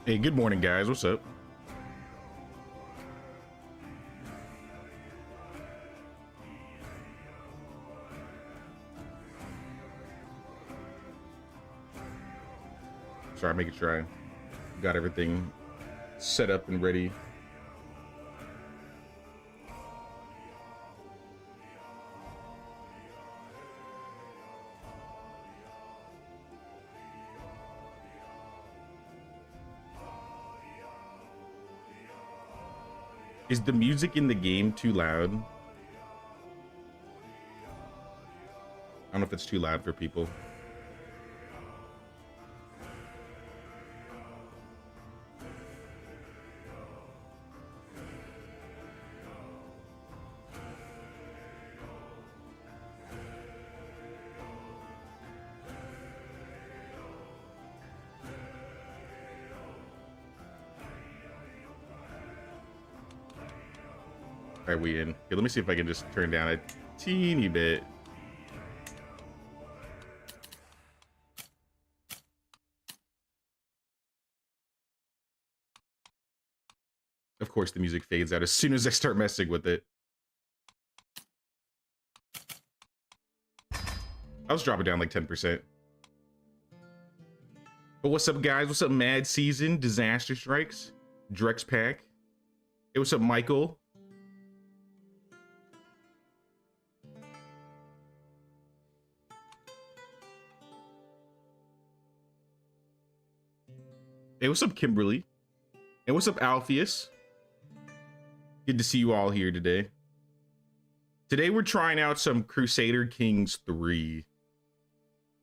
Hey, good morning, guys. What's up? Sorry, making sure I got everything set up and ready. Is the music in the game too loud? I don't know if it's too loud for people. Are we in? Okay, let me see if I can just turn down a teeny bit. Of course, the music fades out as soon as I start messing with it. I'll just drop it down like 10%. But what's up, guys? What's up, Mad Season, Disaster Strikes, Drex Pack? Hey, what's up, Michael? Hey, what's up, Kimberly? And what's up, Alpheus? Good to see you all here today. Today we're trying out some Crusader Kings 3.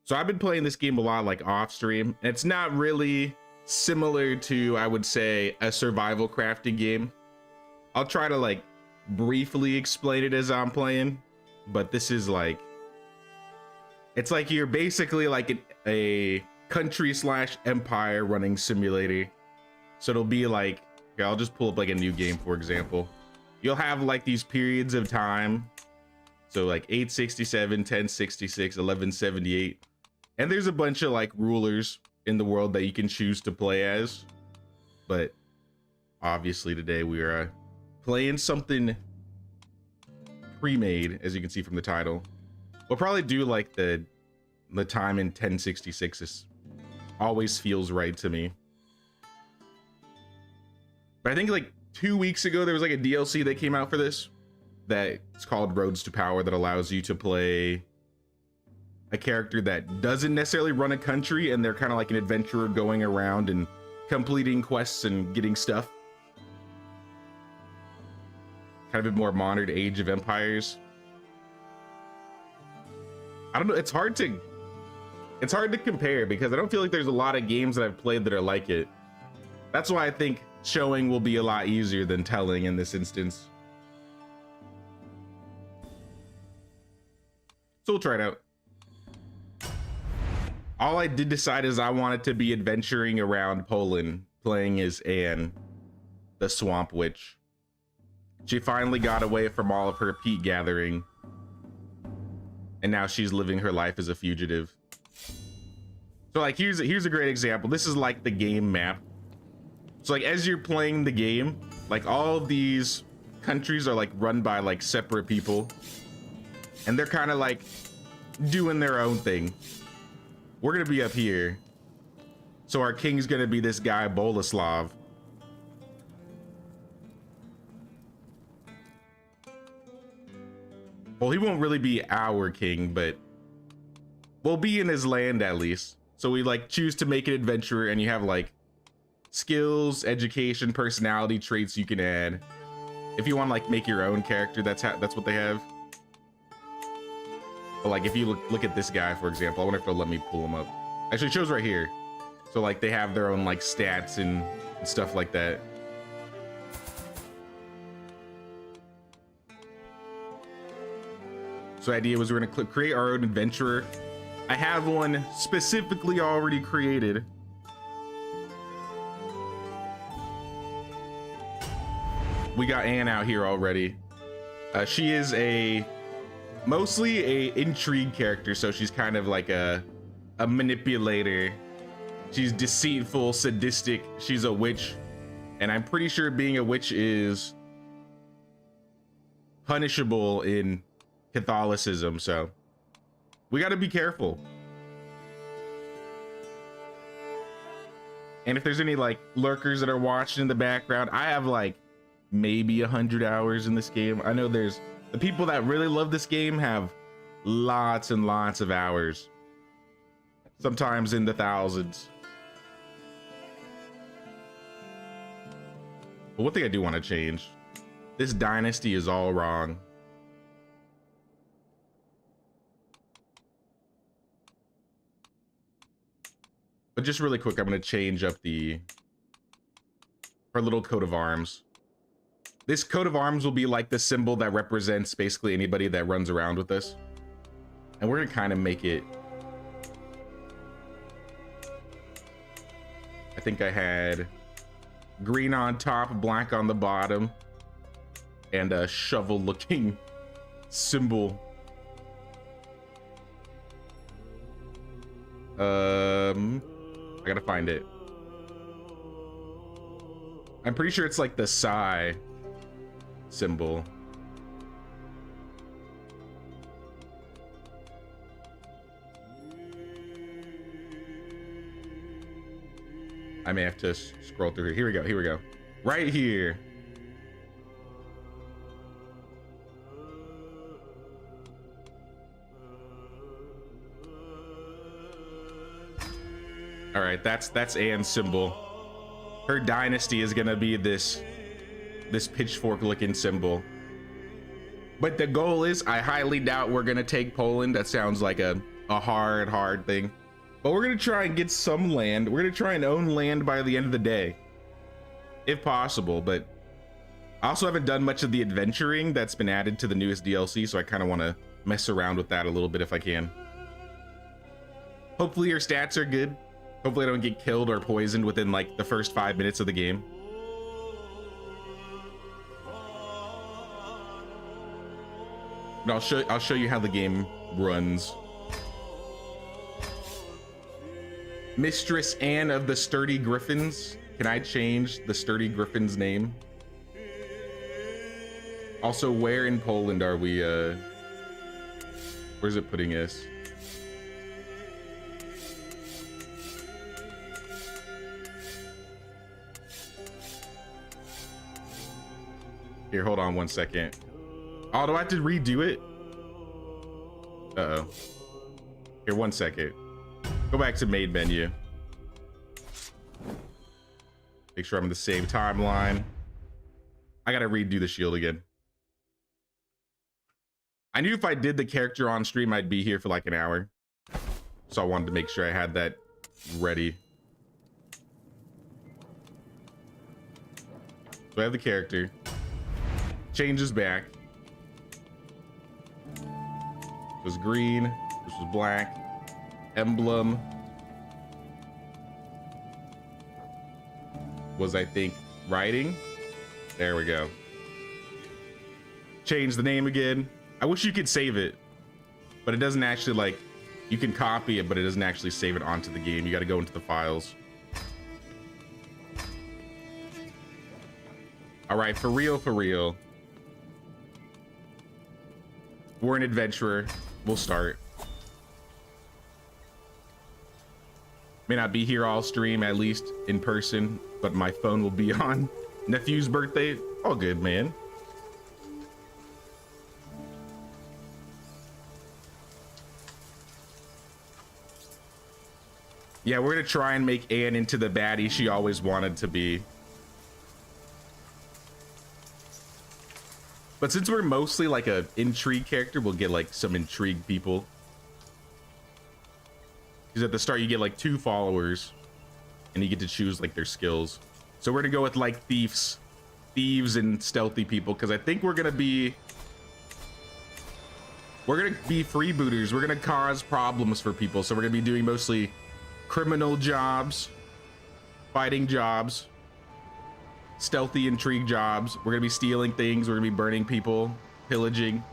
So I've been playing this game a lot, like off stream, and it's not really similar to, I would say, a survival crafting game. I'll try to like briefly explain it as I'm playing, but this is like, it's like you're basically like a country / empire running simulator. So it'll be like, okay, I'll just pull up like a new game, for example. You'll have like these periods of time. So like 867, 1066, 1178. And there's a bunch of like rulers in the world that you can choose to play as. But obviously today we are playing something pre-made, as you can see from the title. We'll probably do like the time in 1066 is always feels right to me. But I think like 2 weeks ago there was like a DLC that came out for this that's called Roads to Power that allows you to play a character that doesn't necessarily run a country, and they're kind of like an adventurer going around and completing quests and getting stuff. Kind of a more modern Age of Empires. I don't know, it's hard to compare because I don't feel like there's a lot of games that I've played that are like it. That's why I think showing will be a lot easier than telling in this instance. So we'll try it out. All I did decide is I wanted to be adventuring around Poland, playing as Anne, the Swamp Witch. She finally got away from all of her peat gathering, and now she's living her life as a fugitive. So like here's a great example. This is like the game map. So like as you're playing the game, like all of these countries are like run by like separate people, and they're kind of like doing their own thing. We're gonna be up here, so our king's gonna be this guy Boleslav. Well, he won't really be our king, but we'll be in his land at least. So we like choose to make an adventurer, and you have like skills, education, personality traits you can add. If you want to like make your own character, that's what they have. But like if you look at this guy, for example, I wonder if it'll let me pull him up. Actually, it shows right here. So like they have their own like stats and stuff like that. So the idea was we're gonna create our own adventurer. I have one specifically already created. We got Anne out here already. She is mostly a intrigue character, so she's kind of like a manipulator She's deceitful, sadistic. She's a witch. And I'm pretty sure being a witch is punishable in Catholicism. So we got to be careful. And if there's any like lurkers that are watching in the background, I have like maybe 100 hours in this game. I know there's the people that really love this game have lots and lots of hours, sometimes in the thousands. But one thing I do want to change, this dynasty is all wrong. But just really quick, I'm going to change up our little coat of arms. This coat of arms will be like the symbol that represents basically anybody that runs around with this. And we're going to kind of make it, I think I had green on top, black on the bottom, and a shovel looking symbol. I gotta find it. I'm pretty sure it's like the Psi symbol. I may have to scroll through here. Here we go. Here we go. Right here. All right, that's Anne's symbol. Her dynasty is gonna be this pitchfork looking symbol. But the goal is, I highly doubt we're gonna take Poland. That sounds like a hard thing. But we're gonna try and get some land. We're gonna try and own land by the end of the day, if possible. But I also haven't done much of the adventuring that's been added to the newest DLC, so I kind of want to mess around with that a little bit if I can. Hopefully your stats are good. Hopefully I don't get killed or poisoned within like the first 5 minutes of the game. But I'll show you how the game runs. Mistress Anne of the Sturdy Griffins. Can I change the Sturdy Griffin's name? Also, where in Poland are we? Where's it putting us? Here, hold on 1 second. Oh, do I have to redo it? Uh-oh. Here, 1 second. Go back to main menu. Make sure I'm in the same timeline. I gotta redo the shield again. I knew if I did the character on stream, I'd be here for like an hour. So I wanted to make sure I had that ready. So I have the character. Changes back. This was green. This was black. Emblem was, I think, writing. There we go. Change the name again. I wish you could save it, but it doesn't actually, like, you can copy it, but it doesn't actually save it onto the game. You got to go into the files. All right, for real, for real. We're an adventurer. We'll start. May not be here all stream, at least in person, but my phone will be on. Nephew's birthday. All good, man. Yeah, we're gonna try and make Anne into the baddie she always wanted to be. But since we're mostly like a intrigue character, we'll get like some intrigued people. Because at the start you get like 2 followers and you get to choose like their skills. So we're gonna go with like thieves and stealthy people, because I think we're gonna be freebooters. We're gonna cause problems for people. So we're gonna be doing mostly criminal jobs, fighting jobs, stealthy intrigue jobs. We're gonna be stealing things. We're gonna be burning people, pillaging,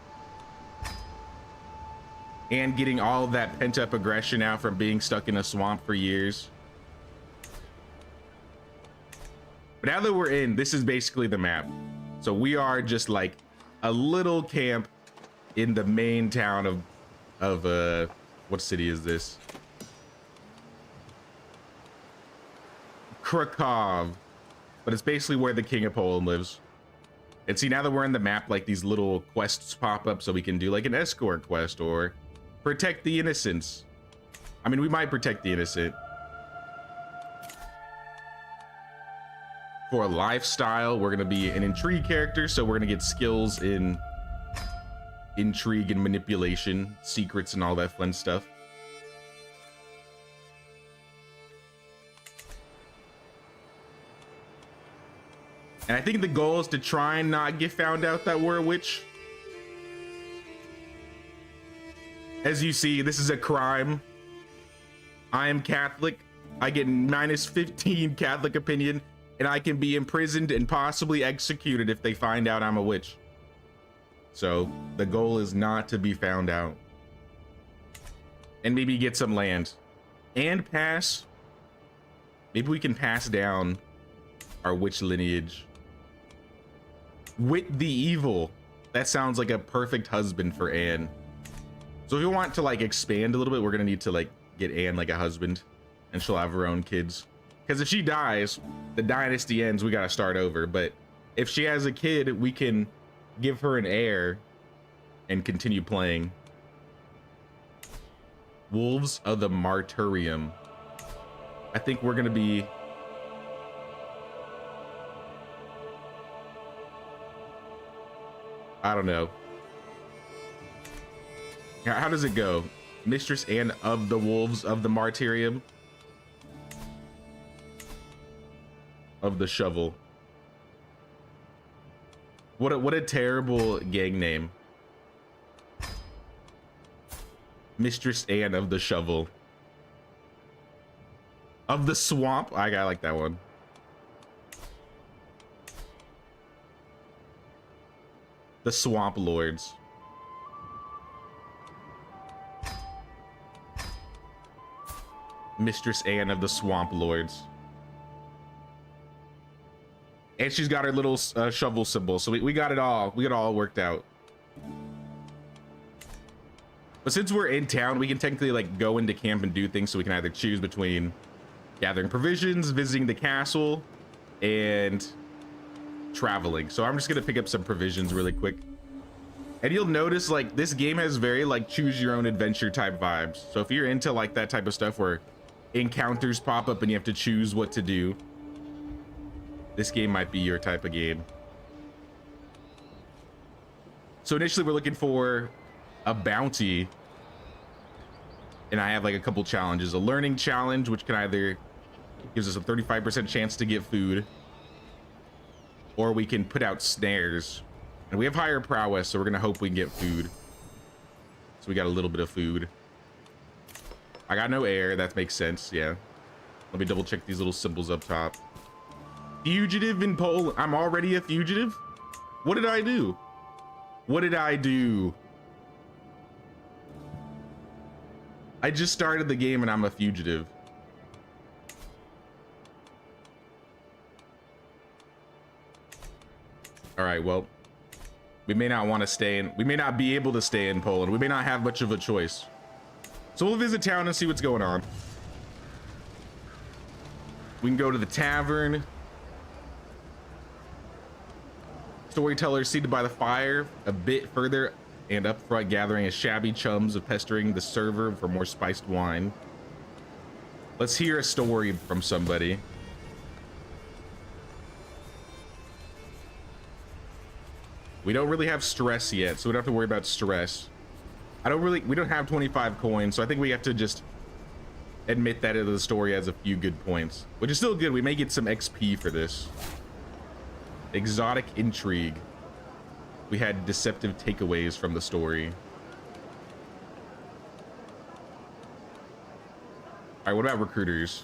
and getting all of that pent-up aggression out from being stuck in a swamp for years. But now that we're in, this is basically the map. So we are just like a little camp in the main town of what city is this? Krakow. But it's basically where the King of Poland lives. And see, now that we're in the map, like these little quests pop up so we can do like an escort quest or protect the innocents. I mean, we might protect the innocent. For a lifestyle, we're gonna be an intrigue character, so we're gonna get skills in intrigue and manipulation, secrets and all that fun stuff. And I think the goal is to try and not get found out that we're a witch. As you see, this is a crime. I am Catholic. I get -15 Catholic opinion, and I can be imprisoned and possibly executed if they find out I'm a witch. So the goal is not to be found out. And maybe get some land. And pass. Maybe we can pass down our witch lineage. With the evil. That sounds like a perfect husband for Anne. So if we want to like expand a little bit, we're gonna need to like get Anne like a husband, and she'll have her own kids. Because if she dies, the dynasty ends, we gotta start over. But if she has a kid, we can give her an heir and continue playing. Wolves of the Martyrium. I think we're gonna be I don't know. How does it go? Mistress Anne of the Wolves of the Martyrium. Of the Shovel. What a terrible gang name. Mistress Anne of the Shovel. Of the Swamp. I like that one. The Swamp Lords. Mistress Anne of the Swamp Lords. And she's got her little shovel symbol. So we got it all. We got it all worked out. But since we're in town, we can technically like go into camp and do things. So we can either choose between gathering provisions, visiting the castle, and traveling. So I'm just gonna pick up some provisions really quick. And you'll notice like this game has very like choose your own adventure type vibes. So if you're into like that type of stuff where encounters pop up and you have to choose what to do, this game might be your type of game. So initially we're looking for a bounty, and I have like a couple challenges. A learning challenge, which can either gives us a 35% chance to get food, or we can put out snares. And we have higher prowess, so we're gonna hope we can get food. So we got a little bit of food. I got no air, that makes sense, yeah. Let me double check these little symbols up top. Fugitive in Poland. I'm already a fugitive? What did I do? What did I do? I just started the game and I'm a fugitive. All right, well, we may not want to stay in, we may not be able to stay in Poland. We may not have much of a choice. So we'll visit town and see what's going on. We can go to the tavern. Storyteller seated by the fire, a bit further and up front, gathering as shabby chums of pestering the server for more spiced wine. Let's hear a story from somebody. We don't really have stress yet, so we don't have to worry about stress. We don't have 25 coins, so I think we have to just admit that the story has a few good points, which is still good. We may get some XP for this. Exotic intrigue. We had deceptive takeaways from the story. All right, what about recruiters?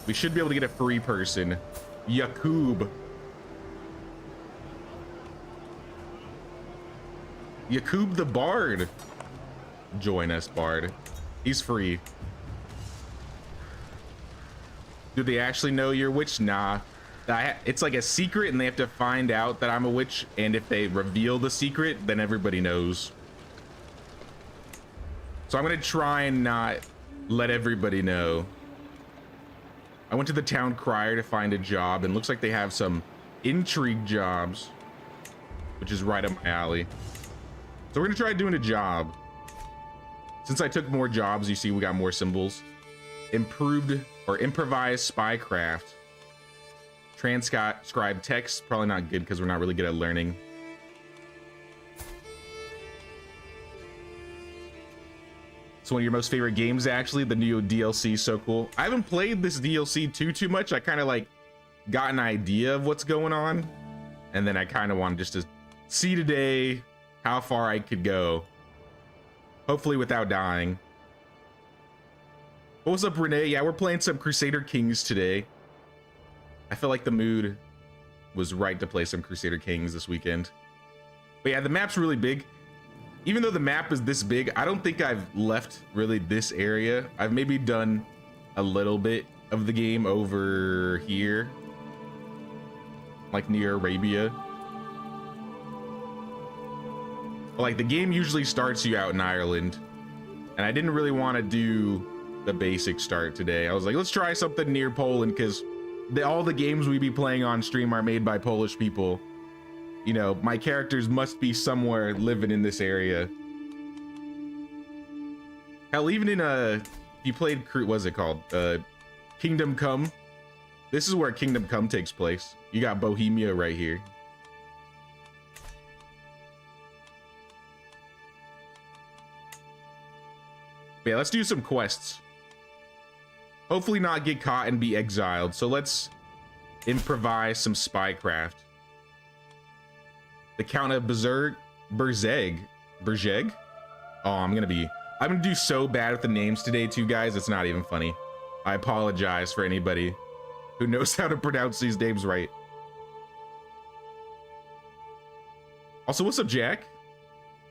We should be able to get a free person. Yakub. Yakub the Bard. Join us, Bard. He's free. Do they actually know you're witch? Nah. It's like a secret, and they have to find out that I'm a witch. And if they reveal the secret, then everybody knows. So I'm gonna try and not let everybody know. I went to the town crier to find a job, and looks like they have some intrigue jobs, which is right up my alley. So we're gonna try doing a job. Since I took more jobs, you see we got more symbols. Improved or improvised spycraft. Transcribe text, probably not good because we're not really good at learning. It's one of your most favorite games, actually. The new DLC is so cool. I haven't played this DLC too much. I kind of like got an idea of what's going on, and then I kind of wanted just to see today how far I could go, hopefully without dying. What's up, Renee? Yeah, we're playing some Crusader Kings today. I feel like the mood was right to play some Crusader Kings this weekend. But yeah, the map's really big. Even though the map is this big, I don't think I've left really this area. I've maybe done a little bit of the game over here, like near Arabia. But like the game usually starts you out in Ireland, and I didn't really want to do the basic start today. I was like, let's try something near Poland, because all the games we be playing on stream are made by Polish people. You know, my characters must be somewhere living in this area. Hell, even in you played, what's it called? Kingdom Come. This is where Kingdom Come takes place. You got Bohemia right here. But yeah, let's do some quests. Hopefully not get caught and be exiled. So let's improvise some spycraft. The Count of Berzeg. Oh, I'm gonna do so bad with the names today too, guys. It's not even funny. I apologize for anybody who knows how to pronounce these names right. Also, what's up, Jack?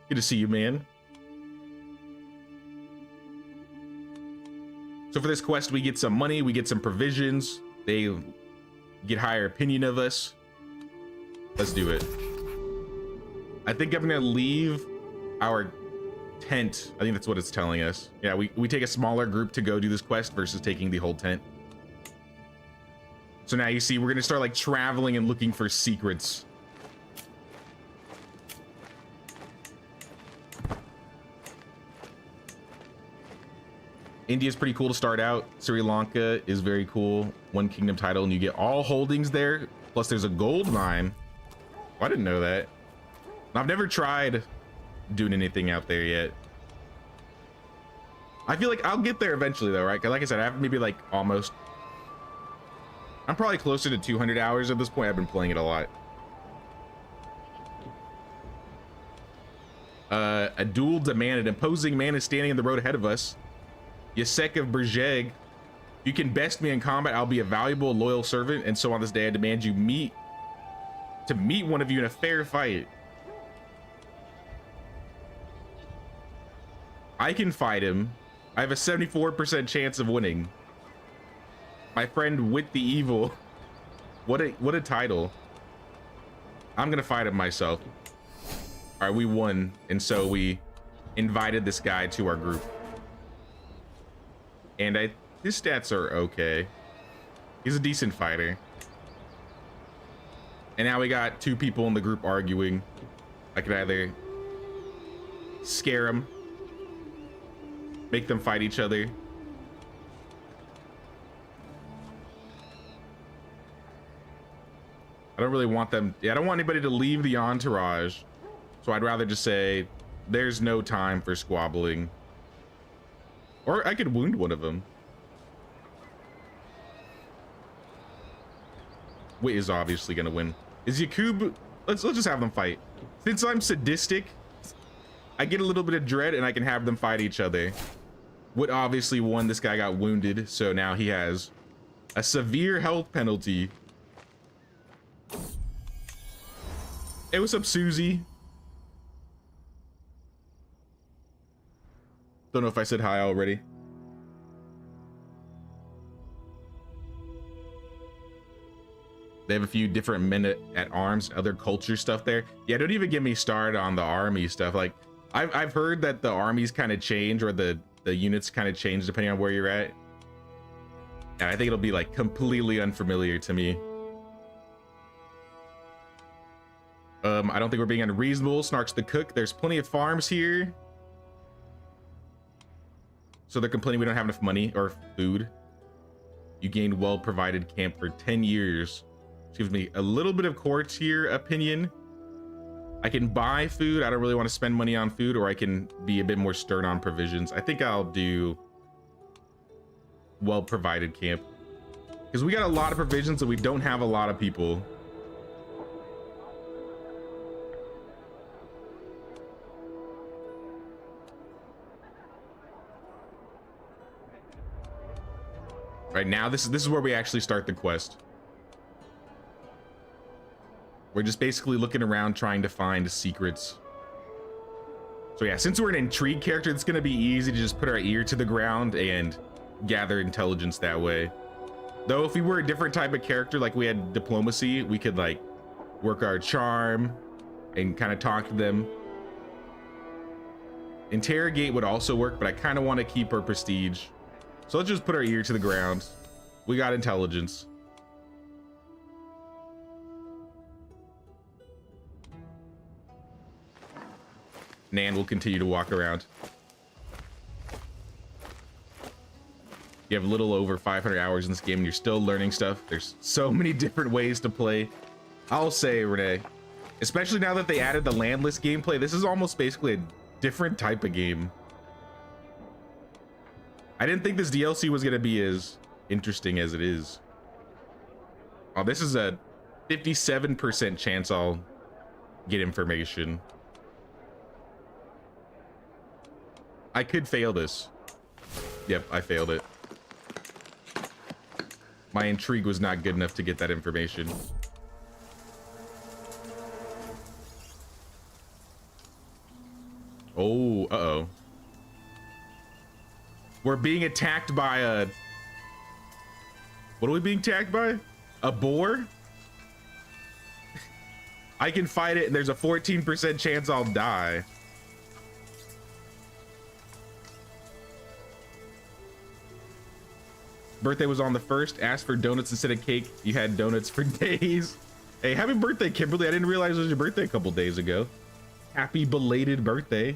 Good to see you, man. So for this quest, we get some money, we get some provisions. They get higher opinion of us. Let's do it. I think I'm gonna leave our tent. I think that's what it's telling us. Yeah, we take a smaller group to go do this quest versus taking the whole tent. So now you see we're gonna start like traveling and looking for secrets. India's pretty cool to start out. Sri Lanka is very cool. One kingdom title, and you get all holdings there. Plus there's a gold mine. Oh, I didn't know that. I've never tried doing anything out there yet. I feel like I'll get there eventually though, right? Because like I said, I have maybe like almost... I'm probably closer to 200 hours at this point. I've been playing it a lot. A duel demand. An imposing man is standing in the road ahead of us. Yasek of Berzeg. You can best me in combat. I'll be a valuable, loyal servant. And so on this day, I demand you meet one of you in a fair fight. I can fight him. I have a 74% chance of winning. My friend Wit the Evil. What a title. I'm gonna fight him myself. All right, we won, and so we invited this guy to our group. And his stats are okay. He's a decent fighter. And now we got two people in the group arguing. I could either scare them, make them fight each other. I don't really want them. Yeah, I don't want anybody to leave the entourage. So I'd rather just say, there's no time for squabbling. Or I could wound one of them. Wit is obviously gonna win. Is Yakub? Let's just have them fight. Since I'm sadistic, I get a little bit of dread and I can have them fight each other. Wit obviously won. This guy got wounded, so now he has a severe health penalty. Hey, what's up, Susie? Don't know if I said hi already. They have a few different men at arms, other culture stuff there. Yeah, don't even get me started on the army stuff. Like, I've heard that the armies kind of change, or the units kind of change depending on where you're at. And I think it'll be like completely unfamiliar to me. I don't think we're being unreasonable. Snarks the cook. There's plenty of farms here. So they're complaining we don't have enough money or food. You gained well-provided camp for 10 years. Which gives me a little bit of courtier opinion. I can buy food. I don't really want to spend money on food, or I can be a bit more stern on provisions. I think I'll do well-provided camp. Because we got a lot of provisions and we don't have a lot of people. Right now, this is where we actually start the quest. We're just basically looking around trying to find secrets. So yeah, since we're an intrigue character, it's gonna be easy to just put our ear to the ground and gather intelligence that way. Though if we were a different type of character, like we had diplomacy, we could like work our charm and kind of talk to them. Interrogate would also work, but I kind of want to keep our prestige. So let's just put our ear to the ground. We got intelligence. Nan will continue to walk around. You have a little over 500 hours in this game and you're still learning stuff. There's so many different ways to play. I'll say, Renee, especially now that they added the landless gameplay, this is almost basically a different type of game. I didn't think this DLC was going to be as interesting as it is. Oh, this is a 57% chance I'll get information. I could fail this. Yep, I failed it. My intrigue was not good enough to get that information. Oh, uh-oh. We're being attacked by a... What are we being attacked by? A boar? I can fight it and there's a 14% chance I'll die. Birthday was on the 1st. Asked for donuts instead of cake. You had donuts for days. Hey, happy birthday, Kimberly. I didn't realize it was your birthday a couple days ago. Happy belated birthday.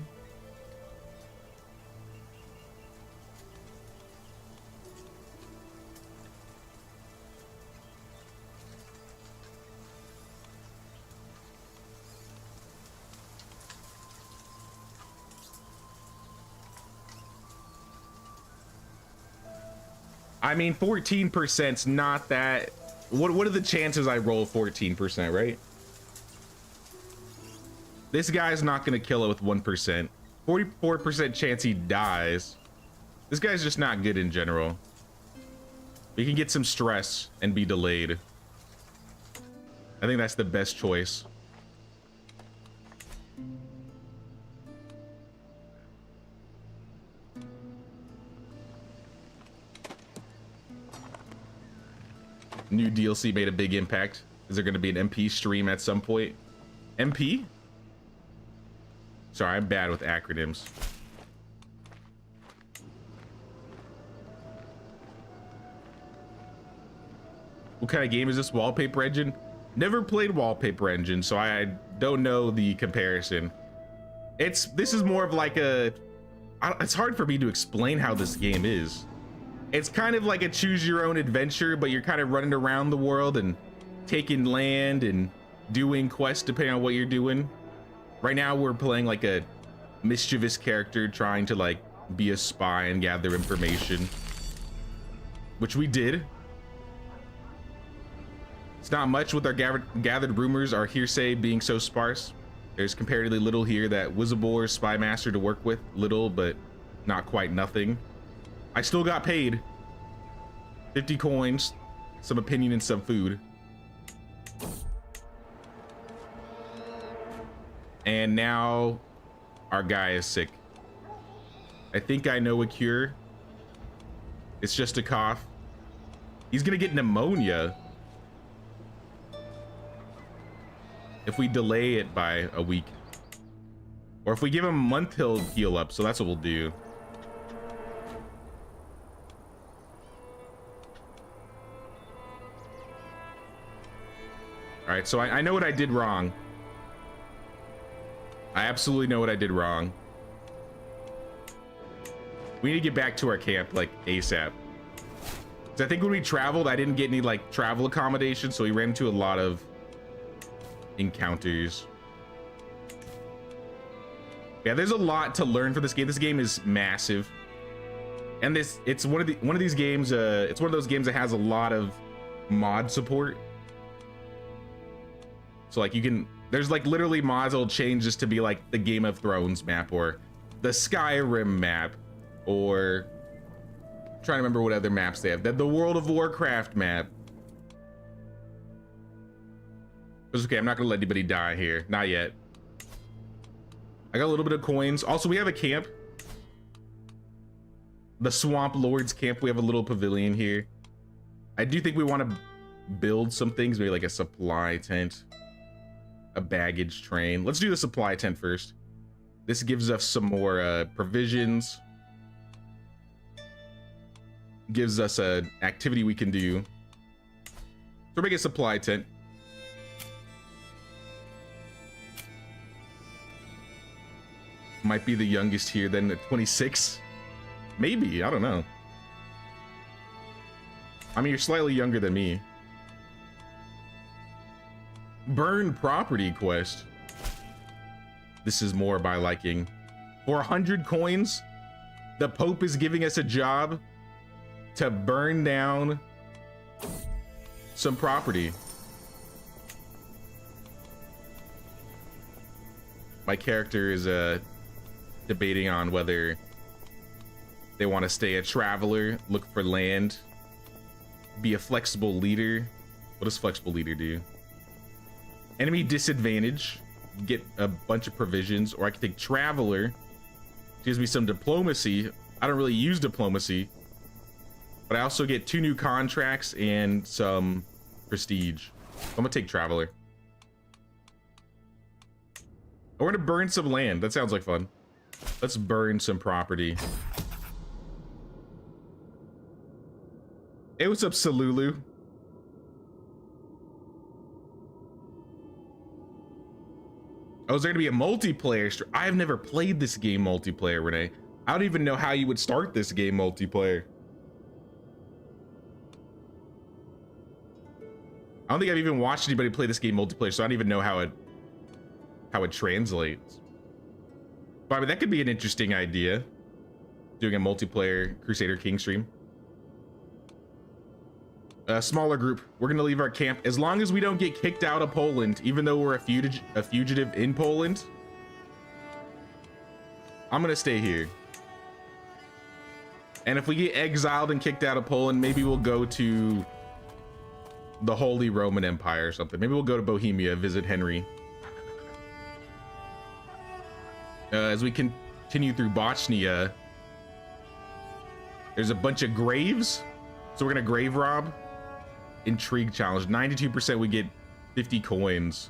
I mean, 14%'s not that. What are the chances I roll 14%, right? This guy's not gonna kill it with 1%. 44% chance he dies. This guy's just not good in general. We can get some stress and be delayed. I think that's the best choice. New DLC made a big impact. Is there going to be an MP stream at some point? MP? Sorry, I'm bad with acronyms. What kind of game is this? Wallpaper Engine? Never played Wallpaper Engine, so I don't know the comparison. This is more of like a... It's hard for me to explain how this game is. It's kind of like a choose your own adventure, but you're kind of running around the world and taking land and doing quests depending on what you're doing. Right now we're playing like a mischievous character trying to like be a spy and gather information, which we did. It's not much with our gathered rumors, our hearsay being so sparse. There's comparatively little here that Wizabor Spy Master to work with. Little, but not quite nothing. I still got paid 50 coins, some opinion, and some food. And now our guy is sick. I think I know a cure. It's just a cough. He's gonna get pneumonia. if we delay it by a week. Or if we give him a month, he'll heal up. So that's what we'll do. All right, so I know what I did wrong. I absolutely know what I did wrong. We need to get back to our camp, like, ASAP. So I think when we traveled, I didn't get any, like, travel accommodations, so we ran into a lot of encounters. Yeah, there's a lot to learn for this game. This game is massive. And it's one of these games, it's one of those games that has a lot of mod support. So like there's like literally mods that'll change just to be like the Game of Thrones map or the Skyrim map, or I'm trying to remember what other maps they have. The World of Warcraft map. It's okay, I'm not gonna let anybody die here. Not yet. I got a little bit of coins. Also, we have a camp. The Swamp Lords camp. We have a little pavilion here. I do think we want to build some things, maybe like a supply tent. A baggage train. Let's do the supply tent first. This gives us some more provisions. Gives us an activity we can do. So we're making a supply tent. Might be the youngest here then at 26. Maybe, I don't know. I mean, you're slightly younger than me. Burn property quest. This is more by liking. For 100 coins, the Pope is giving us a job to burn down some property. My character is debating on whether they want to stay a traveler, look for land, be a flexible leader. What does flexible leader do? Enemy disadvantage, get a bunch of provisions, or I can take traveler, gives me some diplomacy. I don't really use diplomacy, but I also get 2 new contracts and some prestige. I'm gonna take traveler. We're gonna burn some land. That sounds like fun. Let's burn some property. Hey, what's up, Salulu? Oh, is there gonna be a multiplayer? I've never played this game multiplayer, Renee. I don't even know how you would start this game multiplayer. I don't think I've even watched anybody play this game multiplayer, so I don't even know how it translates. But I mean, that could be an interesting idea. Doing a multiplayer Crusader Kings stream. A smaller group. We're gonna leave our camp as long as we don't get kicked out of Poland, even though we're a fugitive in Poland. I'm gonna stay here. And if we get exiled and kicked out of Poland, maybe we'll go to the Holy Roman Empire or something. Maybe we'll go to Bohemia, visit Henry. As we continue through Bochnia, there's a bunch of graves, so we're gonna grave rob. Intrigue challenge, 92% we get 50 coins,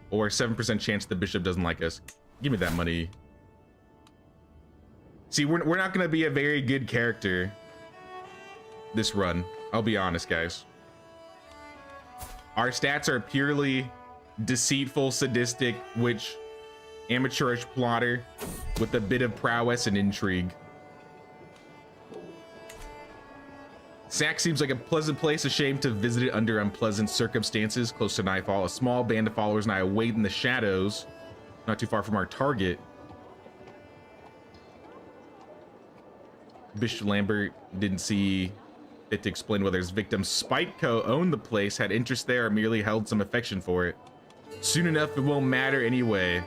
or 7% chance the bishop doesn't like us. Give me that money. See, we're not gonna be a very good character this run, I'll be honest, guys. Our stats are purely deceitful, sadistic, witch, amateurish plotter with a bit of prowess and intrigue. Sac seems like a pleasant place, a shame to visit it under unpleasant circumstances. Close to nightfall, a small band of followers and I wait in the shadows, not too far from our target. Bishop Lambert didn't see fit to explain whether his victim Spiteco owned the place, had interest there, or merely held some affection for it. Soon enough, it won't matter anyway.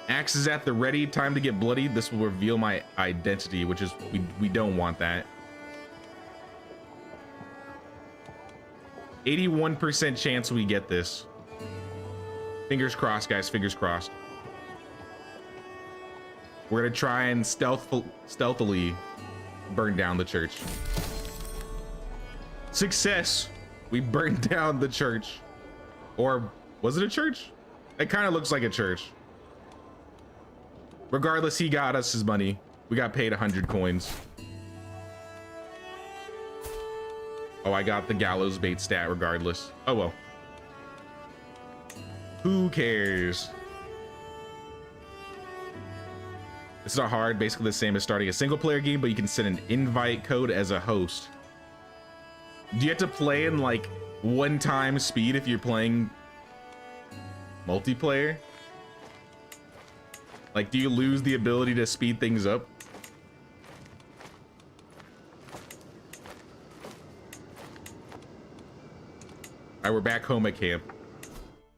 Axe is at the ready, time to get bloodied. This will reveal my identity, which is, we don't want that. 81% chance we get this. Fingers crossed, guys, fingers crossed. We're gonna try and stealthily burn down the church. Success! We burned down the church. Or was it a church? It kind of looks like a church. Regardless, he got us his money. We got paid 100 coins. Oh, I got the gallows bait stat regardless. Oh well. Who cares? It's not hard, basically the same as starting a single player game, but you can send an invite code as a host. Do you have to play in like 1x speed if you're playing multiplayer? Like, do you lose the ability to speed things up? All right, we're back home at camp.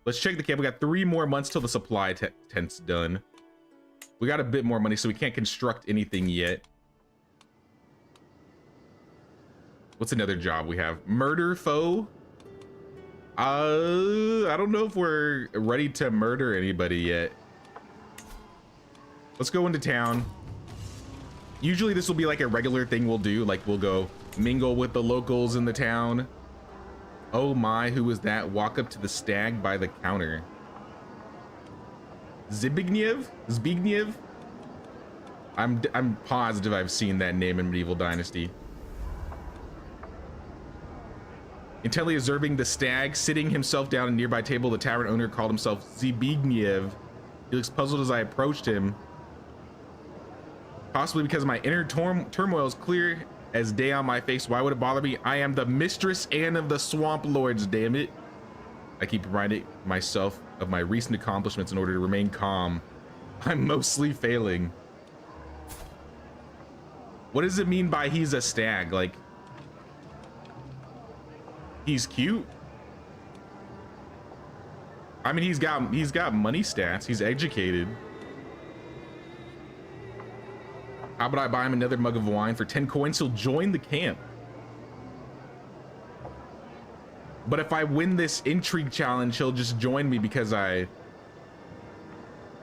Let's check the camp. We got 3 more months till the supply tent's done. We got a bit more money, so we can't construct anything yet. What's another job we have? Murder foe? I don't know if we're ready to murder anybody yet. Let's go into town. Usually this will be like a regular thing we'll do. Like we'll go mingle with the locals in the town. Oh my, who was that? Walk up to the stag by the counter. Zbigniew? I'm positive I've seen that name in Medieval Dynasty. Intently observing the stag sitting himself down at a nearby table, the tavern owner called himself Zbigniew. He looks puzzled as I approached him. Possibly because my inner turmoil is clear as day on my face. Why would it bother me? I am the Mistress Anne of the Swamp Lords, damn it. I keep reminding myself of my recent accomplishments in order to remain calm. I'm mostly failing. What does it mean by he's a stag? Like, he's cute? I mean, he's got money stats. He's educated. How about I buy him another mug of wine for 10 coins? He'll join the camp. But if I win this intrigue challenge, he'll just join me because I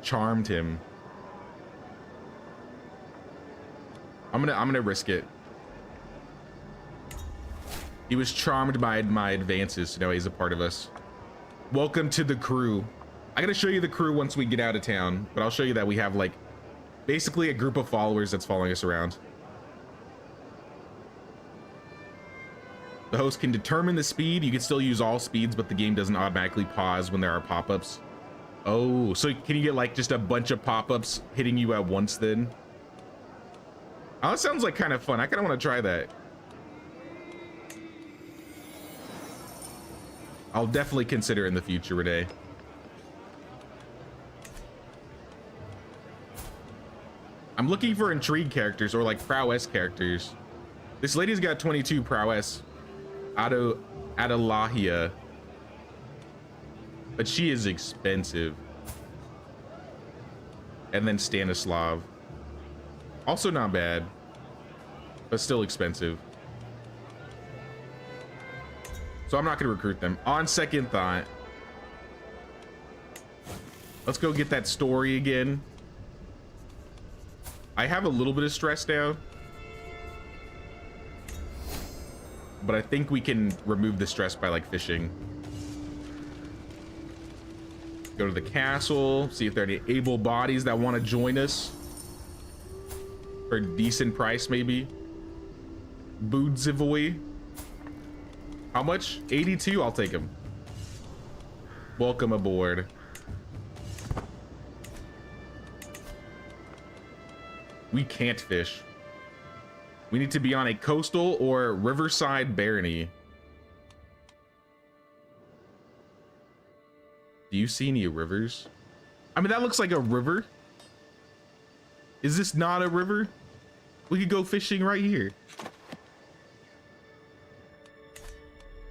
charmed him. I'm gonna risk it. He was charmed by my advances, so now he's a part of us. Welcome to the crew. I gotta show you the crew once we get out of town, but I'll show you that we have like basically a group of followers that's following us around. The host can determine the speed. You can still use all speeds, but the game doesn't automatically pause when there are pop-ups. Oh, so can you get like just a bunch of pop-ups hitting you at once then? Oh, that sounds like kind of fun. I kind of want to try that. I'll definitely consider it in the future, Renee. I'm looking for intrigue characters or like prowess characters. This lady's got 22 prowess. Adalahia. But she is expensive. And then Stanislav. Also not bad, but still expensive. So I'm not gonna recruit them. On second thought, let's go get that story again. I have a little bit of stress now, but I think we can remove the stress by like fishing. Go to the castle, see if there are any able bodies that want to join us for a decent price, maybe. Budzivoy. How much? 82? I'll take him. Welcome aboard. We can't fish. We need to be on a coastal or riverside barony. Do you see any rivers? I mean, that looks like a river. Is this not a river? We could go fishing right here.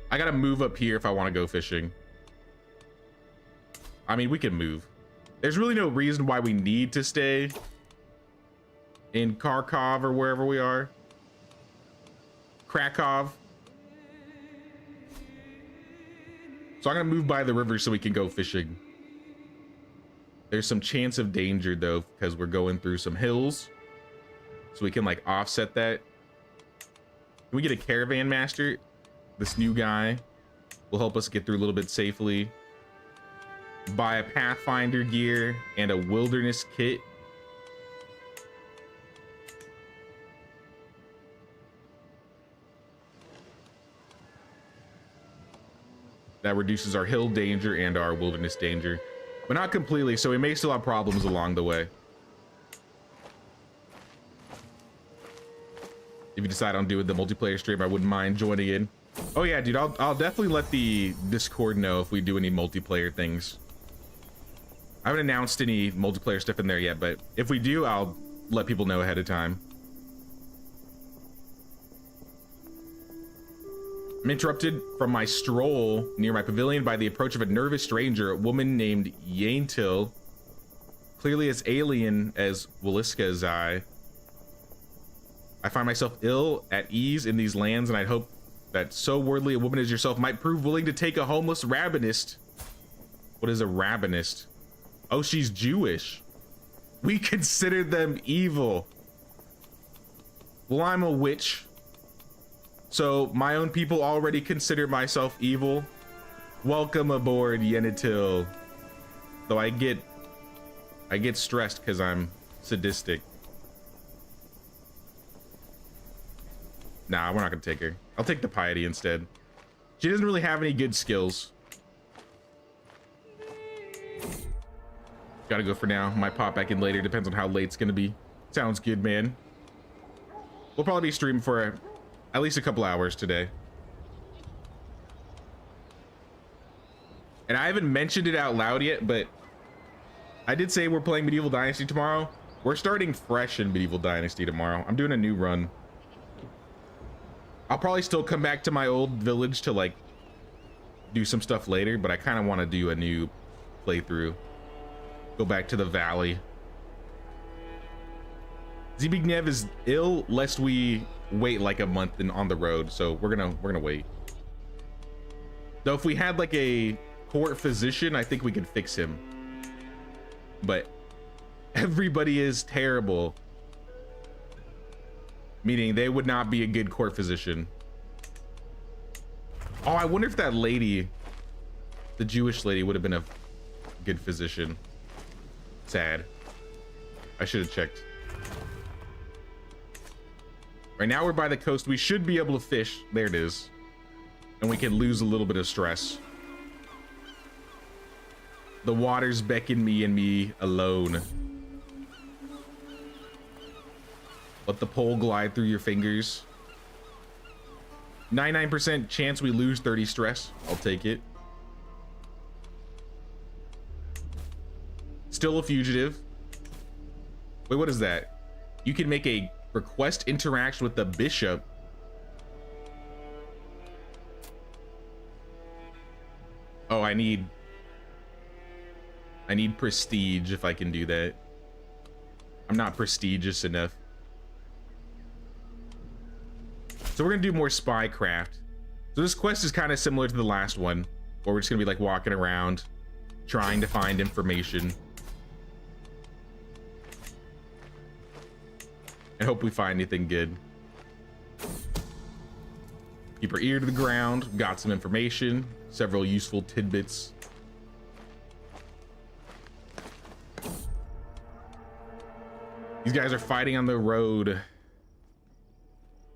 I gotta move up here if I want to go fishing. I mean, we can move. There's really no reason why we need to stay in Kharkov or wherever we are. Krakow. So I'm gonna move by the river so we can go fishing. There's some chance of danger though, because we're going through some hills. So we can like offset that. Can we get a caravan master? This new guy will help us get through a little bit safely. buy a Pathfinder gear and a wilderness kit. That reduces our hill danger and our wilderness danger, but not completely, so we may still have problems along the way. If you decide on doing the multiplayer stream, I wouldn't mind joining in. Oh yeah, dude, I'll definitely let the Discord know if we do any multiplayer things. I haven't announced any multiplayer stuff in there yet, but if we do, I'll let people know ahead of time. I'm interrupted from my stroll near my pavilion by the approach of a nervous stranger, a woman named Yaintil, clearly as alien as Williska's eye. I find myself ill at ease in these lands, and I'd hope that so worldly a woman as yourself might prove willing to take a homeless rabbinist. What is a rabbinist? Oh, she's Jewish. We consider them evil. Well, I'm a witch. So my own people already consider myself evil. Welcome aboard, Yenitil. Though I get stressed because I'm sadistic. Nah, we're not gonna take her. I'll take the piety instead. She doesn't really have any good skills. Gotta go for now. Might pop back in later. Depends on how late it's gonna be. Sounds good, man. We'll probably be streaming for at least a couple hours today. And I haven't mentioned it out loud yet, but I did say we're playing Medieval Dynasty tomorrow. We're starting fresh in Medieval Dynasty tomorrow. I'm doing a new run. I'll probably still come back to my old village to like do some stuff later, but I kind of want to do a new playthrough. Go back to the valley. Zbigniew is ill lest we wait like a month on the road, so we're gonna wait. Though if we had like a court physician, I think we could fix him. But everybody is terrible. Meaning they would not be a good court physician. Oh, I wonder if that lady, the Jewish lady, would have been a good physician. Sad. I should have checked. Right now we're by the coast. We should be able to fish. There it is. And we can lose a little bit of stress. The waters beckon me and me alone. Let the pole glide through your fingers. 99% chance we lose 30 stress. I'll take it. Still a fugitive. Wait, what is that? You can make a request interaction with the bishop. Oh, I need prestige if I can do that. I'm not prestigious enough. So we're gonna do more spycraft. So this quest is kind of similar to the last one, where we're just gonna be like walking around, trying to find information. And hope we find anything good. Keep our ear to the ground. Got some information, several useful tidbits. These guys are fighting on the road.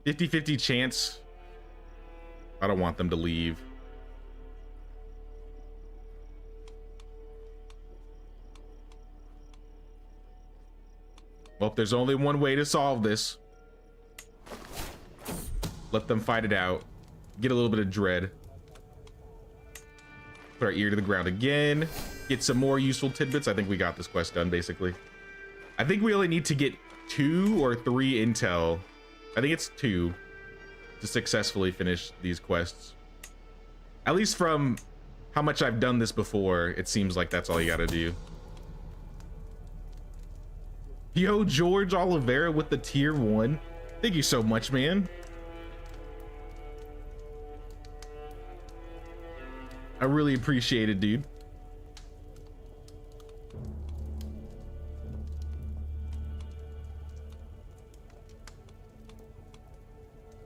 50-50 chance. I don't want them to leave. Well, there's only one way to solve this. Let them fight it out. Get a little bit of dread. Put our ear to the ground again. Get some more useful tidbits. I think we got this quest done, basically. I think we only need to get 2 or 3 intel. I think it's 2 to successfully finish these quests. At least from how much I've done this before, it seems like that's all you gotta do. Yo, George Oliveira with the tier 1. Thank you so much, man. I really appreciate it, dude.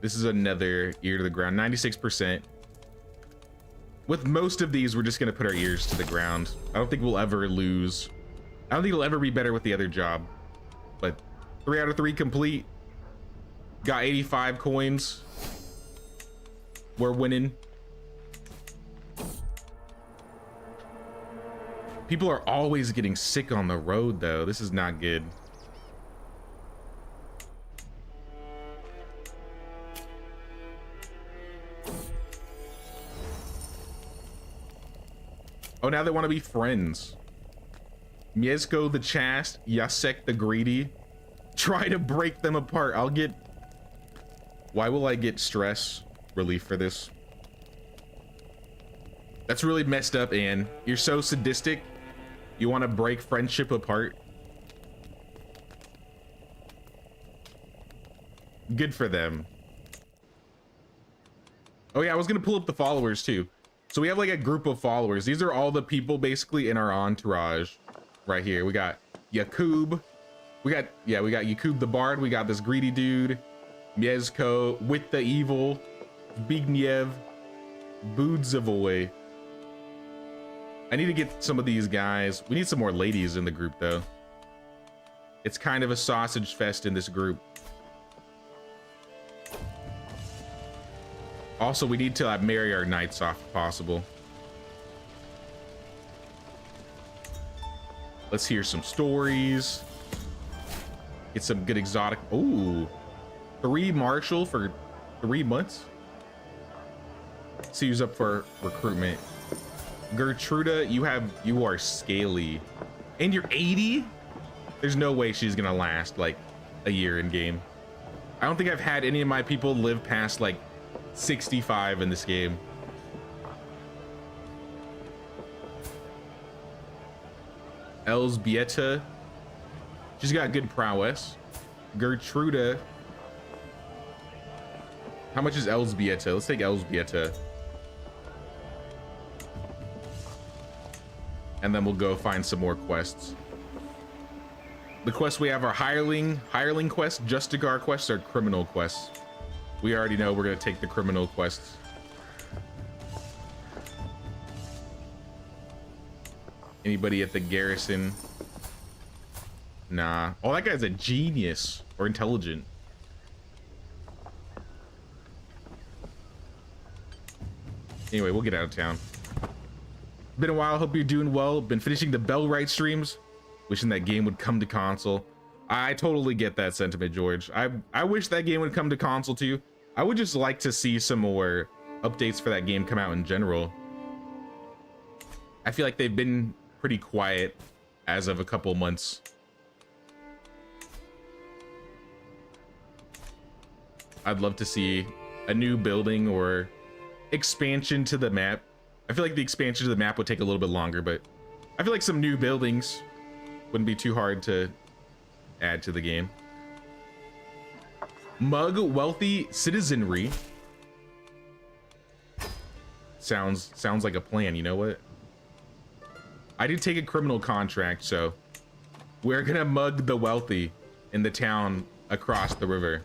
This is another ear to the ground, 96%. With most of these, we're just gonna put our ears to the ground. I don't think we'll ever lose. I don't think it'll ever be better with the other job. But 3 out of 3 complete. Got 85 coins. We're winning. People are always getting sick on the road, though. This is not good. Oh, now they want to be friends. Mieszko the Chaste, Jacek the Greedy. Try to break them apart. I'll get... Why will I get stress relief for this? That's really messed up, Anne. You're so sadistic. You want to break friendship apart. Good for them. Oh yeah, I was gonna pull up the followers too. So we have like a group of followers. These are all the people basically in our entourage right here. We got Yakub. We got Yakub the Bard. We got this greedy dude. Mieszko with the evil. Zbigniew. Budzavoy. I need to get some of these guys. We need some more ladies in the group though. It's kind of a sausage fest in this group. Also, we need to marry our knights off if possible. Let's hear some stories. Get some good exotic. Ooh, 3 marshal for 3 months. See who's up for recruitment. Gertruda, you are scaly, and you're 80. There's no way she's gonna last like a year in game. I don't think I've had any of my people live past like 65 in this game. Elzbieta, she's got good prowess. Gertruda, how much is Elzbieta? Let's take Elzbieta. And then we'll go find some more quests. The quests we have are hireling quests, Justicar quests, or criminal quests. We already know we're gonna take the criminal quests. Anybody at the garrison? Nah. Oh, that guy's a genius or intelligent. Anyway, we'll get out of town. Been a while, hope you're doing well. Been finishing the Bellwright streams. Wishing that game would come to console. I totally get that sentiment, George. I wish that game would come to console too. I would just like to see some more updates for that game come out in general. I feel like they've been pretty quiet as of a couple months. I'd love to see a new building or expansion to the map. I feel like the expansion to the map would take a little bit longer, but I feel like some new buildings wouldn't be too hard to add to the game. Mug wealthy citizenry. Sounds like a plan, you know what? I did take a criminal contract, so we're gonna mug the wealthy in the town across the river.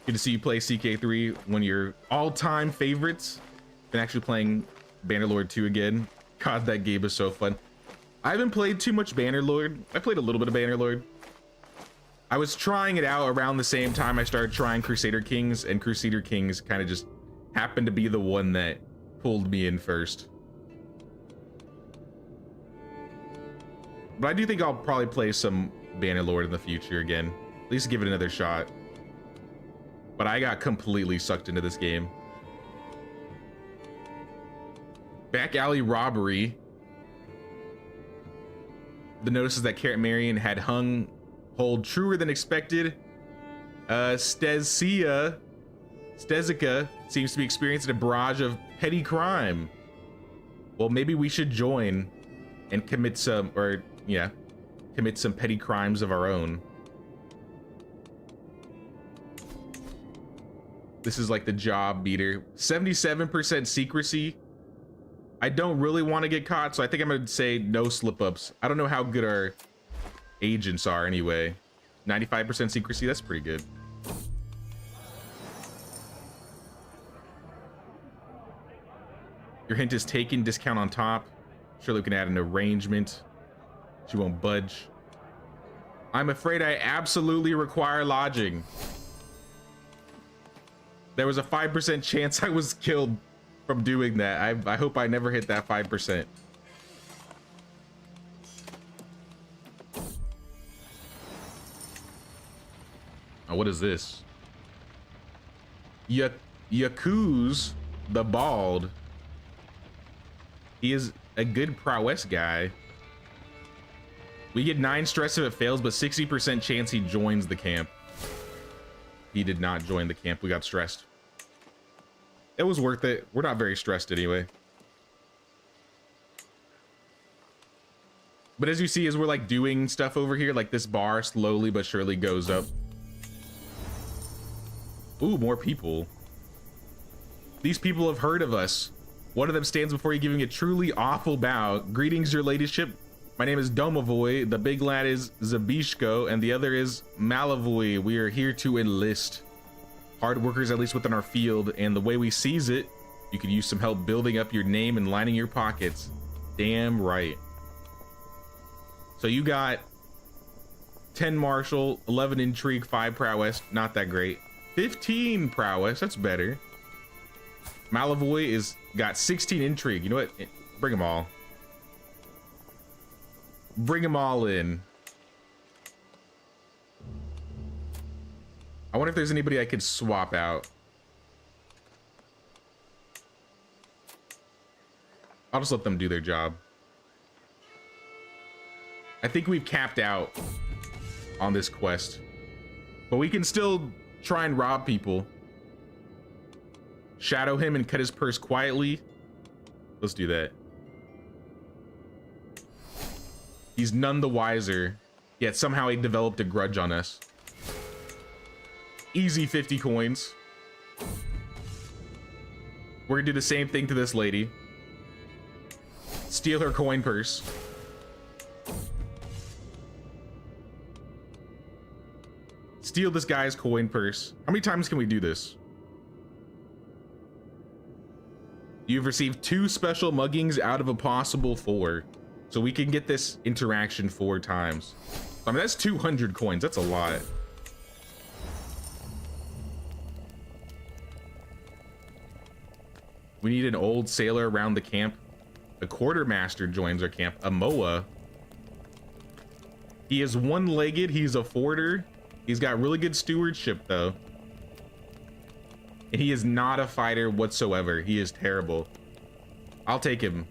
Good to see you play CK3, one of your all-time favorites. Been actually playing Bannerlord 2 again. God, that game is so fun. I haven't played too much Bannerlord. I played a little bit of Bannerlord. I was trying it out around the same time I started trying Crusader Kings, and Crusader Kings kind of just happened to be the one that pulled me in first. But I do think I'll probably play some Bannerlord in the future again. At least give it another shot. But I got completely sucked into this game. Back alley robbery. The notices that Carrot Marion had hung hold truer than expected. Stezica seems to be experiencing a barrage of petty crime. Well, maybe we should join and commit some, commit some petty crimes of our own. This is like the job beater. 77% secrecy. I don't really want to get caught, so I think I'm gonna say no slip-ups. I don't know how good our agents are anyway. 95% secrecy, that's pretty good. Your hint is taken, discount on top. Surely we can add an arrangement. She won't budge. I'm afraid I absolutely require lodging. There was a 5% chance I was killed from doing that. I hope I never hit that 5%. Oh, what is this? Yakuz the Bald. He is a good prowess guy. We get 9 stress if it fails, but 60% chance he joins the camp. He did not join the camp. We got stressed. It was worth it. We're not very stressed anyway. But as you see, as we're like doing stuff over here, like this bar slowly but surely goes up. Ooh, more people. These people have heard of us. One of them stands before you giving a truly awful bow. Greetings, your ladyship. My name is Domovoy. The big lad is Zabishko, and the other is Malavoy. We are here to enlist. Hard workers, at least within our field, and the way we seize it, you could use some help building up your name and lining your pockets. Damn right. So you got 10 martial, 11 intrigue, 5 prowess. Not that great. 15 prowess. That's better. Malavoy is got 16 intrigue. You know what? Bring them all. Bring them all in. I wonder if there's anybody I could swap out. I'll just let them do their job. I think we've capped out on this quest, but we can still try and rob people. Shadow him and cut his purse quietly. Let's do that. He's none the wiser, yet somehow he developed a grudge on us. Easy 50 coins. We're gonna do the same thing to this lady. Steal her coin purse. Steal this guy's coin purse. How many times can we do this? You've received 2 special muggings out of a possible 4. So we can get this interaction 4 times. I mean, that's 200 coins. That's a lot. We need an old sailor around the camp. The quartermaster joins our camp. A Moa. He is one-legged. He's a forder. He's got really good stewardship, though. And he is not a fighter whatsoever. He is terrible. I'll take him.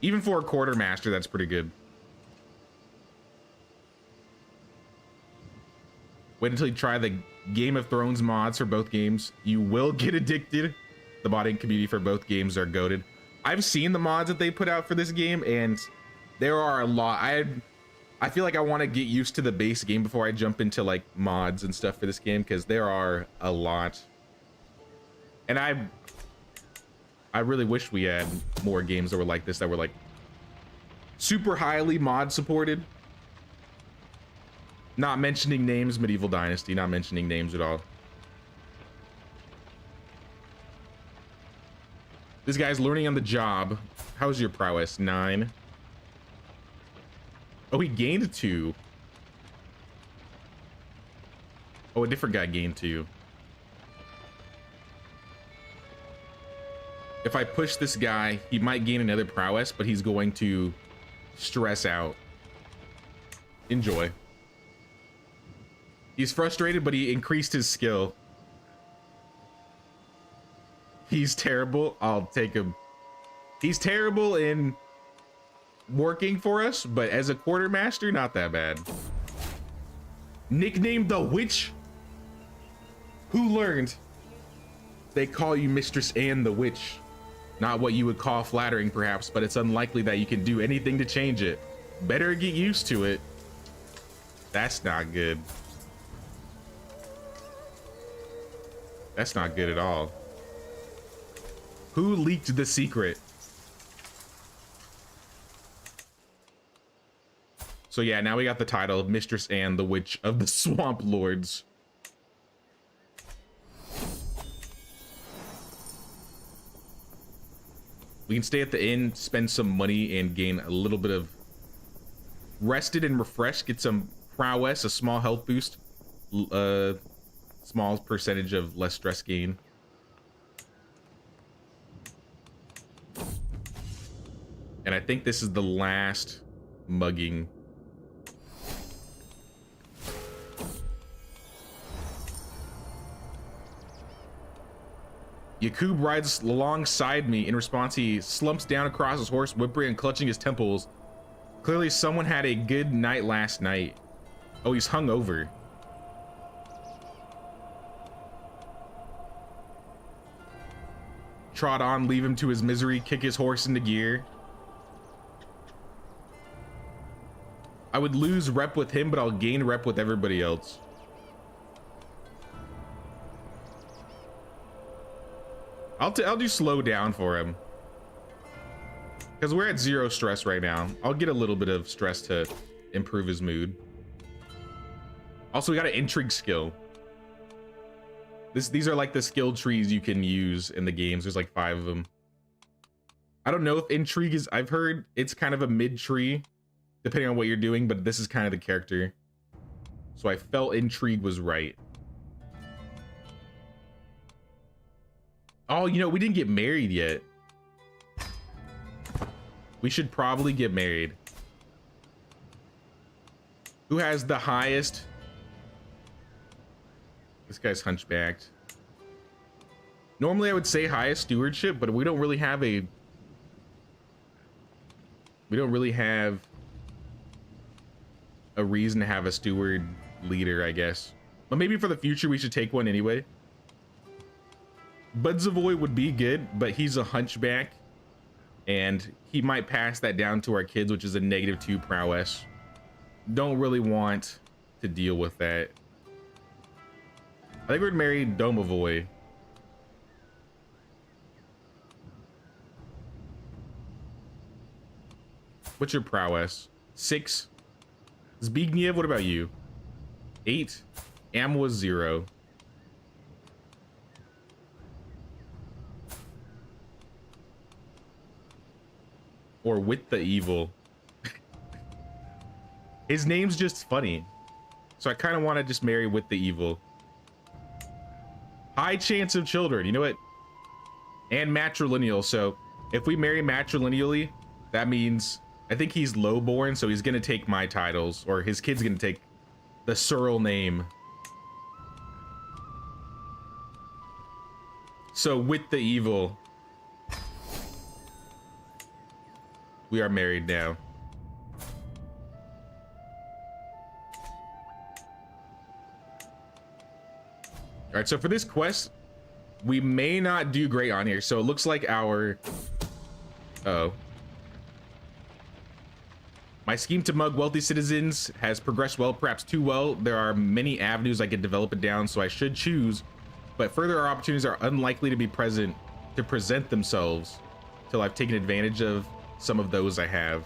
Even for a quartermaster, that's pretty good. Wait until you try the Game of Thrones mods for both games. You will get addicted. The modding community for both games are goated. I've seen the mods that they put out for this game, and there are a lot. I feel like I want to get used to the base game before I jump into like mods and stuff for this game, because there are a lot. And I really wish we had more games that were like this, that were like super highly mod supported. Not mentioning names, Medieval Dynasty, not mentioning names at all. This guy's learning on the job. How's your prowess? 9. Oh, he gained 2. Oh, a different guy gained 2. If I push this guy, he might gain another prowess, but he's going to stress out. Enjoy. He's frustrated, but he increased his skill. He's terrible. I'll take him. He's terrible in working for us, but as a quartermaster, not that bad. Nicknamed the Witch? Who learned? They call you Mistress Anne the Witch. Not what you would call flattering, perhaps, but it's unlikely that you can do anything to change it. Better get used to it. That's not good. That's not good at all. Who leaked the secret? So yeah, now we got the title of Mistress Anne, the Witch of the Swamp Lords. We can stay at the inn, spend some money, and gain a little bit of rested and refreshed. Get some prowess, a small health boost, small percentage of less stress gain. And I think this is the last mugging. Yakub rides alongside me. In response, he slumps down across his horse, whimpering and clutching his temples. Clearly, someone had a good night last night. Oh, he's hungover. Trot on, leave him to his misery, kick his horse into gear. I would lose rep with him, but I'll gain rep with everybody else. I'll do slow down for him. Because we're at 0 stress right now. I'll get a little bit of stress to improve his mood. Also, we got an intrigue skill. These are like the skill trees you can use in the games. There's like 5 of them. I don't know if intrigue is... I've heard it's kind of a mid-tree, depending on what you're doing, but this is kind of the character. So I felt intrigue was right. Oh, you know, we didn't get married yet. We should probably get married. Who has the highest? This guy's hunchbacked. Normally I would say highest stewardship, but we don't really have a... We don't really have a reason to have a steward leader, I guess. But maybe for the future we should take one anyway. Budzavoy would be good, but he's a hunchback, and he might pass that down to our kids, which is a -2 prowess. Don't really want to deal with that. I think we'd marry Domavoy. What's your prowess? 6. Zbigniew, what about you? 8. Am was 0. Or with the evil. His name's just funny. So I kind of want to just marry with the evil. High chance of children. You know what? And matrilineal. So if we marry matrilineally, that means... I think he's lowborn, so he's going to take my titles. Or his kid's going to take the Searle name. So with the evil... We are married now. All right, so for this quest, we may not do great on here. So it looks like our... Uh-oh. My scheme to mug wealthy citizens has progressed well, perhaps too well. There are many avenues I could develop it down, so I should choose. But further opportunities are unlikely to be present to present themselves till I've taken advantage of some of those I have.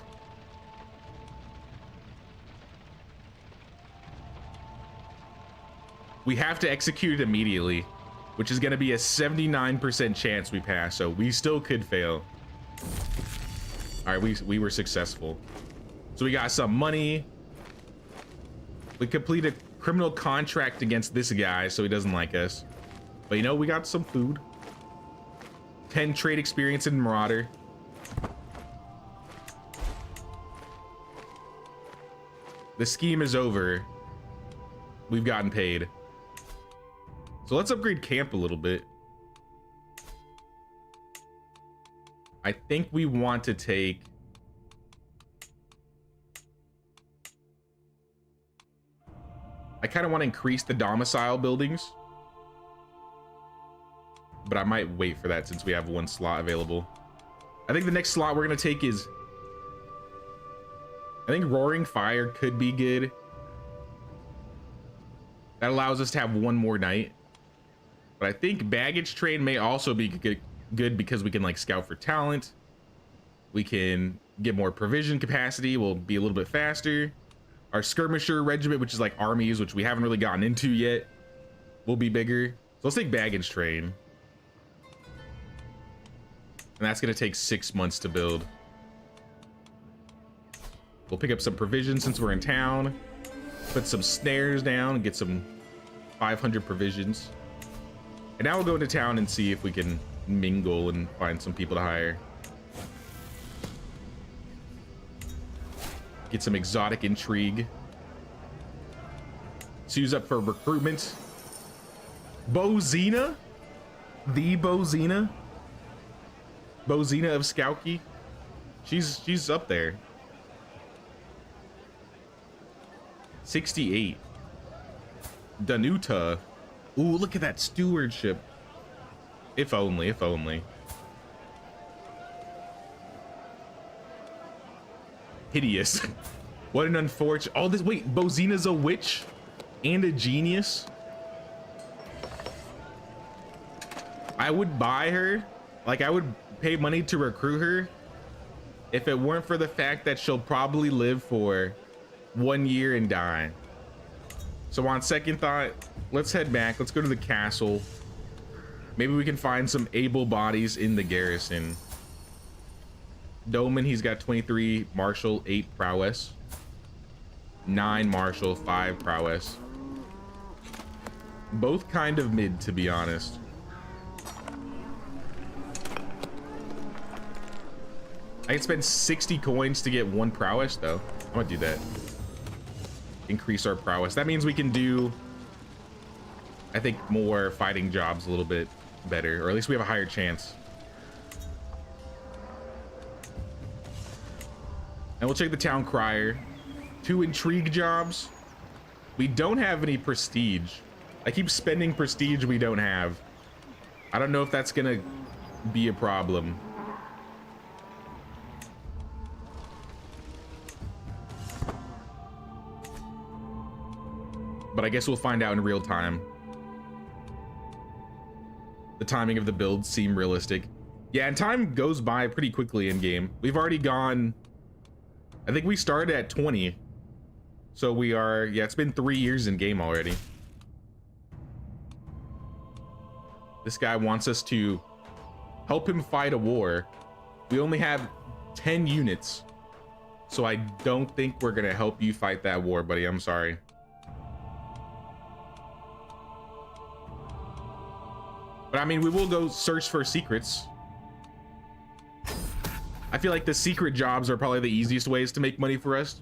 We have to execute it immediately, which is going to be a 79% chance we pass, so we still could fail. All right, we were successful. So we got some money. We completed a criminal contract against this guy, so he doesn't like us. But you know, we got some food. 10 trade experience in Marauder. The scheme is over. We've gotten paid. So let's upgrade camp a little bit. I think we want to take... I kind of want to increase the domicile buildings. But I might wait for that since we have 1 slot available. I think the next slot we're going to take is... I think Roaring Fire could be good. That allows us to have 1 more night. But I think Baggage Train may also be good because we can like scout for talent. We can get more provision capacity. We'll be a little bit faster. Our Skirmisher Regiment, which is like armies, which we haven't really gotten into yet, will be bigger. So let's take Baggage Train. And that's gonna take 6 months to build. We'll pick up some provisions since we're in town. Put some snares down and get some 500 provisions. And now we'll go into town and see if we can mingle and find some people to hire. Get some exotic intrigue. Sue's up for recruitment. Bozina? The Bozina? Bozina of Skauki? She's up there. 68. Danuta. Ooh, look at that stewardship. If only, if only. Hideous. What an unfortunate. All this. Wait, Bozina's a witch and a genius. I would buy her. Like, I would pay money to recruit her if it weren't for the fact that she'll probably live for 1 year and die. So on second thought, let's head back. Let's go to the castle. Maybe we can find some able bodies in the garrison. Doman, he's got 23 martial, 8 prowess. 9 martial, 5 prowess. Both kind of mid, to be honest. I can spend 60 coins to get 1 prowess, though. I'm gonna do that. Increase our prowess. That means we can do, I think, more fighting jobs a little bit better, or at least we have a higher chance. And we'll check the town crier. 2 intrigue jobs. We don't have any prestige. I keep spending prestige we don't have. I don't know if that's gonna be a problem. But I guess we'll find out in real time. The timing of the builds seem realistic. Yeah, and time goes by pretty quickly in game. We've already gone, I think we started at 20. So we are, yeah, it's been 3 years in game already. This guy wants us to help him fight a war. We only have 10 units. So I don't think we're gonna help you fight that war, buddy. I'm sorry. But I mean, we will go search for secrets. I feel like the secret jobs are probably the easiest ways to make money for us,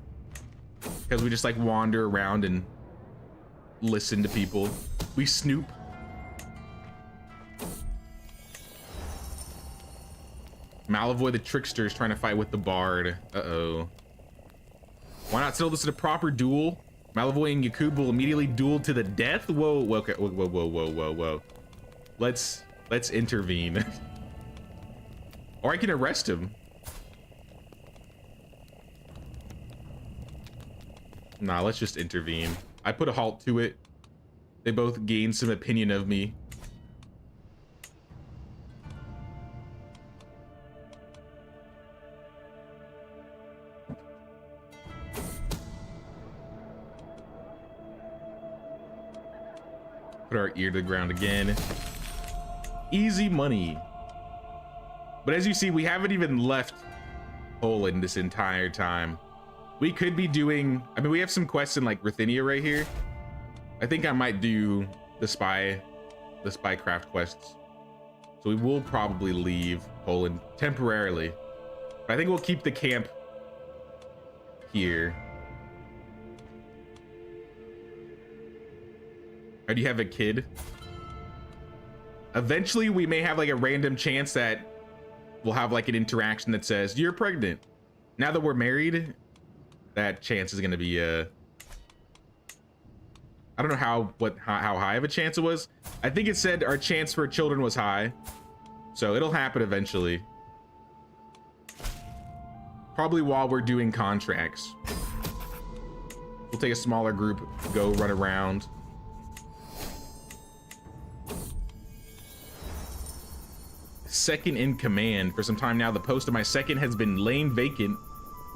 because we just like wander around and listen to people. We snoop. Malavoy the trickster is trying to fight with the bard. Uh-oh. Why not settle this in a proper duel? Malavoy and Yakub will immediately duel to the death? Whoa, whoa, okay, whoa, whoa, whoa, whoa, whoa, whoa. Let's intervene. Or I can arrest him. Nah, let's just intervene. I put a halt to it. They both gained some opinion of me. Put our ear to the ground again. Easy money. But as you see, we haven't even left Poland this entire time. We could be doing, I mean, we have some quests in like Ruthenia right here. I think I might do the spycraft quests. So we will probably leave Poland temporarily. But I think we'll keep the camp here. Or do you have a kid? Eventually we may have like a random chance that we'll have like an interaction that says, you're pregnant. Now that we're married, that chance is gonna be I don't know how high of a chance it was. I think it said our chance for children was high. So it'll happen eventually. Probably while we're doing contracts. We'll take a smaller group, go run around. Second in command. For some time now, the post of my second has been laying vacant.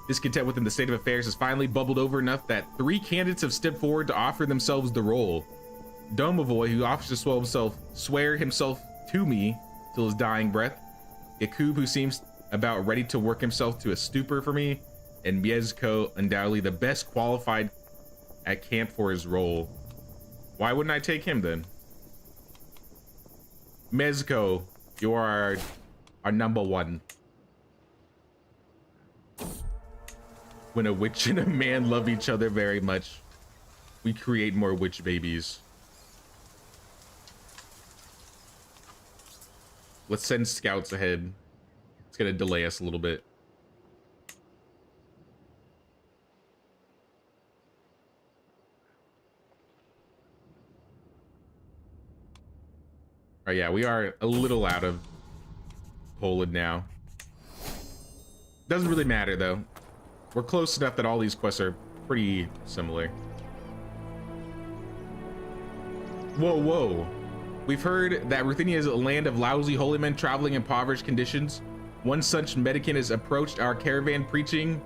Discontent within the state of affairs has finally bubbled over enough that 3 candidates have stepped forward to offer themselves the role. Domovoy, who offers to swear himself to me till his dying breath. Yakub, who seems about ready to work himself to a stupor for me, and Miezko, undoubtedly the best qualified at camp for his role. Why wouldn't I take him then? Mezco, you are our number one. When a witch and a man love each other very much, we create more witch babies. Let's send scouts ahead. It's gonna delay us a little bit. Oh yeah, we are a little out of Poland now. Doesn't really matter though. We're close enough that all these quests are pretty similar. Whoa, whoa. We've heard that Ruthenia is a land of lousy holy men traveling in impoverished conditions. One such mendicant has approached our caravan preaching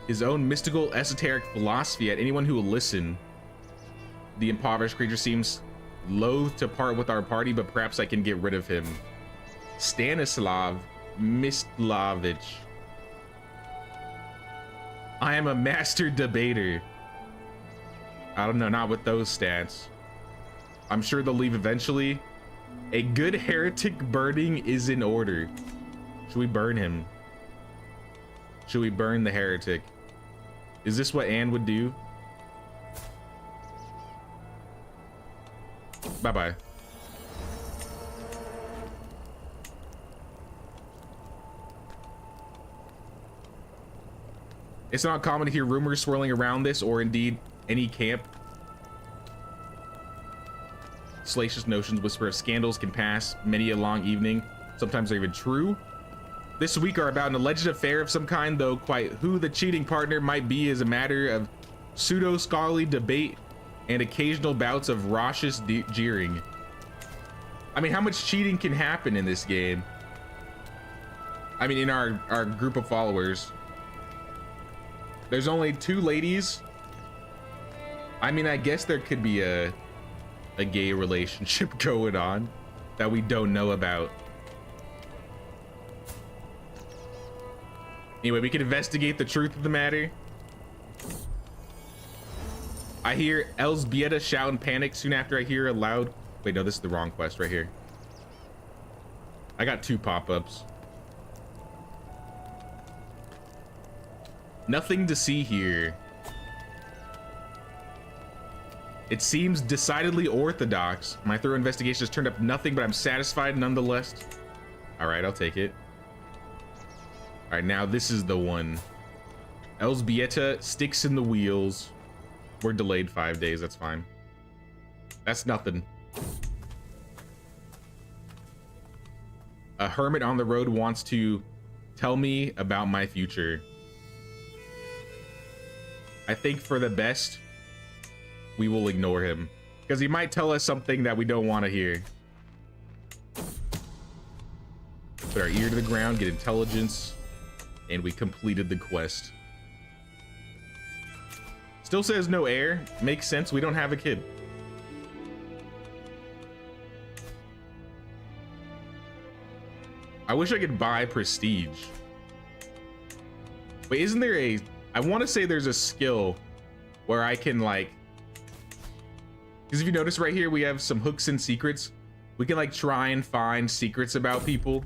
his own mystical esoteric philosophy at anyone who will listen. The impoverished creature seems loath to part with our party, but perhaps I can get rid of him. Stanislav Mistlavich. I am a master debater. I don't know, not with those stats. I'm sure they'll leave eventually. A good heretic burning is in order. Should we burn him? Should we burn the heretic? Is this what Anne would do? Bye-bye. It's not common to hear rumors swirling around this, or indeed any camp. Salacious notions whisper of scandals can pass many a long evening. Sometimes they're even true. This week are about an alleged affair of some kind, though quite who the cheating partner might be is a matter of pseudo-scholarly debate and occasional bouts of raucous jeering. I mean, how much cheating can happen in this game? I mean, in our group of followers. There's only 2 ladies. I mean, I guess there could be a gay relationship going on that we don't know about. Anyway, we can investigate the truth of the matter. I hear Elzbieta shout in panic soon after I hear a loud... Wait, no, this is the wrong quest right here. I got 2 pop-ups. Nothing to see here. It seems decidedly orthodox. My thorough investigation has turned up nothing, but I'm satisfied nonetheless. All right, I'll take it. All right, now this is the one. Elzbieta, sticks in the wheels. We're delayed 5 days, that's fine. That's nothing. A hermit on the road wants to tell me about my future. I think for the best, we will ignore him, because he might tell us something that we don't want to hear. Put our ear to the ground, get intelligence, and we completed the quest. Still says no heir. Makes sense, we don't have a kid. I wish I could buy prestige. Wait, isn't there a... I want to say there's a skill where I can like... Because if you notice right here, we have some hooks and secrets. We can like try and find secrets about people.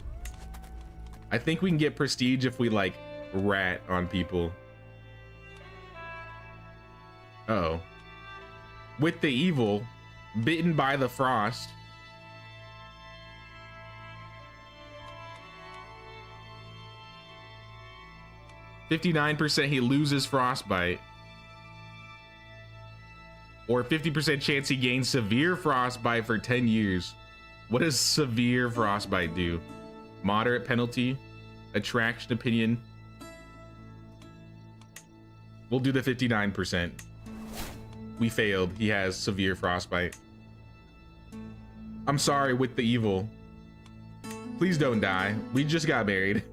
I think we can get prestige if we like rat on people. Uh-oh. With the evil, bitten by the frost. %, he loses frostbite. Or 50% chance he gains severe frostbite for 10 years. What does severe frostbite do? Moderate penalty, attraction opinion. We'll do the 59%. We failed. He has severe frostbite. I'm sorry, with the evil. Please don't die. We just got married.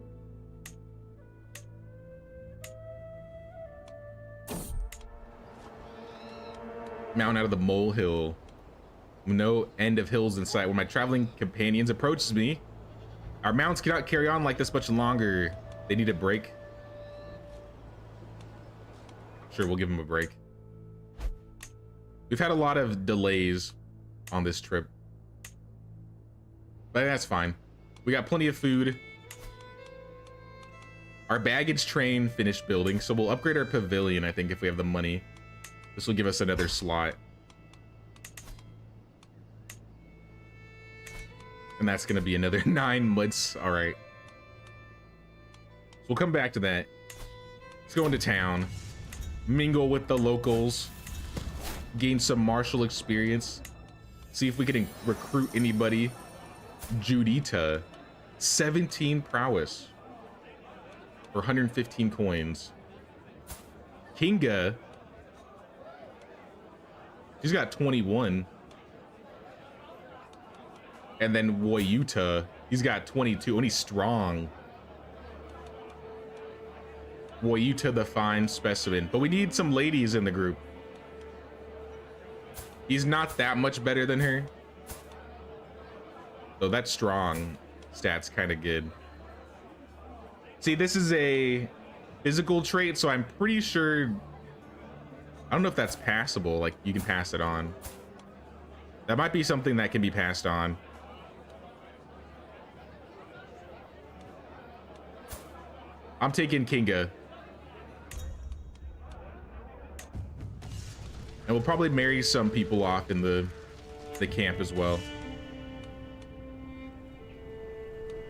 Mountain out of the molehill. No end of hills in sight. When my traveling companions approaches me, Our mounts cannot carry on like this much longer. They need a break. Sure, we'll give them a break. We've had a lot of delays on this trip, but that's fine. We got plenty of food. Our baggage train finished building, so we'll upgrade our pavilion, I think, if we have the money. This will give us another slot. And that's going to be another 9 months. All right. So we'll come back to that. Let's go into town. Mingle with the locals. Gain some martial experience. See if we can recruit anybody. Judita. 17 prowess. For 115 coins. Kinga. She's got 21. And then Woyuta, he's got 22, and he's strong. Woyuta, the fine specimen. But we need some ladies in the group. He's not that much better than her. So that's strong. Stats kind of good. See, this is a physical trait, so I'm pretty sure... I don't know if that's passable, like you can pass it on. That might be something that can be passed on. I'm taking Kinga. And we'll probably marry some people off in the camp as well.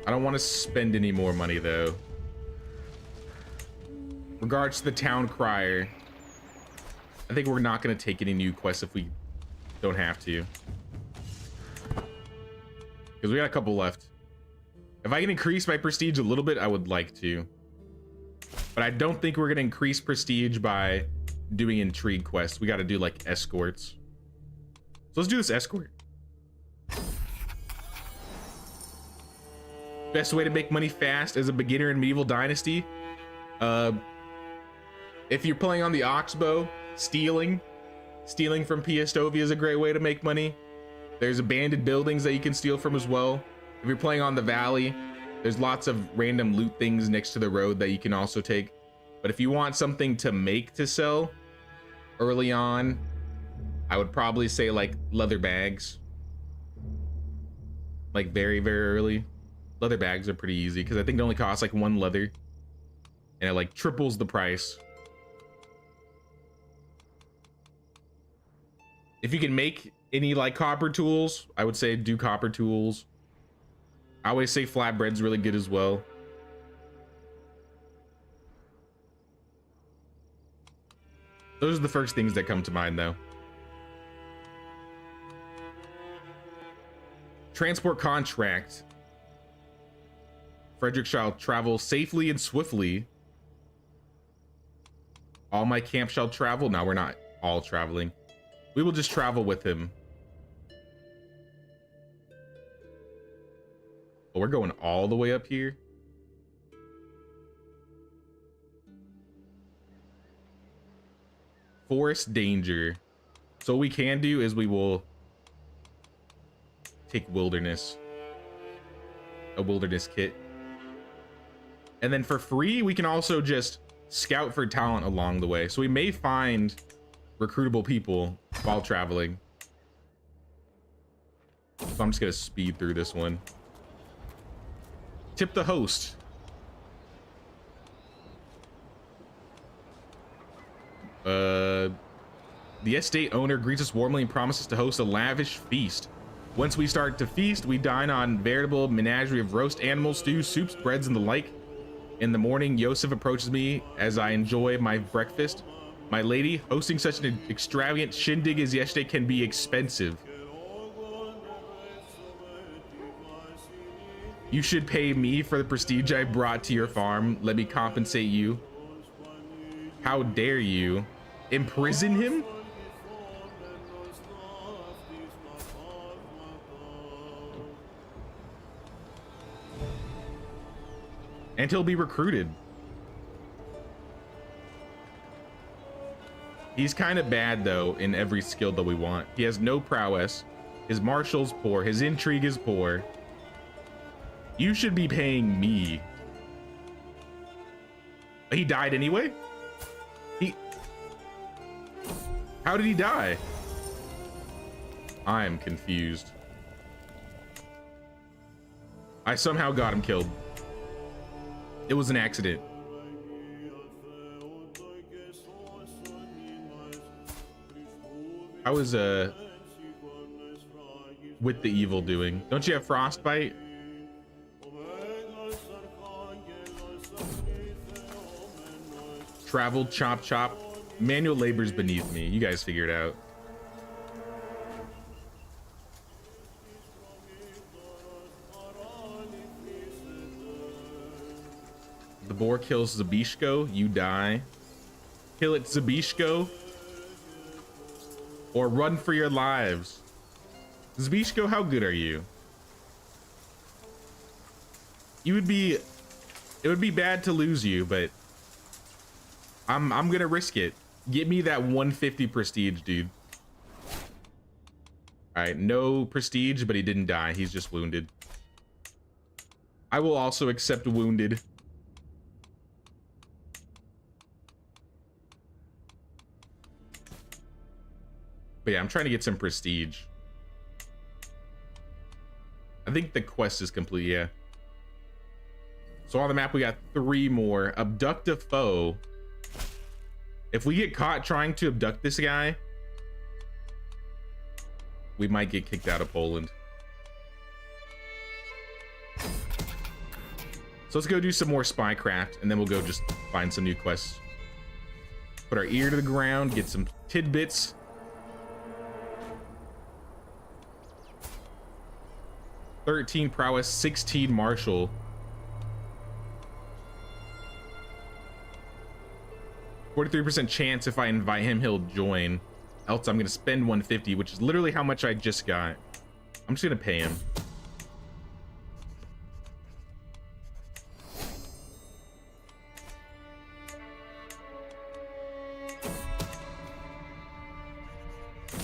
I don't want to spend any more money though. Regards to the town crier, I think we're not going to take any new quests if we don't have to. Because we got a couple left. If I can increase my prestige a little bit, I would like to. But I don't think we're going to increase prestige by doing intrigue quests. We got to do like escorts. So let's do this escort. Best way to make money fast as a beginner in Medieval Dynasty. If you're playing on the Oxbow, stealing from Piastovia is a great way to make money. There's abandoned buildings that you can steal from as well. If you're playing on the Valley, there's lots of random loot things next to the road that you can also take. But if you want something to make to sell early on, I would probably say like leather bags. Like very, very early. Leather bags are pretty easy because I think it only costs like 1 leather. And it like triples the price. If you can make any like copper tools, I would say do copper tools. I always say flatbread's really good as well. Those are the first things that come to mind though. Transport contract. Frederick shall travel safely and swiftly. All my camp shall travel. No, we're not all traveling. We will just travel with him. Oh, we're going all the way up here. Forest danger. So what we can do is we will take wilderness. A wilderness kit. And then for free, we can also just scout for talent along the way. So we may find recruitable people while traveling. So I'm just gonna speed through this one. Tip the host. The estate owner greets us warmly and promises to host a lavish feast. Once we start to feast, we dine on veritable menagerie of roast animals, stews, soups, breads, and the like. In the morning, Yosef approaches me as I enjoy my breakfast. My lady, hosting such an extravagant shindig as yesterday can be expensive. You should pay me for the prestige I brought to your farm. Let me compensate you. How dare you? Imprison him? And he'll be recruited. He's kind of bad though in every skill that we want. He has no prowess. His martial's poor. His intrigue is poor. You should be paying me. He died anyway? How did he die? I am confused. I somehow got him killed. It was an accident. How is with the evil doing? Don't you have frostbite? Travel, chop, chop. Manual labor's beneath me. You guys figure it out. The boar kills Zabishko, you die. Kill it, Zabishko. Or run for your lives. Zabishko, how good are you? It would be bad to lose you, but I'm gonna risk it. Get me that 150 prestige, dude. All right, no prestige, but he didn't die. He's just wounded. I will also accept wounded. But yeah, I'm trying to get some prestige. I think the quest is complete, yeah. So on the map, we got 3 more. Abduct a foe. If we get caught trying to abduct this guy, we might get kicked out of Poland. So let's go do some more spycraft, and then we'll go just find some new quests. Put our ear to the ground, get some tidbits. "13 prowess, 16 martial." 43% chance if I invite him, he'll join. Else I'm gonna spend 150, which is literally how much I just got. I'm just gonna pay him.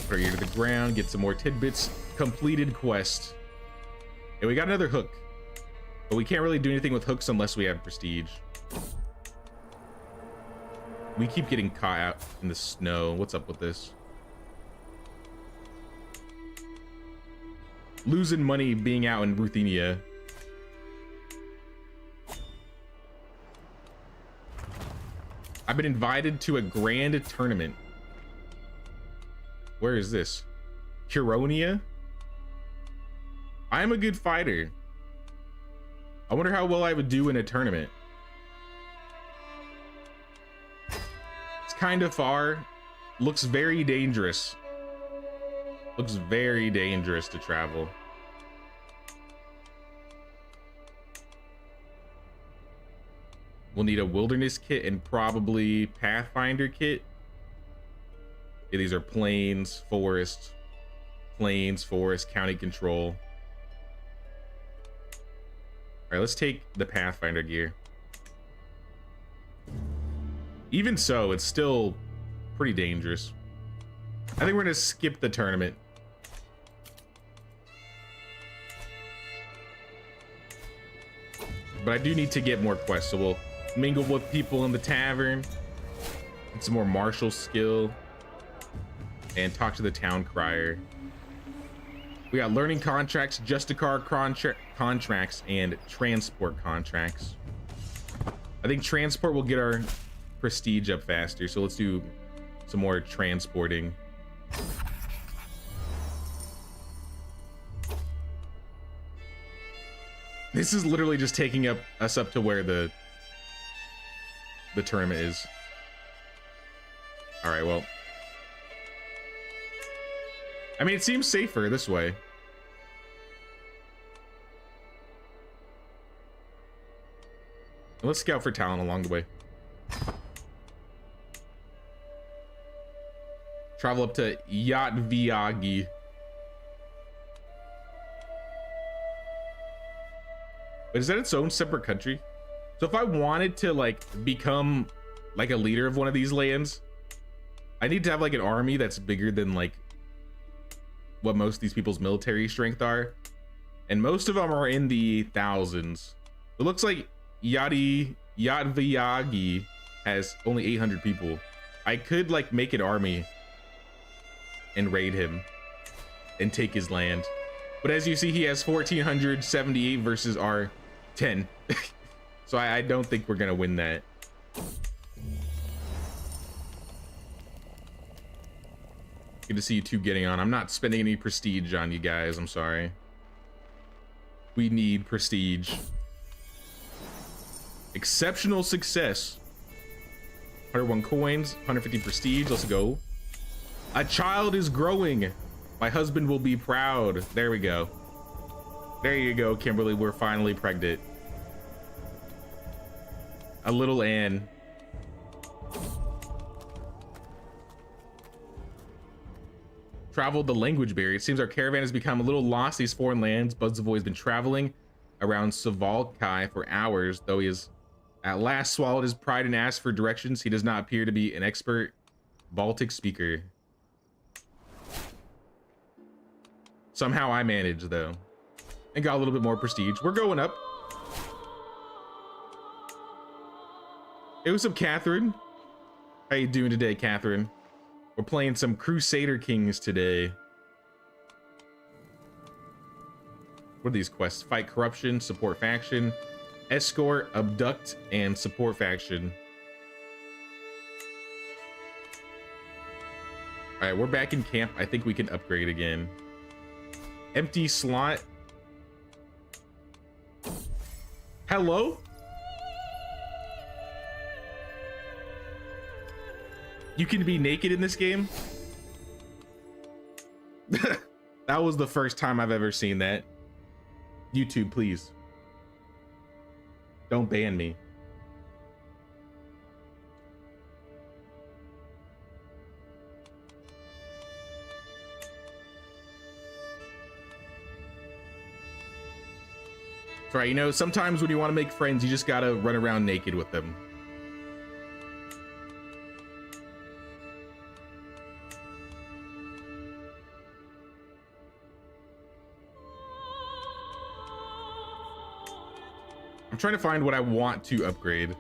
Put our ear to the ground, get some more tidbits. Completed quest. And we got another hook, but we can't really do anything with hooks unless we have prestige. We keep getting caught out in the snow. What's up with this? Losing money being out in Ruthenia. I've been invited to a grand tournament. Where is this? Huronia? I'm a good fighter. I wonder how well I would do in a tournament. It's kind of far. Looks very dangerous. Looks very dangerous to travel. We'll need a wilderness kit and probably Pathfinder kit. Yeah, these are plains, forest, county control. All right, let's take the Pathfinder gear. Even so, it's still pretty dangerous. I think we're gonna skip the tournament. But I do need to get more quests, so we'll mingle with people in the tavern, get some more martial skill, and talk to the town crier. We got learning contracts, Justicar contracts, and transport contracts. I think transport will get our prestige up faster, so let's do some more transporting. This is literally just taking us up to where the tournament is. All right, well, I mean, it seems safer this way. Let's scout for talent along the way. Travel up to Yatviagi. But is that its own separate country? So if I wanted to like become like a leader of one of these lands, I need to have like an army that's bigger than like what most of these people's military strength are. and most of them are in the thousands. It looks like Yadvyagi has only 800 people. I could like make an army and raid him and take his land, but as you see, he has 1478 versus our 10. So I don't think we're gonna win that. Good to see you two getting on. I'm not spending any prestige on you guys, I'm sorry. We need prestige. Exceptional success. 101 coins, 150 prestige, let's go. A child is growing. My husband will be proud. There we go. There you go, Kimberly, we're finally pregnant. A little Anne. Traveled the language barrier. It seems our caravan has become a little lost these foreign lands. Buzzavoy has been traveling around Savalkai for hours, though he has at last swallowed his pride and asked for directions. He does not appear to be an expert Baltic speaker. Somehow I managed though, and got a little bit more prestige. We're going up. Hey, what's up, Catherine? How you doing today, Catherine? We're playing some Crusader Kings today. What are these quests? Fight corruption, support faction, escort, abduct, and support faction. All right, we're back in camp. I think we can upgrade again. Empty slot. Hello? You can be naked in this game? That was the first time I've ever seen that. YouTube, please. Don't ban me. That's right, you know, sometimes when you want to make friends, you just gotta run around naked with them. I'm trying to find what I want to upgrade,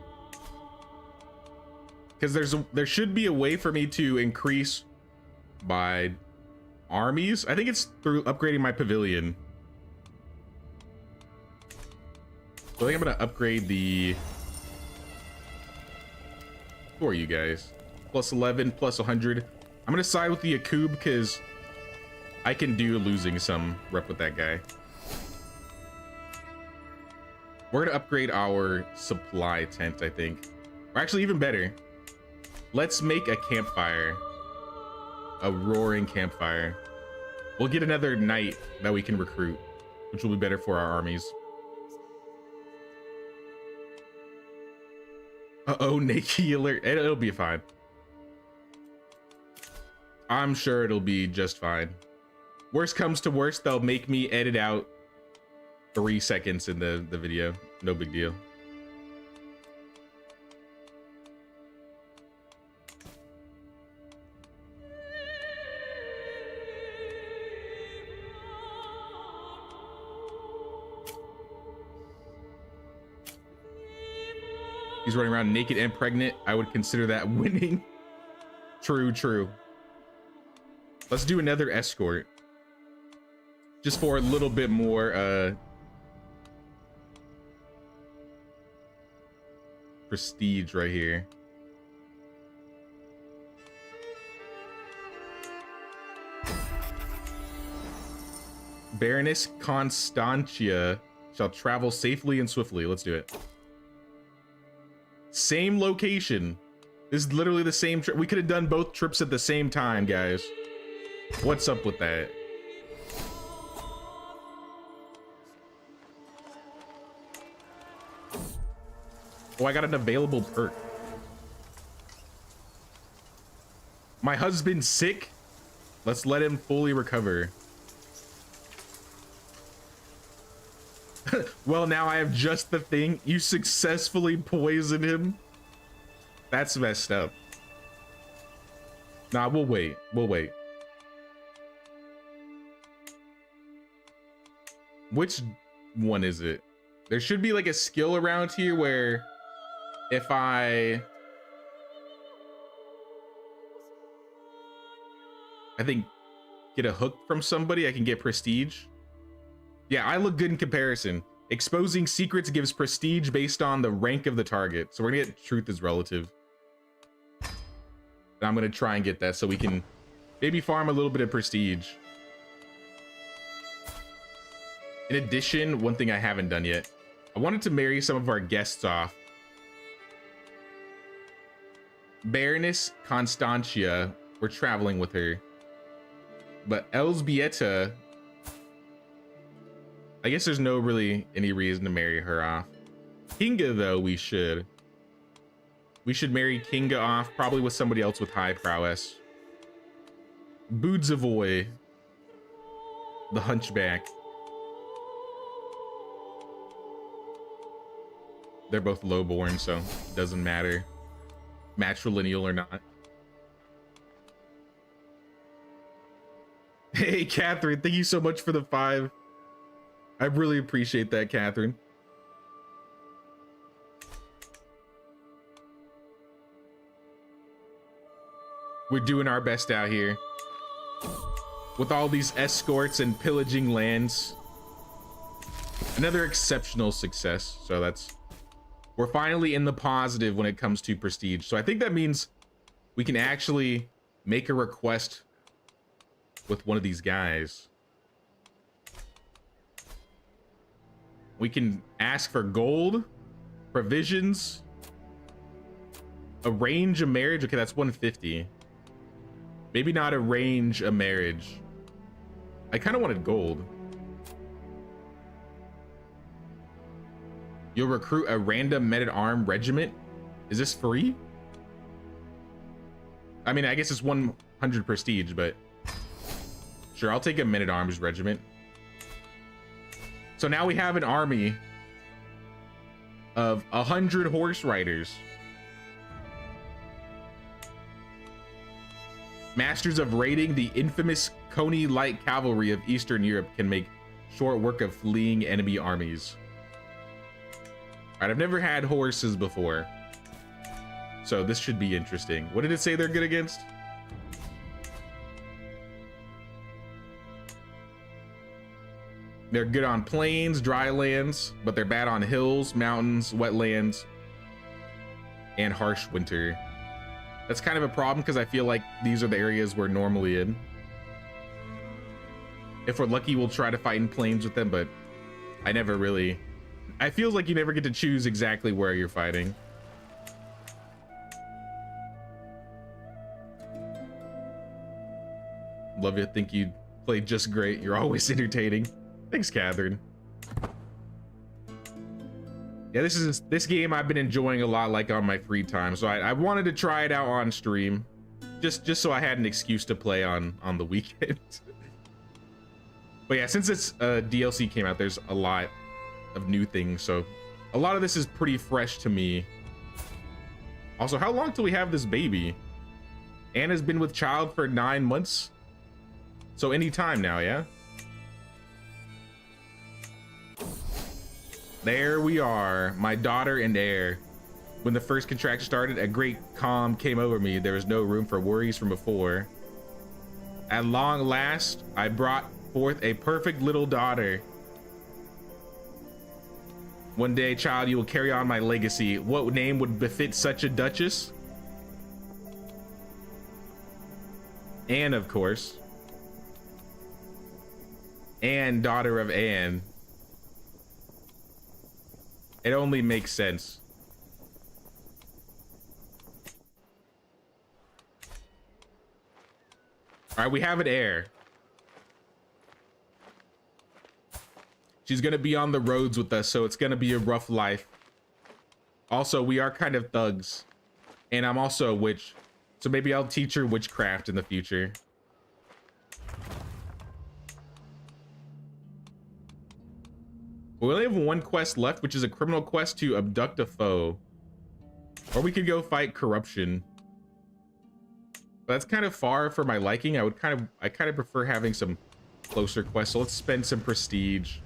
because there should be a way for me to increase my armies. I think it's through upgrading my pavilion. So I think I'm gonna upgrade the, who are you guys? Plus 11, plus 100. I'm gonna side with the Akub because I can do losing some rep with that guy. We're gonna upgrade our supply tent, I think. Or actually, even better, let's make a campfire. A roaring campfire. We'll get another knight that we can recruit, which will be better for our armies. Uh-oh, naked alert. It'll be fine. I'm sure it'll be just fine. Worst comes to worst, they'll make me edit out 3 seconds in the video. No big deal. He's running around naked and pregnant. I would consider that winning. True, true. Let's do another escort. Just for a little bit more prestige right here. Baroness Constantia shall travel safely and swiftly. Let's do it. Same location. This is literally the same trip. We could have done both trips at the same time, guys. What's up with that? Oh, I got an available perk. My husband's sick. Let's let him fully recover. Well, now I have just the thing. You successfully poisoned him. That's messed up. Nah, we'll wait. We'll wait. Which one is it? There should be like a skill around here where if I think get a hook from somebody, I can get prestige. Yeah, I look good in comparison. Exposing secrets gives prestige based on the rank of the target. So we're gonna get truth is relative. And I'm gonna try and get that so we can maybe farm a little bit of prestige. In addition, one thing I haven't done yet, I wanted to marry some of our guests off. Baroness Constantia, we're traveling with her. But Elsbieta, I guess there's no really any reason to marry her off. Kinga, though, we should. We should marry Kinga off, probably with somebody else with high prowess. Budzavoy, the Hunchback. They're both lowborn, so it doesn't matter. Matrilineal or not. Hey, Catherine, thank you so much for the 5. I really appreciate that, Catherine. We're doing our best out here. With all these escorts and pillaging lands. Another exceptional success. So we're finally in the positive when it comes to prestige. So I think that means we can actually make a request with one of these guys. We can ask for gold, provisions, arrange a marriage. Okay, that's 150. Maybe not arrange a marriage. I kind of wanted gold. You'll recruit a random men-at-arms regiment. Is this free? I mean, I guess it's 100 prestige, but sure, I'll take a men-at-arms regiment. So now we have an army of 100 horse riders. Masters of raiding, the infamous Coney light cavalry of Eastern Europe can make short work of fleeing enemy armies. All right, I've never had horses before, so this should be interesting. What did it say they're good against? They're good on plains, dry lands, but they're bad on hills, mountains, wetlands, and harsh winter. That's kind of a problem because I feel like these are the areas we're normally in. If we're lucky, we'll try to fight in plains with them, but I never really... I feel like you never get to choose exactly where you're fighting. Love you. Think you played just great. You're always entertaining. Thanks, Catherine. Yeah, this game I've been enjoying a lot, like on my free time. So I wanted to try it out on stream, just so I had an excuse to play on the weekend. But yeah, since this DLC came out, there's a lot of new things. So a lot of this is pretty fresh to me. Also, how long till we have this baby? Anna's been with child for 9 months. So any time now, yeah? There we are, my daughter and heir. When the first contract started, a great calm came over me. There was no room for worries from before. At long last, I brought forth a perfect little daughter. One day, child, you will carry on my legacy. What name would befit such a duchess? Anne, of course. Anne, daughter of Anne. It only makes sense. All right, we have an heir. She's gonna be on the roads with us, so it's gonna be a rough life. Also, we are kind of thugs, and I'm also a witch, so maybe I'll teach her witchcraft in the future. We only have one quest left, which is a criminal quest to abduct a foe. Or we could go fight corruption. But that's kind of far for my liking. I kind of prefer having some closer quests. So let's spend some prestige.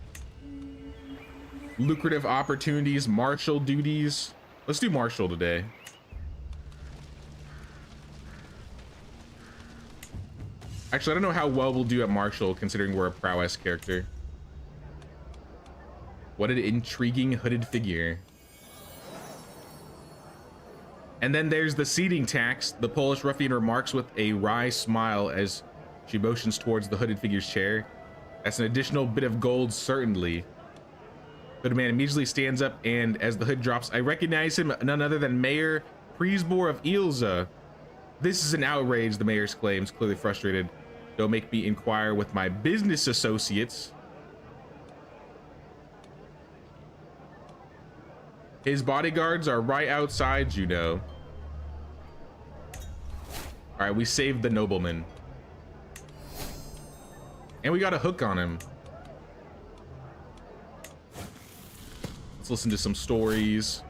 lucrative opportunities, martial duties. Let's do martial today. Actually, I don't know how well we'll do at martial considering we're a prowess character. What an intriguing hooded figure. And then there's the seating tax. The Polish ruffian remarks with a wry smile as she motions towards the hooded figure's chair. That's an additional bit of gold, certainly. Hooded man immediately stands up, and as the hood drops, I recognize him, none other than Mayor Priesbor of Ilza. This is an outrage, the mayor exclaims, clearly frustrated. Don't make me inquire with my business associates. His bodyguards are right outside, you know. All right, we saved the nobleman. And we got a hook on him. Let's listen to some stories.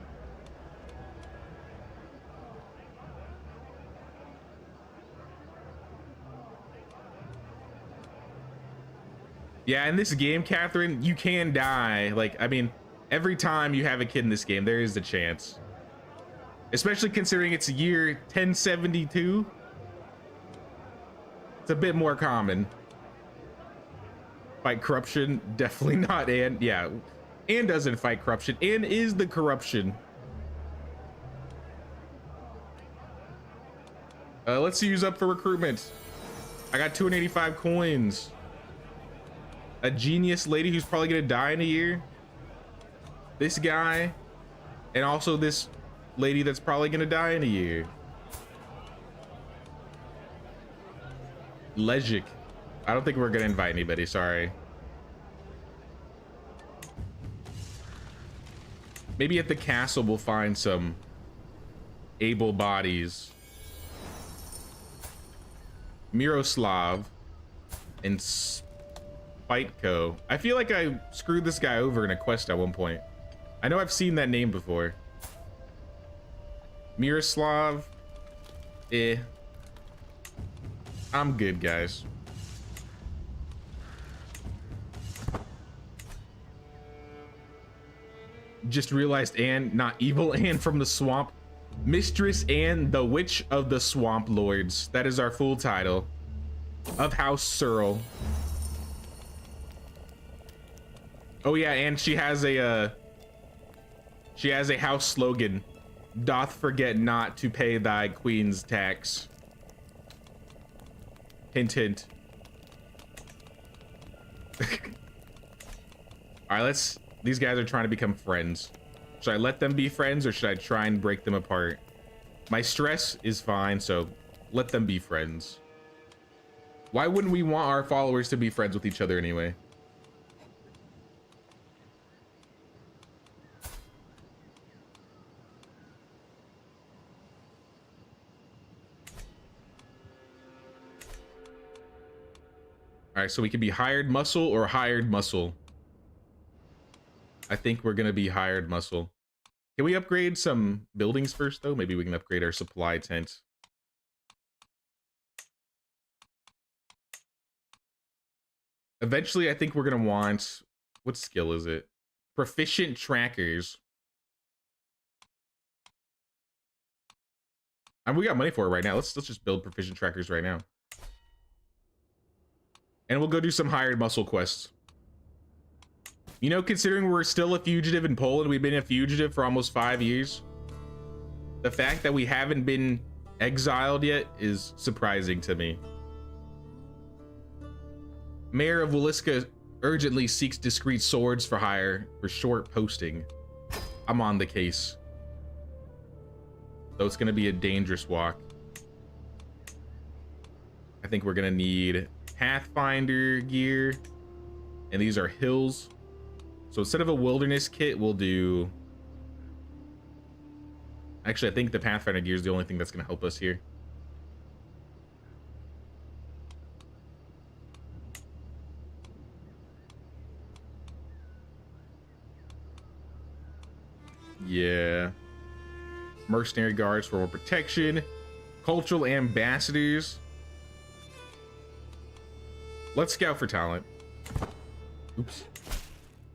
Yeah, in this game, Catherine, you can die. Like, I mean, every time you have a kid in this game, there is a chance. Especially considering it's year 1072. It's a bit more common. Fight corruption, definitely not Anne. Yeah, Anne doesn't fight corruption. Anne is the corruption. Let's use up for recruitment. I got 285 coins. A genius lady who's probably gonna die in a year. This guy, and also this lady that's probably gonna die in a year. Legic. I don't think we're gonna invite anybody, sorry. Maybe at the castle we'll find some able bodies. Miroslav and Spiteco. I feel like I screwed this guy over in a quest at one point. I know I've seen that name before. Miroslav. I'm good, guys. Just realized Anne, not evil Anne from the swamp. Mistress Anne, the Witch of the Swamp Lords. That is our full title. Of House Searle. Oh yeah, and she has a house slogan. Doth forget not to pay thy queen's tax. Hint, hint. All right, these guys are trying to become friends. Should I let them be friends or should I try and break them apart? My stress is fine, so let them be friends. Why wouldn't we want our followers to be friends with each other anyway? All right, so we can be hired muscle or hired muscle. I think we're gonna be hired muscle. Can we upgrade some buildings first though? Maybe we can upgrade our supply tent. Eventually, I think we're gonna want, what skill is it? Proficient trackers. And we got money for it right now. Let's just build proficient trackers right now. And we'll go do some hired muscle quests. You know, considering we're still a fugitive in Poland, we've been a fugitive for almost 5 years. The fact that we haven't been exiled yet is surprising to me. Mayor of Woliska urgently seeks discreet swords for hire for short posting. I'm on the case. So it's gonna be a dangerous walk. I think we're gonna need Pathfinder gear, and these are hills. So instead of a wilderness kit, we'll do... Actually, I think the Pathfinder gear is the only thing that's gonna help us here. Yeah. Mercenary guards for more protection. Cultural ambassadors. Let's scout for talent. Oops.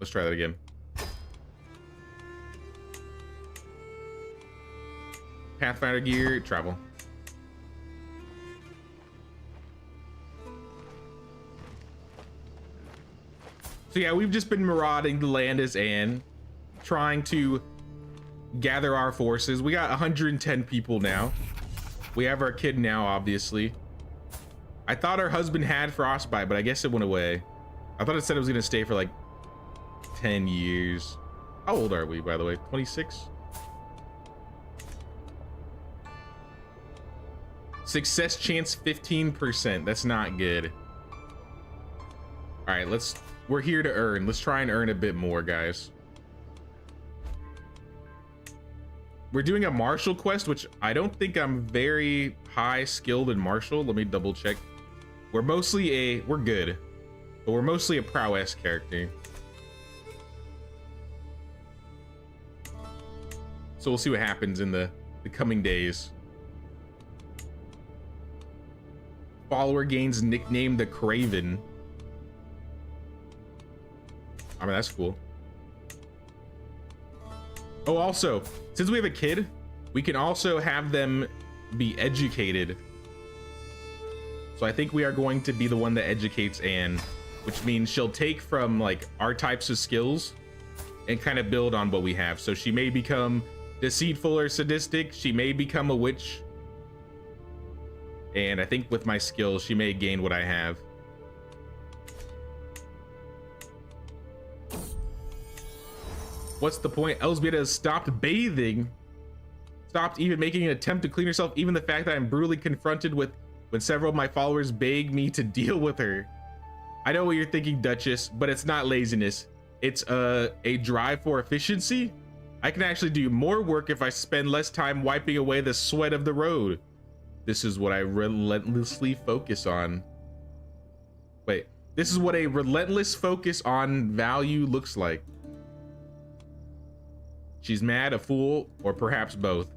Let's try that again. Pathfinder gear, travel. So yeah, we've just been marauding the land as Anne, trying to gather our forces. We got 110 people now. We have our kid now, obviously. I thought her husband had frostbite, but I guess it went away. I thought it said it was gonna stay for like 10 years. How old are we, by the way? 26? Success chance 15%. That's not good. All right, we're here to earn. Let's try and earn a bit more, guys. We're doing a martial quest, which I don't think I'm very high skilled in martial. Let me double check. We're good, but we're mostly a prowess character. So we'll see what happens in the coming days. Follower gains nickname the Craven. I mean, that's cool. Oh, also, since we have a kid, we can also have them be educated. So I think we are going to be the one that educates Anne, which means she'll take from like our types of skills and kind of build on what we have. So she may become deceitful or sadistic. She may become a witch. And I think with my skills, she may gain what I have. What's the point? Elzbieta has stopped bathing, stopped even making an attempt to clean herself. Even the fact that I'm brutally confronted with when several of my followers beg me to deal with her. I know what you're thinking, Duchess, but it's not laziness. It's a drive for efficiency. I can actually do more work if I spend less time wiping away the sweat of the road. This is what I relentlessly focus on. Wait, this is what a relentless focus on value looks like. She's mad, a fool, or perhaps both.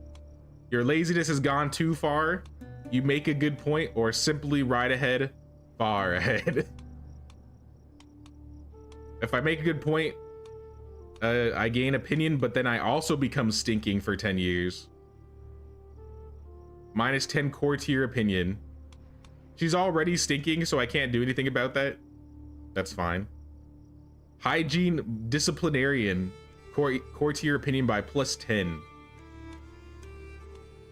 Your laziness has gone too far. You make a good point, or simply right ahead, far ahead. If I make a good point, I gain opinion, but then I also become stinking for 10 years. Minus 10 core tier opinion. She's already stinking, so I can't do anything about that. That's fine. Hygiene disciplinarian. Core tier opinion by plus 10.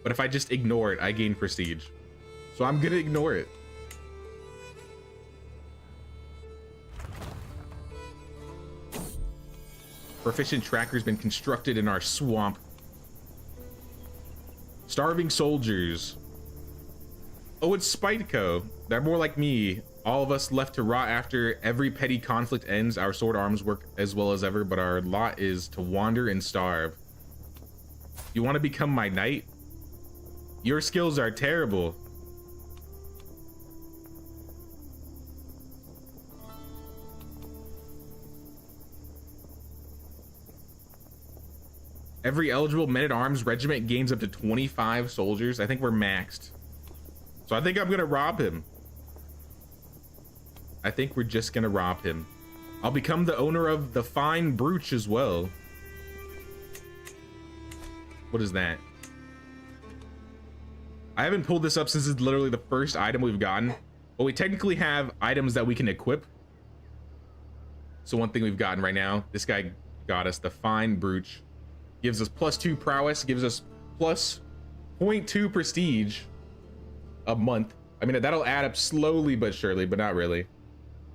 But if I just ignore it, I gain prestige. So I'm gonna ignore it. Proficient tracker's been constructed in our swamp. Starving soldiers. Oh, it's Spiteco. They're more like me. All of us left to rot after every petty conflict ends. Our sword arms work as well as ever, but our lot is to wander and starve. You want to become my knight? Your skills are terrible. Every eligible men-at-arms regiment gains up to 25 soldiers. I think we're maxed. So I think I'm gonna rob him. I think we're just gonna rob him. I'll become the owner of the fine brooch as well. What is that? I haven't pulled this up since it's literally the first item we've gotten, but we technically have items that we can equip. So one thing we've gotten right now, this guy got us the fine brooch. Gives us plus 2 prowess, gives us plus 0.2 prestige a month. I mean, that'll add up slowly but surely, but not really.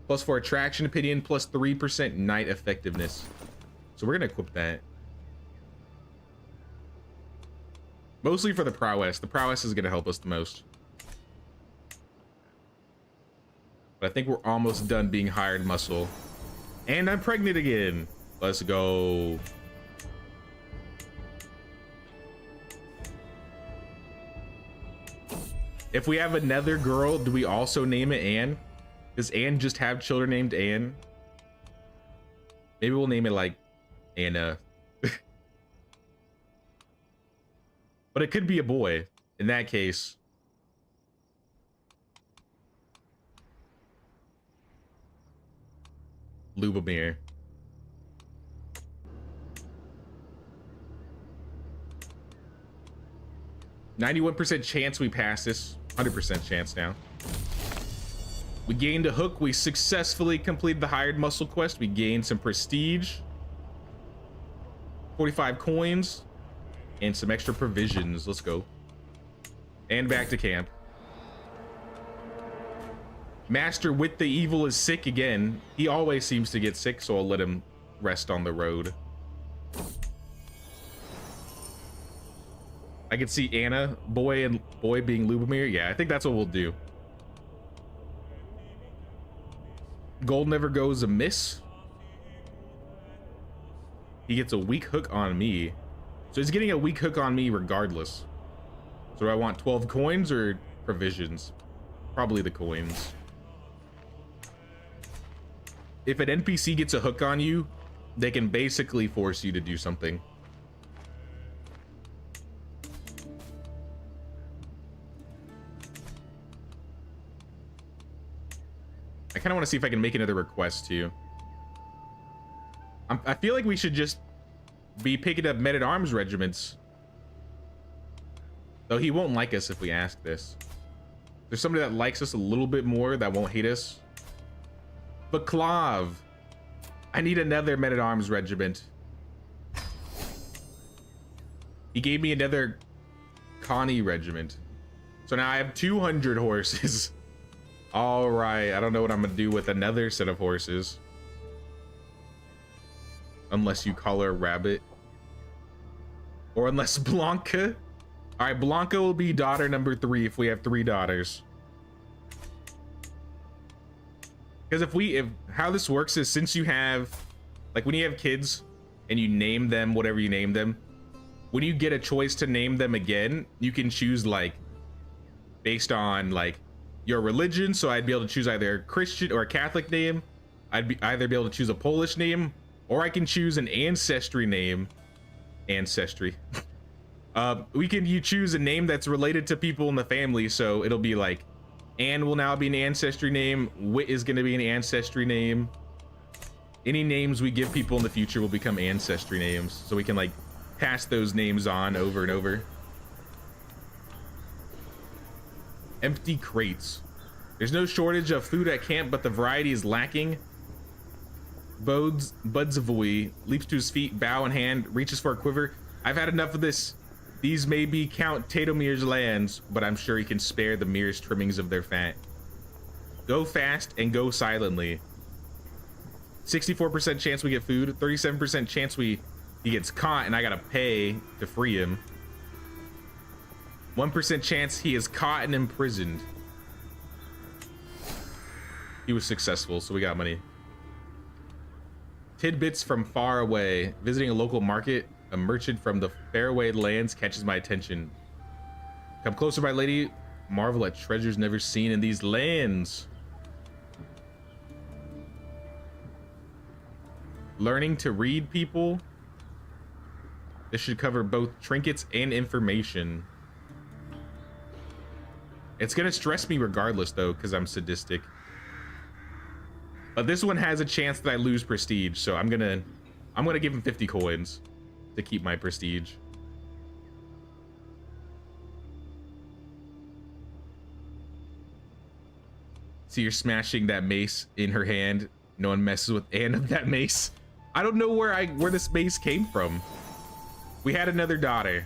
Plus 4 attraction opinion, plus 3% night effectiveness. So we're gonna equip that. Mostly for the prowess. The prowess is gonna help us the most. But I think we're almost done being hired muscle. And I'm pregnant again. Let's go. If we have another girl, do we also name it Anne? Does Anne just have children named Anne? Maybe we'll name it like Anna. But it could be a boy. In that case. Lubomir. 91% chance we pass this. 100% chance now. We gained a hook. We successfully completed the hired muscle quest. We gained some prestige. 45 coins. And some extra provisions. Let's go. And back to camp. Master with the evil is sick again. He always seems to get sick, so I'll let him rest on the road. I can see Anna, boy being Lubomir. Yeah, I think that's what we'll do. Gold never goes amiss. He gets a weak hook on me. So he's getting a weak hook on me regardless. So do I want 12 coins or provisions? Probably the coins. If an NPC gets a hook on you, they can basically force you to do something. I kind of want to see if I can make another request too. I feel like we should just be picking up men-at-arms regiments. Though he won't like us if we ask this. There's somebody that likes us a little bit more that won't hate us. Baklav. I need another men-at-arms regiment. He gave me another Connie regiment. So now I have 200 horses. All right, I don't know what I'm gonna do with another set of horses. Unless you call her Rabbit. Or unless Blanca. All right, Blanca will be daughter number 3 if we have 3 daughters. Because if how this works is, since you have, like when you have kids and you name them whatever you name them, when you get a choice to name them again, you can choose like based on like your religion. So I'd be able to choose either a Christian or a Catholic name. I'd either be able to choose a Polish name, or I can choose an ancestry name. Ancestry. You choose a name that's related to people in the family. So it'll be like Anne will now be an ancestry name. Wit is going to be an ancestry name. Any names we give people in the future will become ancestry names. So we can like pass those names on over and over. Empty crates. There's no shortage of food at camp, but the variety is lacking. Budzavoy leaps to his feet, bow in hand, reaches for a quiver. I've had enough of this. These may be Count Tadomir's lands, but I'm sure he can spare the merest trimmings of their fat. Go fast and go silently. 64% chance we get food, 37% chance he gets caught and I gotta pay to free him. 1% chance he is caught and imprisoned. He was successful, so we got money. Tidbits from far away. Visiting a local market, a merchant from the faraway lands catches my attention. Come closer, my lady. Marvel at treasures never seen in these lands. Learning to read people. This should cover both trinkets and information. It's gonna stress me regardless though, because I'm sadistic. But this one has a chance that I lose prestige, so I'm gonna give him 50 coins to keep my prestige. See, you're smashing that mace in her hand. No one messes with Anna with that mace. I don't know where this mace came from. We had another daughter.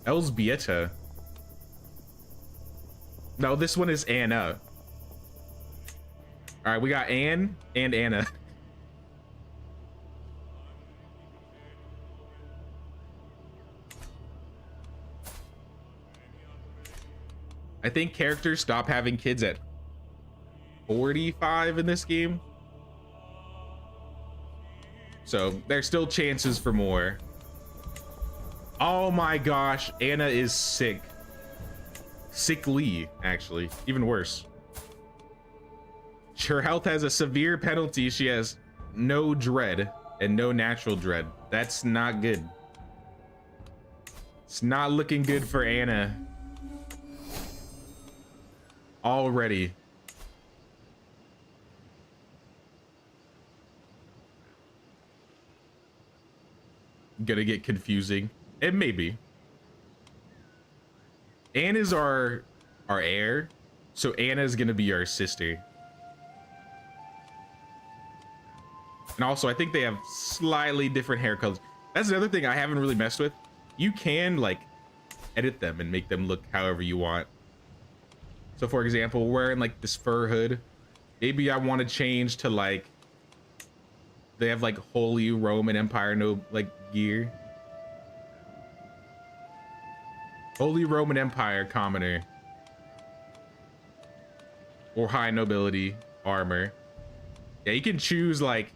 Elzbieta. No, this one is Anna. All right, we got Anne and Anna. I think characters stop having kids at 45 in this game. So there's still chances for more. Oh my gosh, Anna is sick. Sickly, actually. Even worse. Her health has a severe penalty. She has no dread and no natural dread. That's not good. It's not looking good for Anna. Already. gonna get confusing. It may be. Anne is our heir, so Anna is gonna be our sister. And also, I think they have slightly different hair colors. That's another thing I haven't really messed with. You can like edit them and make them look however you want. So for example, wearing like this fur hood, maybe I want to change to like, they have like Holy Roman Empire no like gear. Holy Roman Empire commoner. Or high nobility armor. Yeah, you can choose like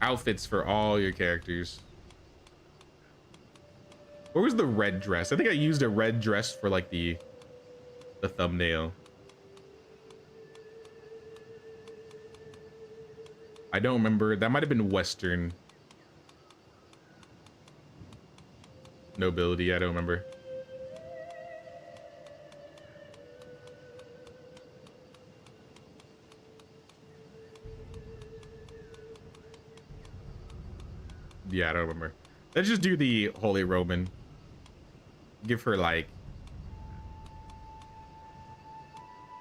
outfits for all your characters. Where was the red dress? I think I used a red dress for like the thumbnail. I don't remember. That might have been Western nobility. I don't remember. Yeah, I don't remember. Let's just do the Holy Roman. Give her like,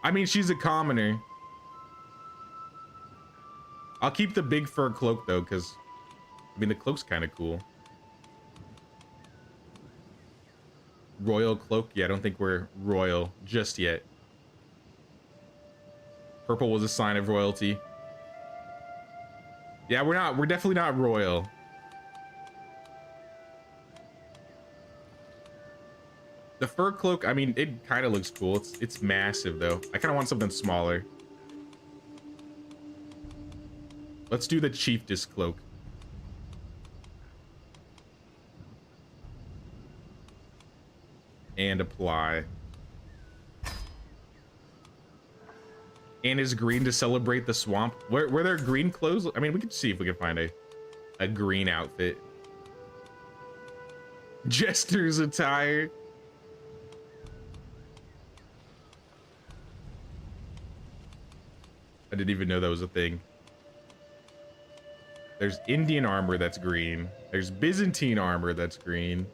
I mean, she's a commoner. I'll keep the big fur cloak though, because I mean the cloak's kind of cool. Royal cloak. Yeah, I don't think we're royal just yet. Purple was a sign of royalty. Yeah, we're definitely not royal. The fur cloak, I mean, it kind of looks cool. It's massive though. I kind of want something smaller. Let's do the chiefess cloak. And apply. And is green to celebrate the swamp. Were there green clothes? I mean, we could see if we can find a green outfit. Jester's attire. I didn't even know that was a thing. There's Indian armor that's green. There's Byzantine armor that's green.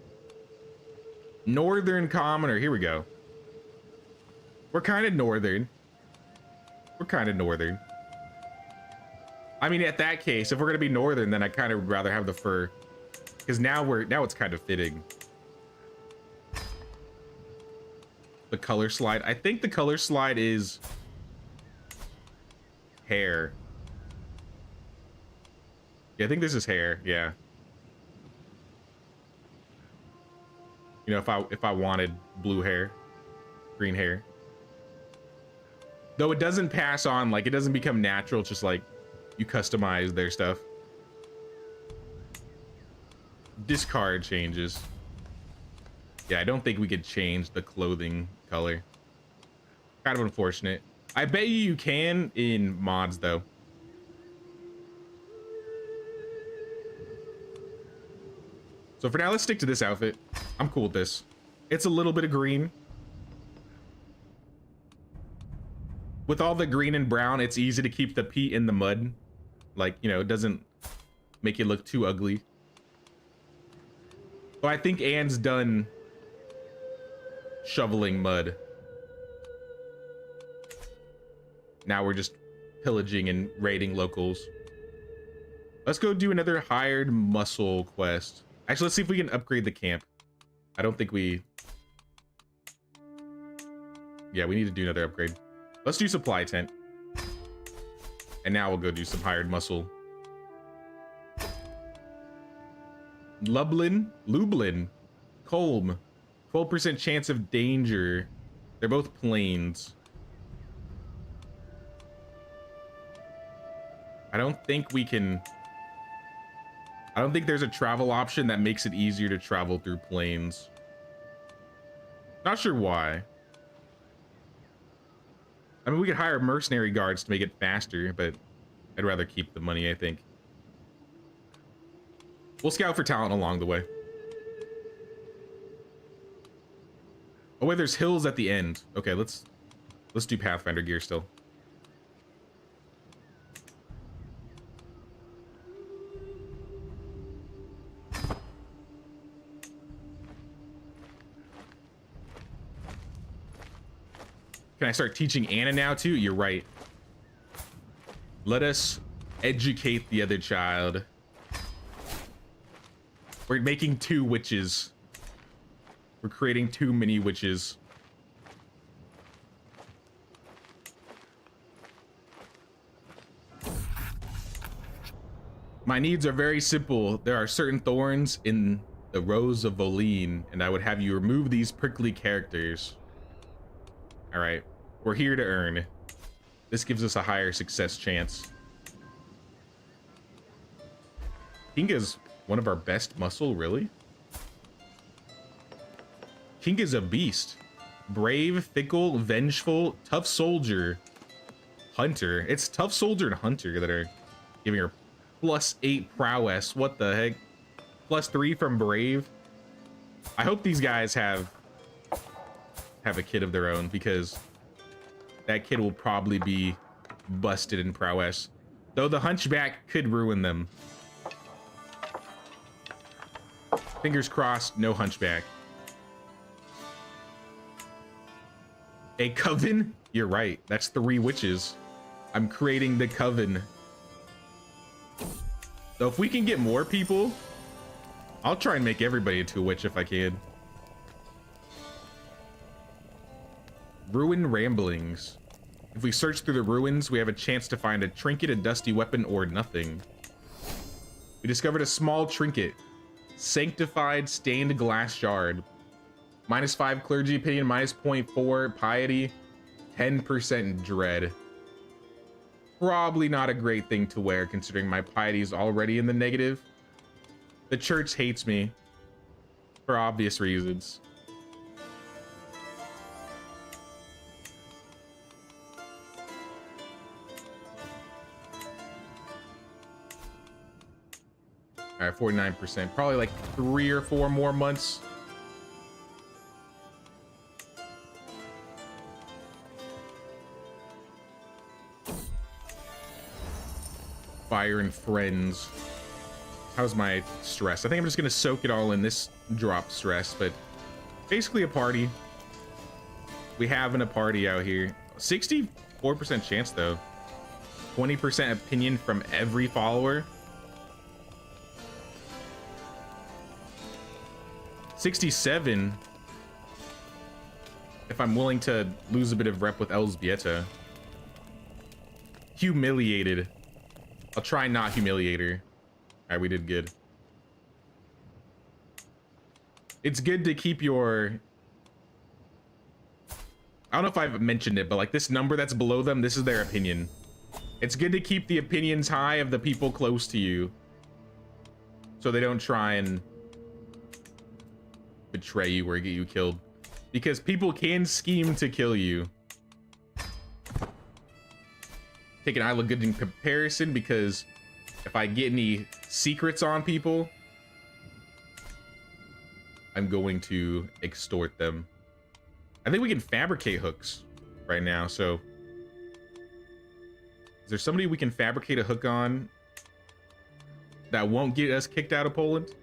Northern commoner. Here we go. We're kind of northern. We're kind of northern. I mean, at that case, if we're gonna be northern, then I kind of would rather have the fur, because now it's kind of fitting. The color slide. I think the color slide is hair. Yeah, I think this is hair. Yeah. You know, if I wanted blue hair, green hair. Though it doesn't pass on, like it doesn't become natural, it's just like you customize their stuff. Discard changes. Yeah, I don't think we could change the clothing color. Kind of unfortunate. I bet you can in mods though. So for now, let's stick to this outfit. I'm cool with this. It's a little bit of green. With all the green and brown, it's easy to keep the peat in the mud. Like, you know, it doesn't make it look too ugly. So I think Anne's done shoveling mud. Now we're just pillaging and raiding locals. Let's go do another hired muscle quest. Actually, let's see if we can upgrade the camp. I don't think we... Yeah, we need to do another upgrade. Let's do supply tent. And now we'll go do some hired muscle. Lublin, Colm. 12% chance of danger. They're both plains. I don't think we can... I don't think there's a travel option that makes it easier to travel through plains. Not sure why. I mean, we could hire mercenary guards to make it faster, but I'd rather keep the money, I think. We'll scout for talent along the way. Oh wait, there's hills at the end. Okay, let's do Pathfinder gear still. Can I start teaching Anna now too? You're right. Let us educate the other child. We're making 2 witches. We're creating 2 mini witches. My needs are very simple. There are certain thorns in the rose of Voline, and I would have you remove these prickly characters. All right, we're here to earn. This gives us a higher success chance. Kinga's one of our best muscle, really? Kinga's a beast. Brave, fickle, vengeful, tough soldier, hunter. It's tough soldier and hunter that are giving her +8 prowess. What the heck? +3 from brave. I hope these guys have a kid of their own, because that kid will probably be busted in prowess. Though the hunchback could ruin them. Fingers crossed, no hunchback. A coven? You're right. That's 3 witches. I'm creating the coven. So if we can get more people, I'll try and make everybody into a witch if I can. Ruin ramblings. If we search through the ruins, we have a chance to find a trinket, a dusty weapon, or nothing. We discovered a small trinket. Sanctified stained glass shard. -5 clergy opinion, -0.4 piety, 10% dread. Probably not a great thing to wear, considering my piety is already in the negative. The church hates me for obvious reasons. All right, 49%. Probably like 3 or 4 more months. Fire and friends. How's my stress? I think I'm just gonna soak it all in this drop stress, but basically a party. We having a party out here. 64% chance though. 20% opinion from every follower. 67 if I'm willing to lose a bit of rep with Elzbieta. Humiliated. I'll try not humiliate her. All right, we did good. It's good to keep your... I don't know if I've mentioned it, but like this number that's below them, this is their opinion. It's good to keep the opinions high of the people close to you, so they don't try and betray you or get you killed, because people can scheme to kill you. Take an I look good in comparison, because if I get any secrets on people, I'm going to extort them. I think we can fabricate hooks right now, so is there somebody we can fabricate a hook on that won't get us kicked out of Poland?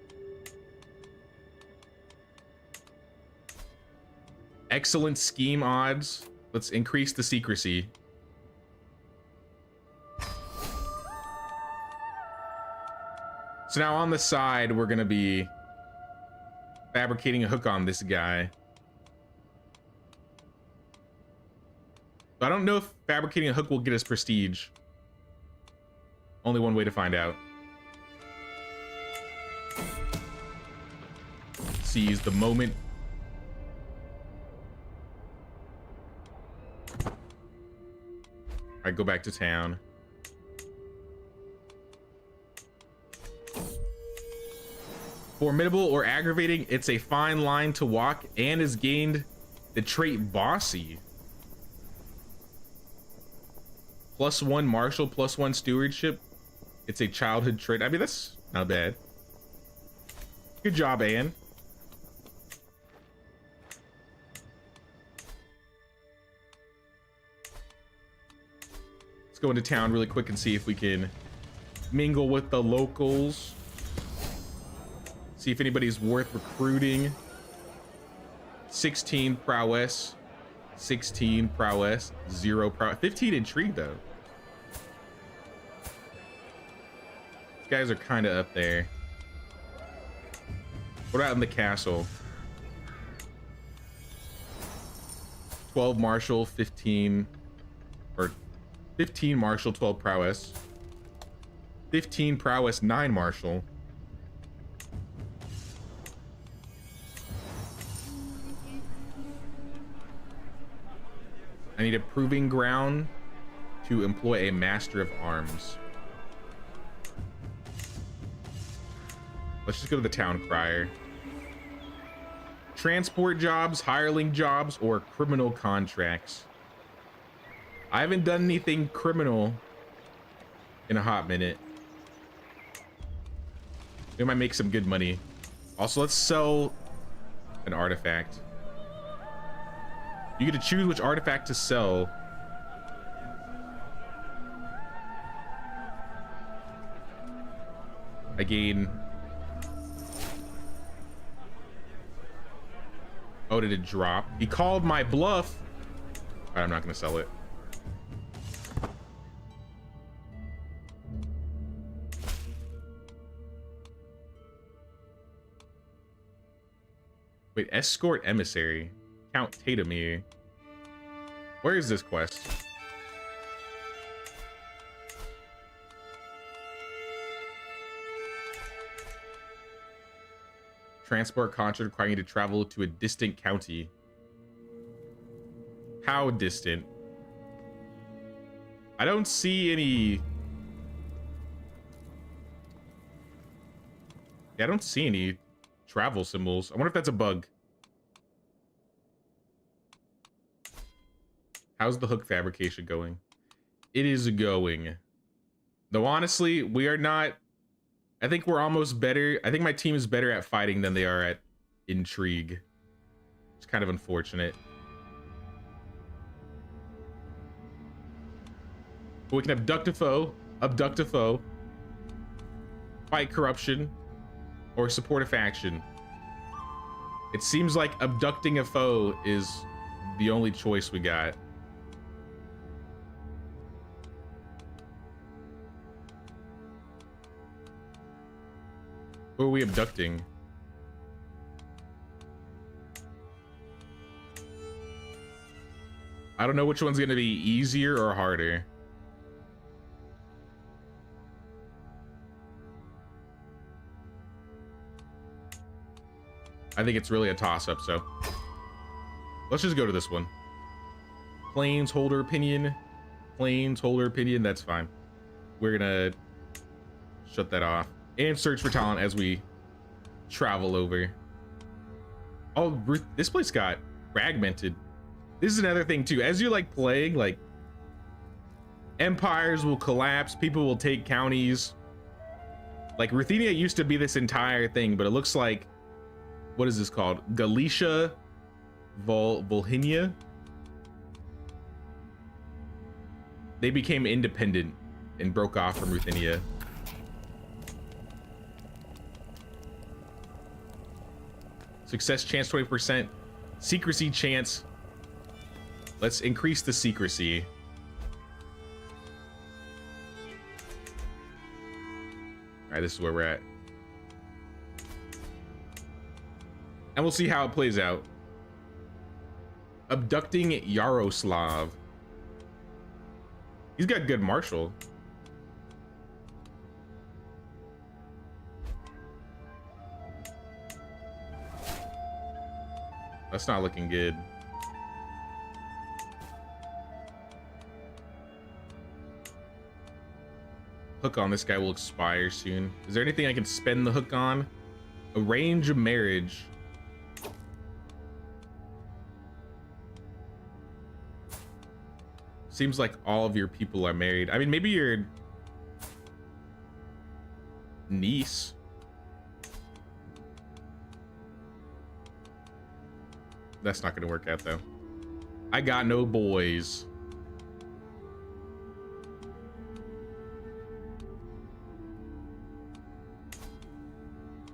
Excellent scheme odds. Let's increase the secrecy. So now on the side, we're gonna be fabricating a hook on this guy. But I don't know if fabricating a hook will get us prestige. Only one way to find out. Seize the moment. All right, go back to town. Formidable or aggravating, it's a fine line to walk, and has gained the trait bossy. +1 martial, +1 stewardship. It's a childhood trait. I mean, that's not bad. Good job, Anne. Let's go into town really quick and see if we can mingle with the locals. See if anybody's worth recruiting. 16 prowess. 16 prowess, 0 prowess, 15 intrigue though. These guys are kind of up there. What about in the castle? 12 martial, 15 or 15 martial, 12 prowess. 15 prowess, 9 martial. I need a proving ground to employ a master of arms. Let's just go to the town crier. Transport jobs, hireling jobs, or criminal contracts. I haven't done anything criminal in a hot minute. We might make some good money. Also, let's sell an artifact. You get to choose which artifact to sell. I gain... Oh, did it drop? He called my bluff. All right, I'm not gonna sell it. Wait, escort emissary. Count Tatumir. Where is this quest? Transport contract requiring you to travel to a distant county. How distant? I don't see any... Yeah, I don't see any travel symbols. I wonder if that's a bug. How's the hook fabrication going? It is going. Though honestly, we are not... I think we're almost better. I think my team is better at fighting than they are at intrigue. It's kind of unfortunate. But we can abduct a foe, fight corruption, or support a faction. It seems like abducting a foe is the only choice we got. Who are we abducting? I don't know which one's gonna be easier or harder. I think it's really a toss-up, so let's just go to this one. Planesholder opinion. Planesholder opinion, that's fine. We're gonna shut that off and search for talent as we travel over. Oh, this place got fragmented. This is another thing too. As you're like playing, like empires will collapse, people will take counties. Like Ruthenia used to be this entire thing, but it looks like, what is this called? Galicia, Volhynia. They became independent and broke off from Ruthenia. Success chance 20%. Secrecy chance. Let's increase the secrecy. All right, this is where we're at. And we'll see how it plays out. Abducting Yaroslav. He's got good martial. That's not looking good. Hook on this guy will expire soon. Is there anything I can spend the hook on? Arrange a marriage. Seems like all of your people are married. I mean, maybe your niece. That's not gonna work out though. I got no boys.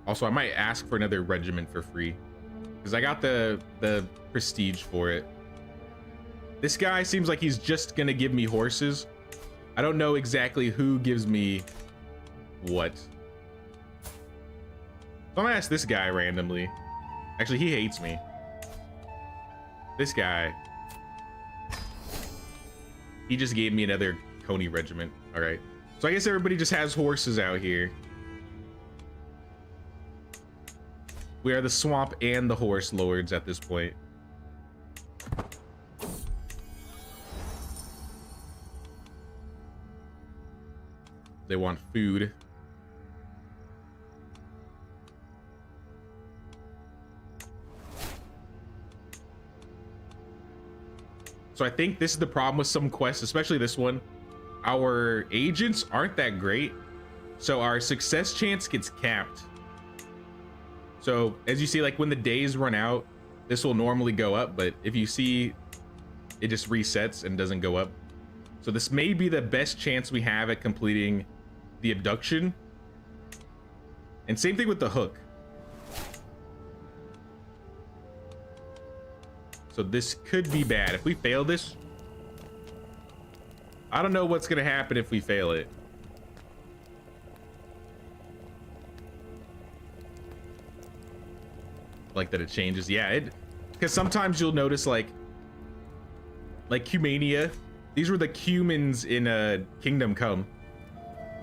Also, I might ask for another regiment for free because I got the prestige for it. This guy seems like he's just gonna give me horses. I don't know exactly who gives me what. So I'm gonna ask this guy randomly. Actually, he hates me. This guy. He just gave me another Coney regiment. All right. So I guess everybody just has horses out here. We are the swamp and the horse lords at this point. They want food. So I think this is the problem with some quests, especially this one. Our agents aren't that great, so our success chance gets capped. So as you see, like when the days run out, this will normally go up, but if you see, it just resets and doesn't go up. So this may be the best chance we have at completing the abduction. And same thing with the hook. So this could be bad. If we fail this, I don't know what's gonna happen if we fail it. Like that it changes. Yeah, it, because sometimes you'll notice like Cumania, these were the Cumans in Kingdom Come.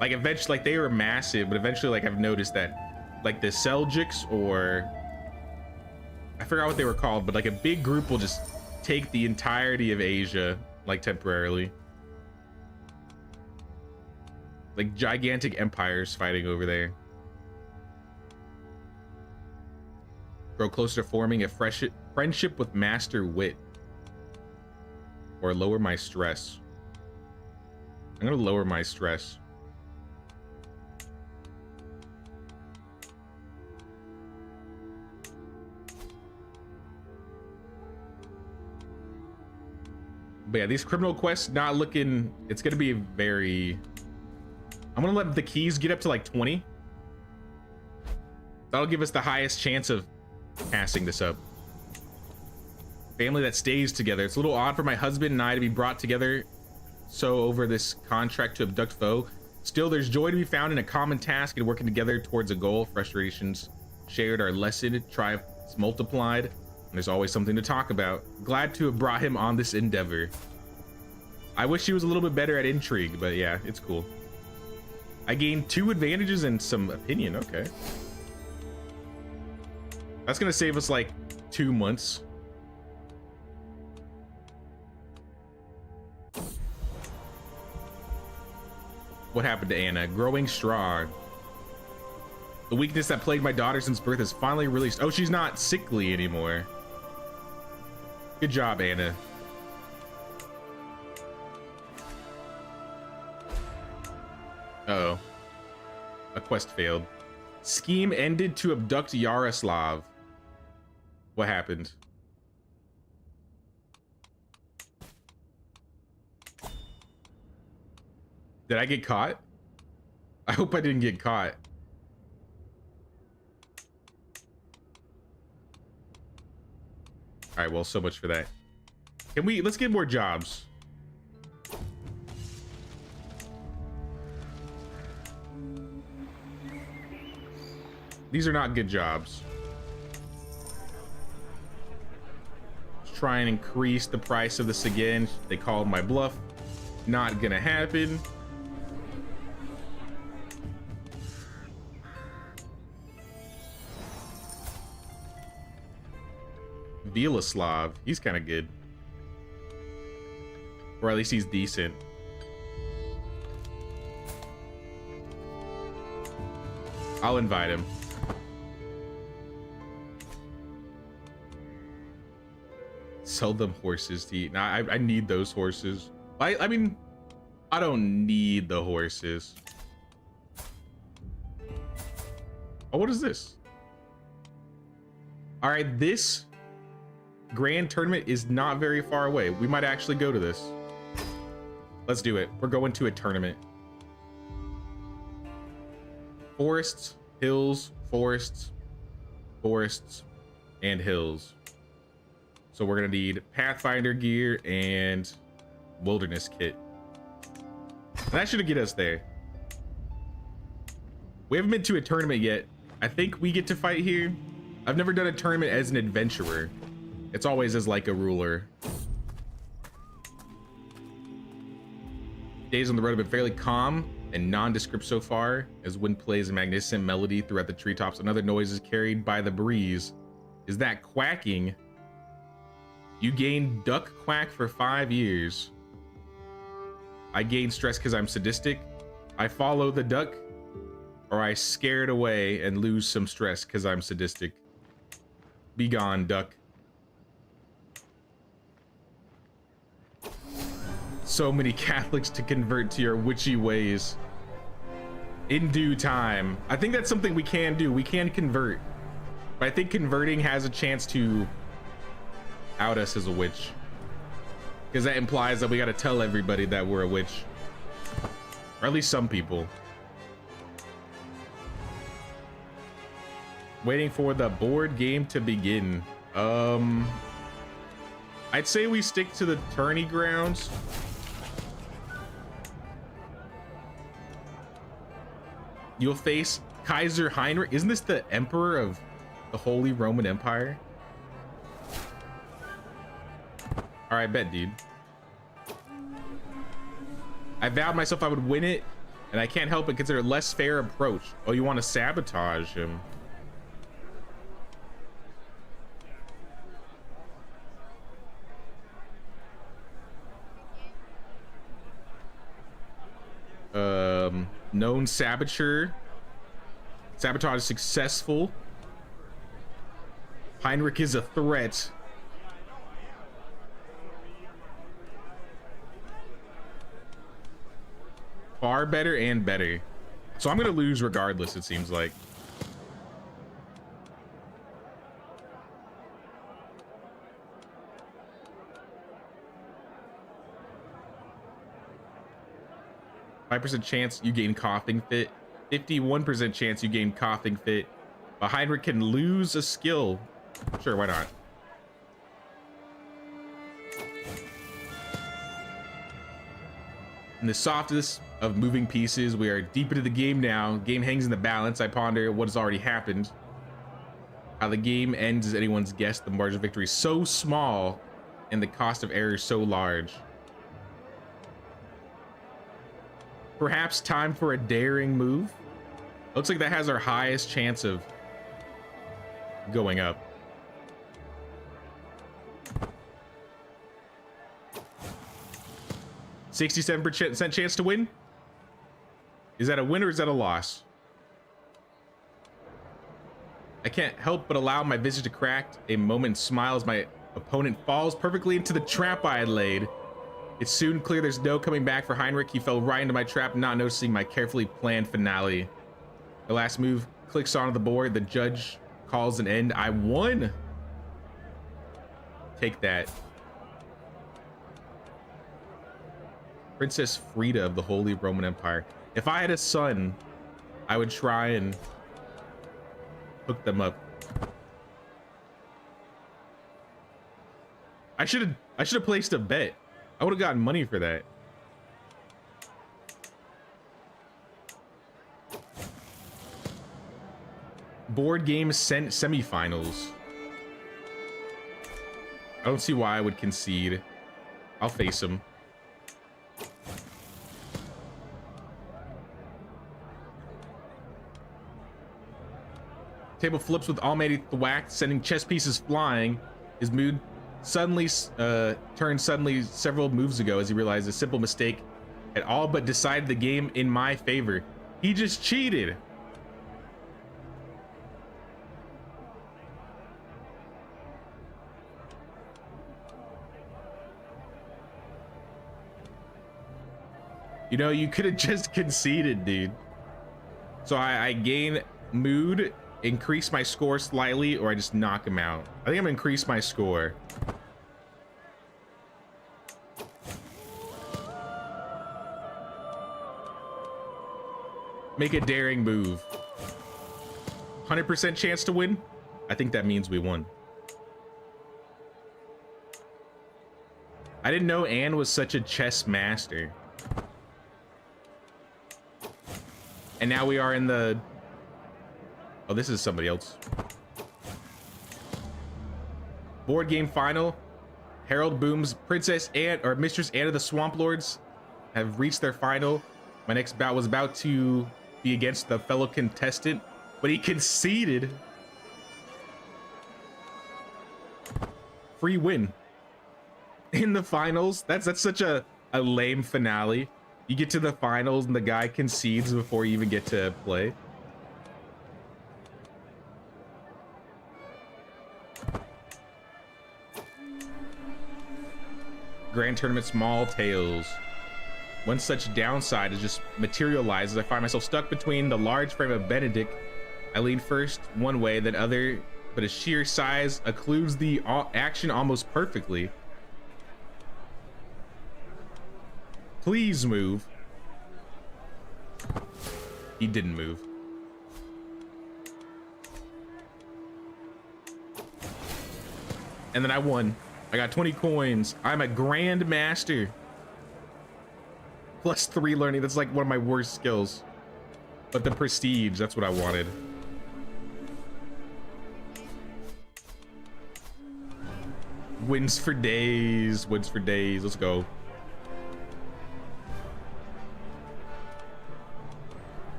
Like eventually, like they were massive, but eventually, like I've noticed that like the Seljuks, or I forgot what they were called, but like a big group will just take the entirety of Asia, like temporarily. Like gigantic empires fighting over there. Grow closer to forming a friendship with Master Wit. Or lower my stress. I'm gonna lower my stress. But yeah, these criminal quests not looking, it's gonna be very, I'm gonna let the keys get up to like 20. That'll give us the highest chance of passing this up. Family that stays together. It's a little odd for my husband and I to be brought together so over this contract to abduct foe. Still, there's joy to be found in a common task and working together towards a goal. Frustrations shared are lessened, triumphs multiplied. There's always something to talk about. Glad to have brought him on this endeavor. I wish he was a little bit better at intrigue, but yeah, it's cool. I gained 2 advantages and some opinion. Okay. That's gonna save us like 2 months. What happened to Anna? Growing strong. The weakness that plagued my daughter since birth is finally released. Oh, she's not sickly anymore. Good job, Anna. Uh-oh. A quest failed. Scheme ended to abduct Yaroslav. What happened? Did I get caught? I hope I didn't get caught. All right, well, so much for that. Can we, let's get more jobs. These are not good jobs. Let's try and increase the price of this again. They called my bluff. Not gonna happen. Velaslav, he's kind of good. Or at least he's decent. I'll invite him. Sell them horses to eat. Now, I need those horses. I mean, I don't need the horses. Oh, what is this? All right, this grand tournament is not very far away. We might actually go to this. Let's do it. We're going to a tournament. Forests, hills, forests, forests, and hills. So we're gonna need Pathfinder gear and Wilderness kit. And that should get us there. We haven't been to a tournament yet. I think we get to fight here. I've never done a tournament as an adventurer. It's always as like a ruler. Days on the road have been fairly calm and nondescript so far, as wind plays a magnificent melody throughout the treetops and other noises carried by the breeze. Is that quacking? You gain duck quack for 5 years. I gain stress because I'm sadistic. I follow the duck, or I scare it away and lose some stress because I'm sadistic. Be gone, duck. So many Catholics to convert to your witchy ways. In due time. I think that's something we can do. We can convert. But I think converting has a chance to out us as a witch. Because that implies that we gotta tell everybody that we're a witch. Or at least some people. Waiting for the board game to begin. I'd say we stick to the tourney grounds. You'll face Kaiser Heinrich. Isn't this the emperor of the Holy Roman Empire? All right, bet, dude. I vowed myself I would win it, and I can't help but consider a less fair approach. Oh, you want to sabotage him? Known saboteur. Sabotage successful. Heinrich is a threat. Far better and better. So I'm gonna lose regardless, it seems like. %5 chance you gain coughing fit. 51% chance you gain coughing fit. But Heinrich can lose a skill. Sure, why not? In the softest of moving pieces, we are deep into the game now. Game hangs in the balance. I ponder what has already happened. How the game ends is anyone's guess. The margin of victory is so small and the cost of error is so large. Perhaps time for a daring move. Looks like that has our highest chance of going up. %67% chance to win. Is that a win or is that a loss? I can't help but allow my visage to crack. A moment smiles. My opponent falls perfectly into the trap I had laid. It's soon clear there's no coming back for Heinrich. He fell right into my trap, not noticing my carefully planned finale. The last move clicks onto the board. The judge calls an end. I won. Take that. Princess Frida of the Holy Roman Empire. If I had a son, I would try and hook them up. I should have placed a bet. I would have gotten money for that. Board game semifinals. I don't see why I would concede. I'll face him. Table flips with almighty thwack, sending chess pieces flying. His mood suddenly turned several moves ago as he realized a simple mistake had all but decided the game in my favor. He just cheated. You know, you could have just conceded, dude. So I gain mood, increase my score slightly, or I just knock him out. I think I'm gonna increase my score. Make a daring move. 100% chance to win. I think that means we won. didn't know Anne was such a chess master. And now we are in the... Oh, this is somebody else. Board game final. Harold Boom's Princess Anne, or Mistress Anne of the Swamp Lords, have reached their final. My next bout was about to be against the fellow contestant, but he conceded. Free win. In the finals. That's such a lame finale. You get to the finals and the guy concedes before you even get to play. Grand Tournament Small Tales. One such downside is just materialized as I find myself stuck between the large frame of Benedict. I lean first one way, then other, but his sheer size occludes the action almost perfectly. Please move. He didn't move. And then I won. I got 20 coins. I'm a Grand Master. +3 learning. That's like one of my worst skills. But the prestige, that's what I wanted. Wins for days. Wins for days. Let's go.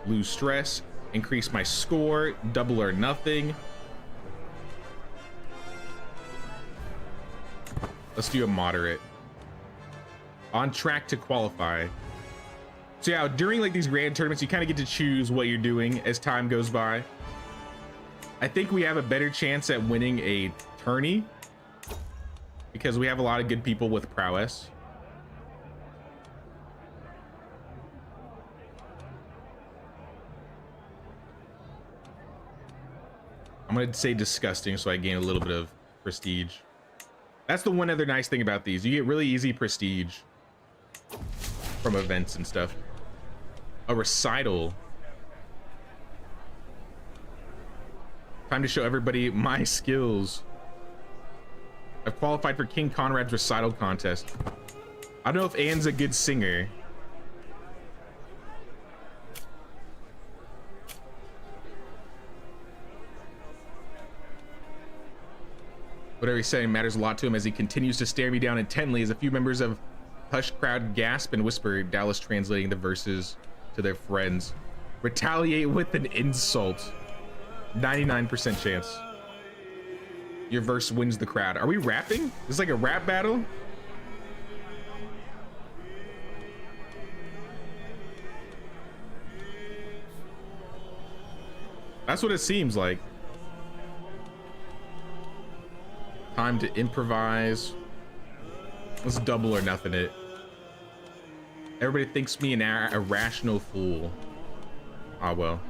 Lose stress. Increase my score. Double or nothing. Let's do a moderate. On track to qualify. So yeah, during like these grand tournaments, you kind of get to choose what you're doing as time goes by. I think we have a better chance at winning a tourney because we have a lot of good people with prowess. I'm gonna say disgusting so I gain a little bit of prestige. That's the one other nice thing about these. You get really easy prestige from events and stuff. A recital. Time to show everybody my skills. I've qualified for King Conrad's recital contest. I don't know if Anne's a good singer. Whatever he's saying matters a lot to him as he continues to stare me down intently as a few members of hushed crowd gasp and whisper, Dallas translating the verses to their friends. Retaliate with an insult. 99% chance. Your verse wins the crowd. Are we rapping? Is like a rap battle? That's what it seems like. Time to improvise. Let's double or nothing it. Everybody thinks me an irrational fool. Ah, well.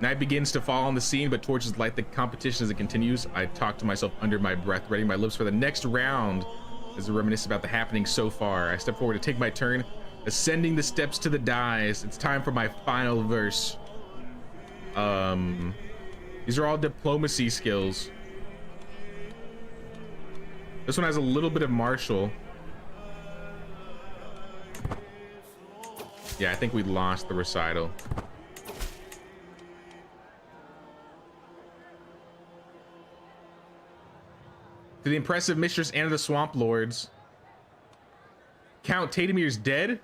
Night begins to fall on the scene, but torches light the competition as it continues. I talk to myself under my breath, readying my lips for the next round as I reminisce about the happenings so far. I step forward to take my turn, ascending the steps to the dais. It's time for my final verse. These are all diplomacy skills. This one has a little bit of martial. Yeah, I think we lost the recital. To the impressive Mistress Anne of the Swamp Lords. Count Tatamir's dead?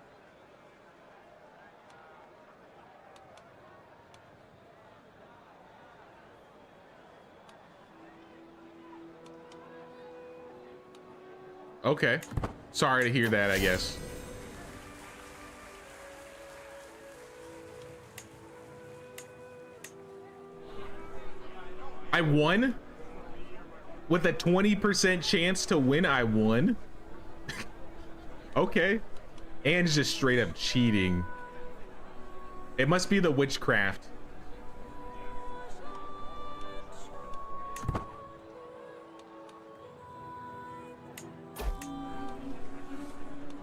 Okay. Sorry to hear that, I guess. I won? With a 20% chance to win, I won? Okay. And just straight up cheating. It must be the witchcraft.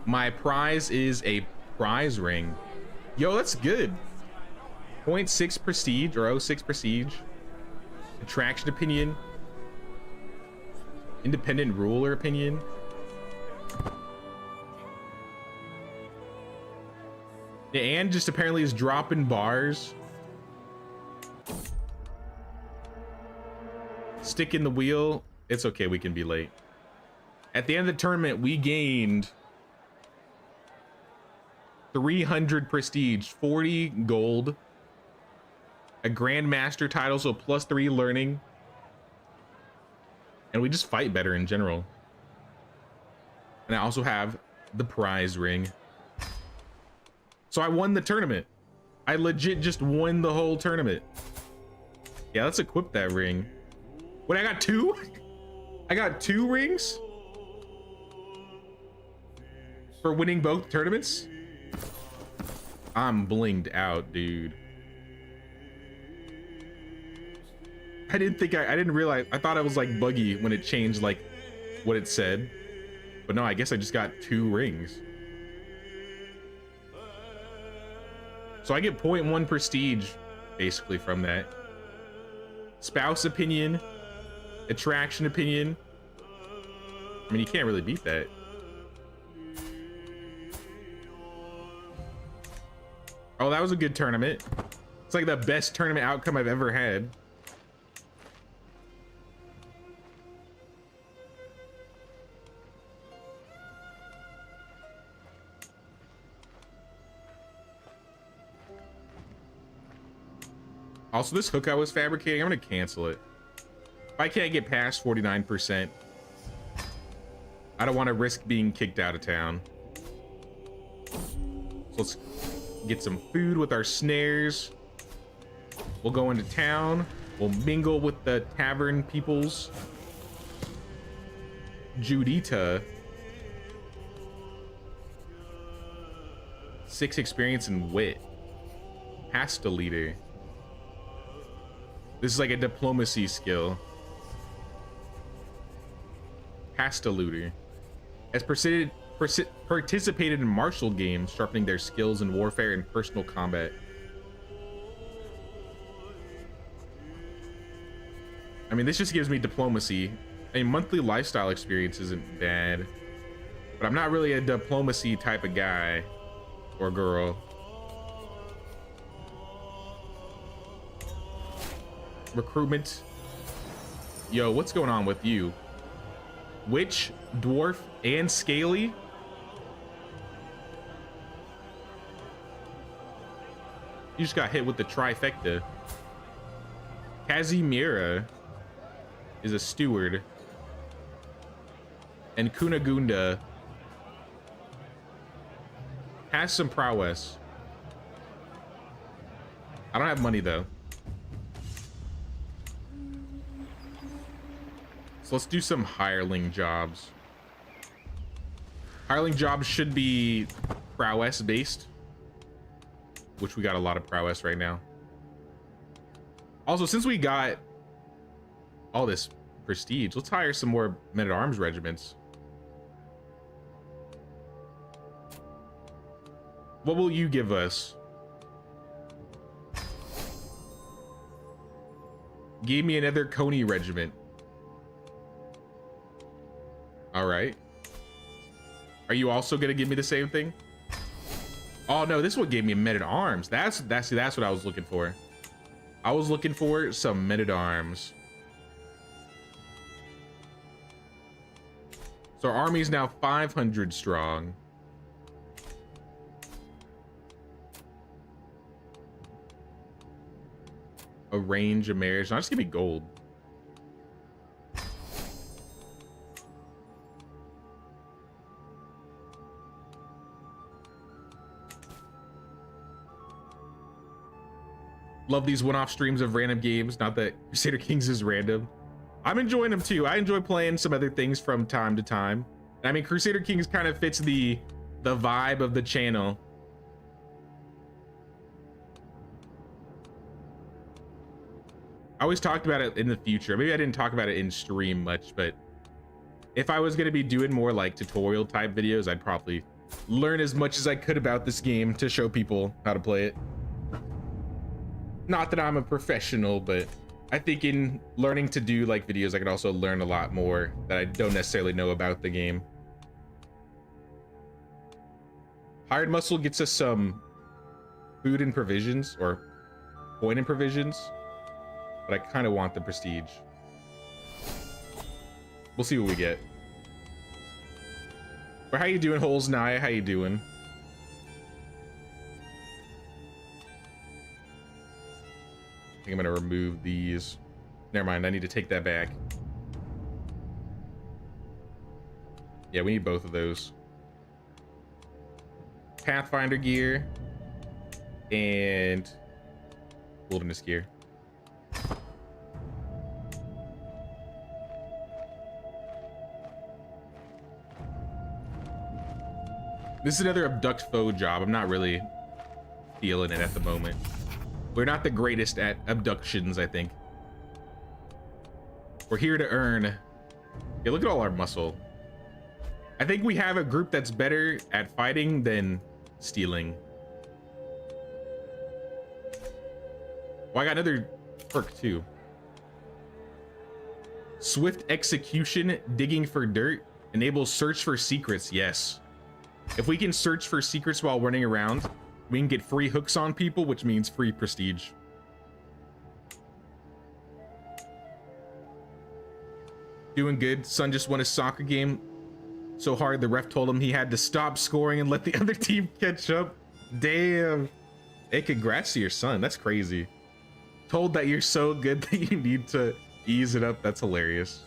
My prize is a prize ring. Yo, that's good. 0.6 prestige or 0.6 prestige. Attraction opinion. Independent ruler opinion. Yeah, and just apparently is dropping bars. Stick in the wheel. It's okay, we can be late. At the end of the tournament, we gained 300 prestige, 40 gold, a grandmaster title, so +3 learning, and we just fight better in general. And I also have the prize ring. So I won the tournament. I legit just won the whole tournament. Yeah, let's equip that ring. Wait, I got 2? I got 2 rings for winning both tournaments? I'm blinged out, dude. I didn't realize. I thought it was like buggy when it changed like what it said. But no, I guess I just got 2 rings. So I get 0.1 prestige basically from that. Spouse opinion, attraction opinion. I mean, you can't really beat that. Oh, that was a good tournament. It's like the best tournament outcome I've ever had. Also, this hook I was fabricating, I'm gonna cancel it. If I can't get past 49%, I don't want to risk being kicked out of town. So let's get some food with our snares. We'll go into town. We'll mingle with the tavern peoples. Judita. 6 experience and wit. Pasta leader. This is like a diplomacy skill. Pasta looter. Has participated in martial games, sharpening their skills in warfare and personal combat. I mean, this just gives me diplomacy. A monthly lifestyle experience isn't bad, but I'm not really a diplomacy type of guy or girl. Recruitment. Yo, what's going on with you? Witch, dwarf, and scaly? You just got hit with the trifecta. Kazimira is a steward. And Kunagunda has some prowess. I don't have money though. So let's do some hireling jobs. Hireling jobs should be prowess based, which we got a lot of prowess right now. Also, since we got all this prestige, let's hire some more men-at-arms regiments. What will you give us? Give me another Coney regiment. All right. Are you also gonna give me the same thing? Oh no, this one gave me men-at-arms. That's what I was looking for. I was looking for some men-at-arms. So our army is now 500 strong. Arrange a marriage. No, just give me gold. Love these one-off streams of random games. Not that Crusader Kings is random. I'm enjoying them too. I enjoy playing some other things from time to time. I mean, Crusader Kings kind of fits the vibe of the channel. I always talked about it in the future. Maybe I didn't talk about it in stream much, but if I was going to be doing more like tutorial type videos, I'd probably learn as much as I could about this game to show people how to play it. Not that I'm a professional, but I think in learning to do like videos, I could also learn a lot more that I don't necessarily know about the game. Hired muscle gets us some food and provisions, or coin and provisions, but I kind of want the prestige. We'll see what we get. But how you doing, Holes Naya? How you doing? I think I'm gonna remove these. Never mind, I need to take that back. Yeah, we need both of those. Pathfinder gear and wilderness gear. This is another abduct foe job. I'm not really feeling it at the moment. We're not the greatest at abductions, I think. We're here to earn. Yeah, look at all our muscle. I think we have a group that's better at fighting than stealing. Well, I got another perk too. Swift execution, digging for dirt, enables search for secrets. Yes. If we can search for secrets while running around, we can get free hooks on people, which means free prestige. Doing good. Son just won a soccer game so hard the ref told him he had to stop scoring and let the other team catch up. Damn. Hey, congrats to your son. That's crazy. Told that you're so good that you need to ease it up. That's hilarious.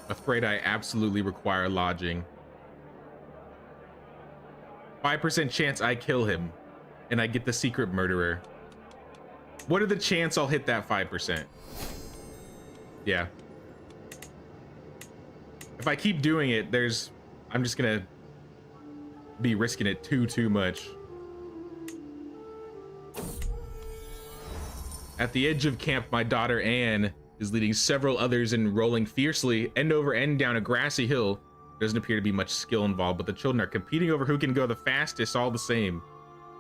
Afraid I absolutely require lodging. 5% chance I kill him and I get the secret murderer. What are the chance I'll hit that 5%? Yeah. If I keep doing it, I'm just gonna be risking it too much. At the edge of camp, my daughter Anne is leading several others in rolling fiercely end over end down a grassy hill. There doesn't appear to be much skill involved, but the children are competing over who can go the fastest all the same.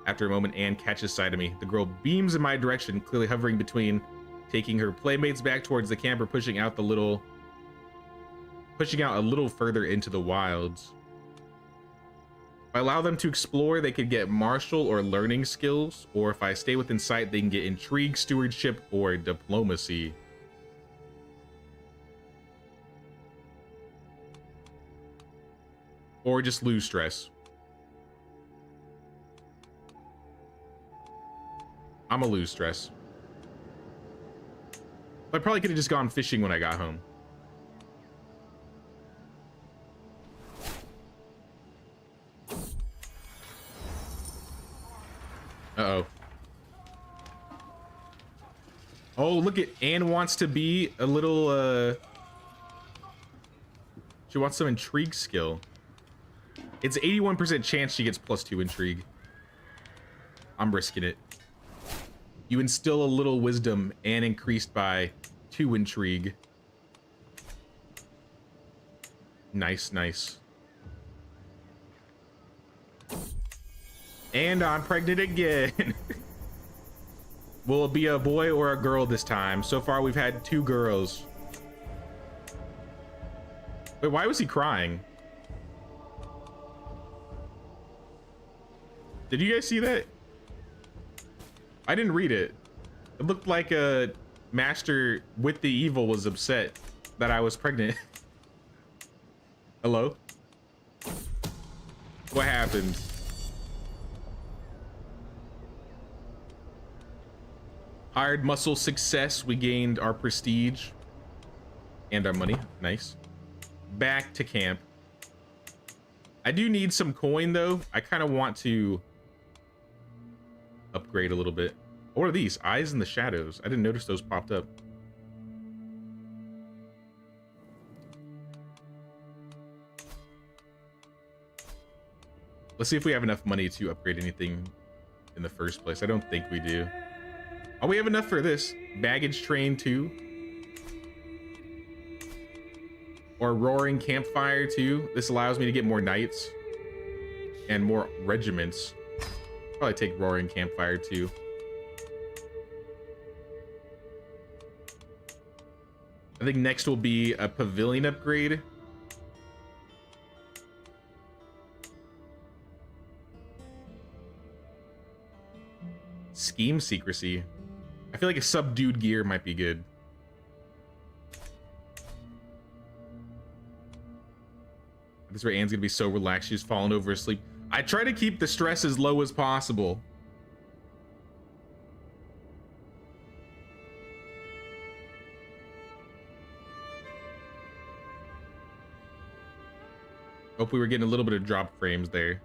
After a moment, Anne catches sight of me. The girl beams in my direction, clearly hovering between taking her playmates back towards the camp or pushing out a little further into the wilds. If I allow them to explore, they could get martial or learning skills, or if I stay within sight, they can get intrigue, stewardship, or diplomacy. Or just lose stress. I'm gonna lose stress. I probably could have just gone fishing when I got home. Uh-oh. Oh, look at Anne wants to be a little, she wants some intrigue skill. It's 81% chance she gets +2 intrigue. I'm risking it. You instill a little wisdom and increased by 2 intrigue. Nice, nice. And I'm pregnant again. Will it be a boy or a girl this time? So far, we've had 2 girls. Wait, why was he crying? Did you guys see that? I didn't read it. It looked like a master with the evil was upset that I was pregnant. Hello? What happened? Hired muscle success. We gained our prestige and our money. Nice. Back to camp. I do need some coin though. I kind of want to upgrade a little bit. What are these? Eyes in the shadows. I didn't notice those popped up. Let's see if we have enough money to upgrade anything in the first place. I don't think we do. Oh, we have enough for this. Baggage train 2. Or roaring campfire too. This allows me to get more knights and more regiments. Probably take roaring campfire too. I think next will be a pavilion upgrade. Scheme secrecy. I feel like a subdued gear might be good. This is where Anne's gonna be so relaxed. She's falling over asleep. I try to keep the stress as low as possible. Hope we were getting a little bit of drop frames there.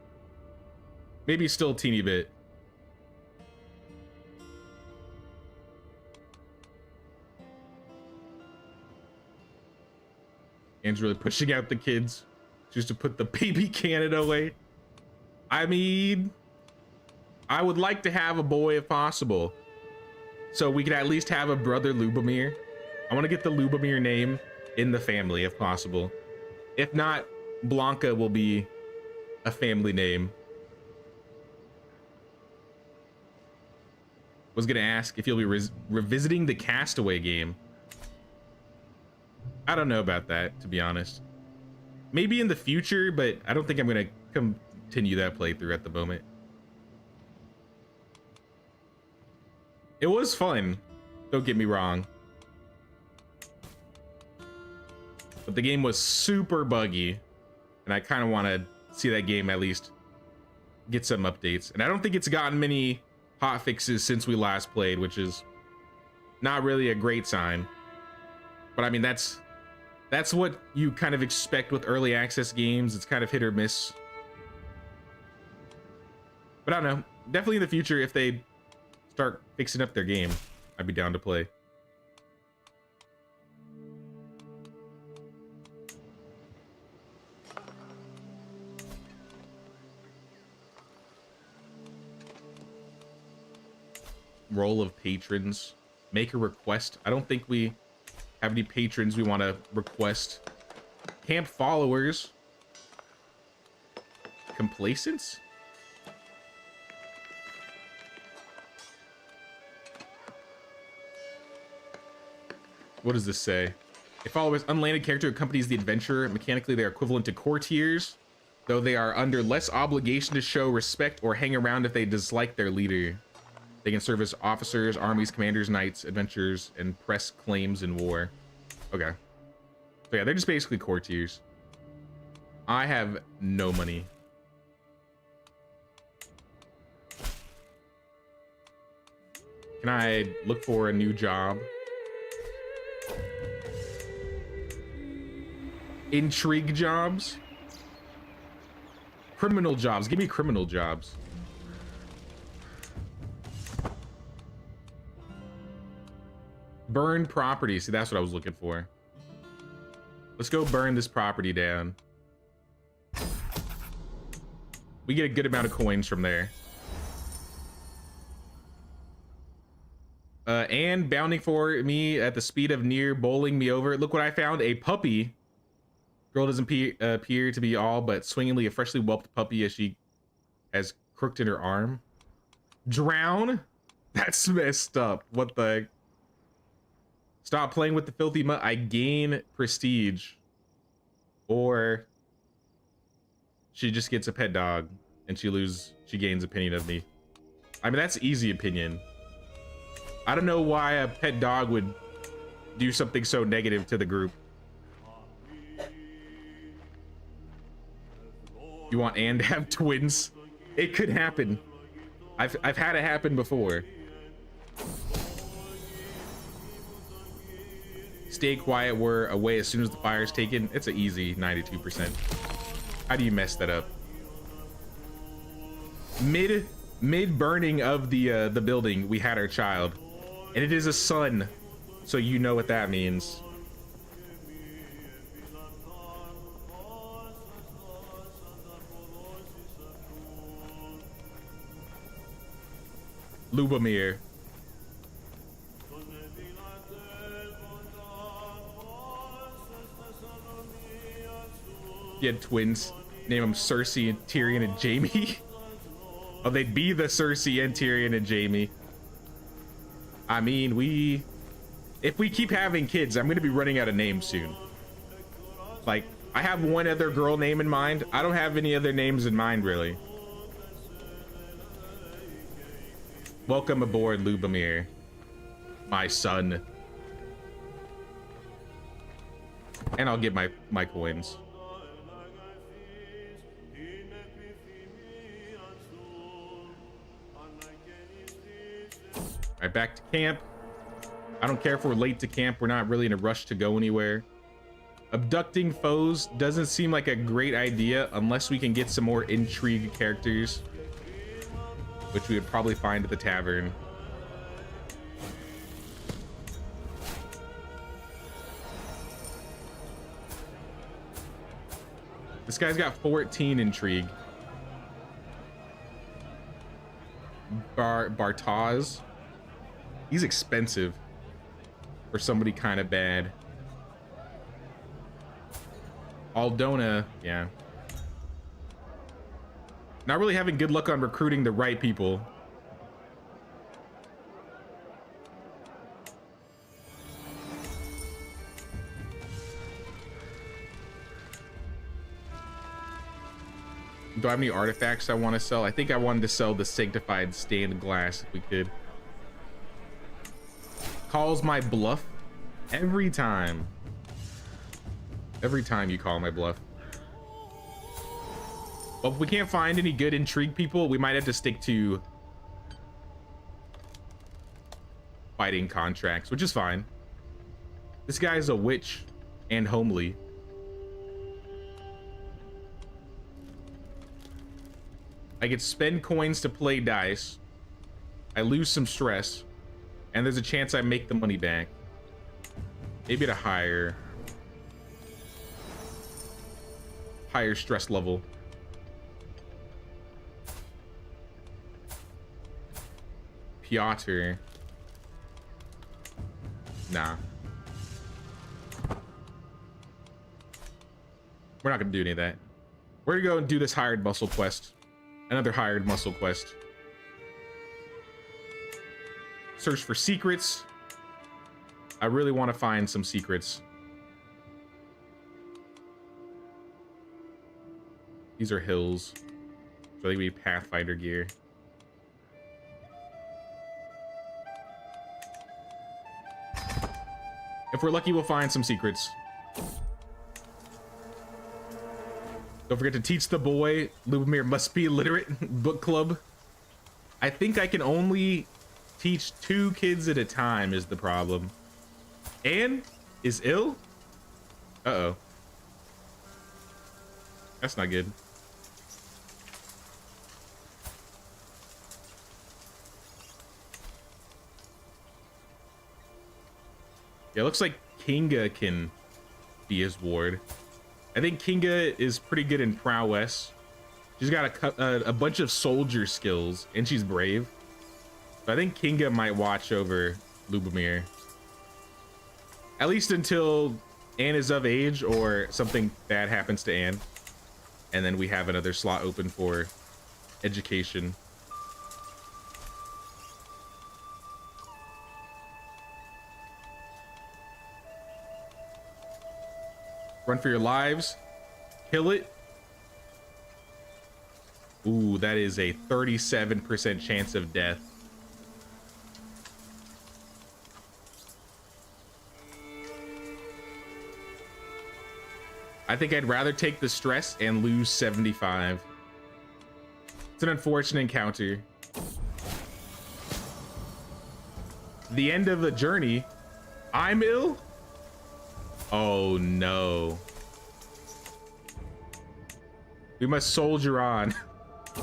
Maybe still a teeny bit. Anne's really pushing out the kids just to put the baby Canada away. I mean, I would like to have a boy if possible. So we could at least have a brother Lubomir. I want to get the Lubomir name in the family if possible. If not, Blanca will be a family name. Was gonna ask if you'll be revisiting the Castaway game. I don't know about that, to be honest. Maybe in the future, but I don't think I'm gonna continue that playthrough at the moment. It was fun, don't get me wrong. But the game was super buggy, and I kind of want to see that game at least get some updates. And I don't think it's gotten many hot fixes since we last played, which is not really a great sign. But I mean, that's what you kind of expect with early access games. It's kind of hit or miss. But I don't know. Definitely in the future, if they start fixing up their game, I'd be down to play. Role of patrons. Make a request. I don't think we have any patrons we want to request. Camp followers. Complacence? What does this say? A follower's unlanded character accompanies the adventurer. Mechanically, they are equivalent to courtiers, though they are under less obligation to show respect or hang around if they dislike their leader. They can serve as officers, armies, commanders, knights, adventurers, and press claims in war. Okay. So yeah, they're just basically courtiers. I have no money. Can I look for a new job? Intrigue jobs? Criminal jobs. Give me criminal jobs. Burn property. See, that's what I was looking for. Let's go burn this property down. We get a good amount of coins from there. And bounding for me at the speed of near bowling me over. Look what I found. A puppy. Girl doesn't appear to be all but swingingly a freshly whelped puppy as she has crooked in her arm. Drown? That's messed up. What the heck? Stop playing with the filthy mutt. I gain prestige. Or she just gets a pet dog and she gains opinion of me. I mean, that's easy opinion. I don't know why a pet dog would do something so negative to the group. You want Anne to have twins? It could happen. I've had it happen before. Stay quiet, we're away as soon as the fire's taken. It's an easy 92%. How do you mess that up? Mid burning of the building, we had our child. And it is a son, so you know what that means. Lubomir. You had twins. Name them Cersei and Tyrion and Jaime. Oh, they'd be the Cersei and Tyrion and Jaime. I mean, if we keep having kids, I'm gonna be running out of names soon. Like, I have one other girl name in mind. I don't have any other names in mind, really. Welcome aboard, Lubomir, my son. And I'll get my coins. All right, back to camp. I don't care if we're late to camp. We're not really in a rush to go anywhere. Abducting foes doesn't seem like a great idea unless we can get some more intrigue characters, which we would probably find at the tavern. This guy's got 14 intrigue. Bartaz. He's expensive for somebody kind of bad. Aldona, yeah. Not really having good luck on recruiting the right people. Do I have any artifacts I want to sell? I think I wanted to sell the sanctified stained glass if we could. Calls my bluff every time. Every time you call my bluff. Well, if we can't find any good intrigue people, we might have to stick to fighting contracts, which is fine. This guy is a witch and homely. I could spend coins to play dice. I lose some stress, and there's a chance I make the money back. Maybe at a higher stress level. Piotr. Nah. We're not gonna do any of that. We're gonna go and do this hired muscle quest. Another hired muscle quest. Search for secrets. I really want to find some secrets. These are hills. So they be Pathfinder gear. If we're lucky, we'll find some secrets. Don't forget to teach the boy. Lubomir must be illiterate. Book club. I think I can only teach 2 kids at a time is the problem. Anne is ill? Uh-oh. That's not good. Yeah, it looks like Kinga can be his ward. I think Kinga is pretty good in prowess. She's got a bunch of soldier skills, and she's brave. So I think Kinga might watch over Lubomir. At least until Anne is of age or something bad happens to Anne. And then we have another slot open for education. Run for your lives. Kill it. Ooh, that is a 37% chance of death. I think I'd rather take the stress and lose 75. It's an unfortunate encounter. The end of the journey. I'm ill? Oh no. We must soldier on. All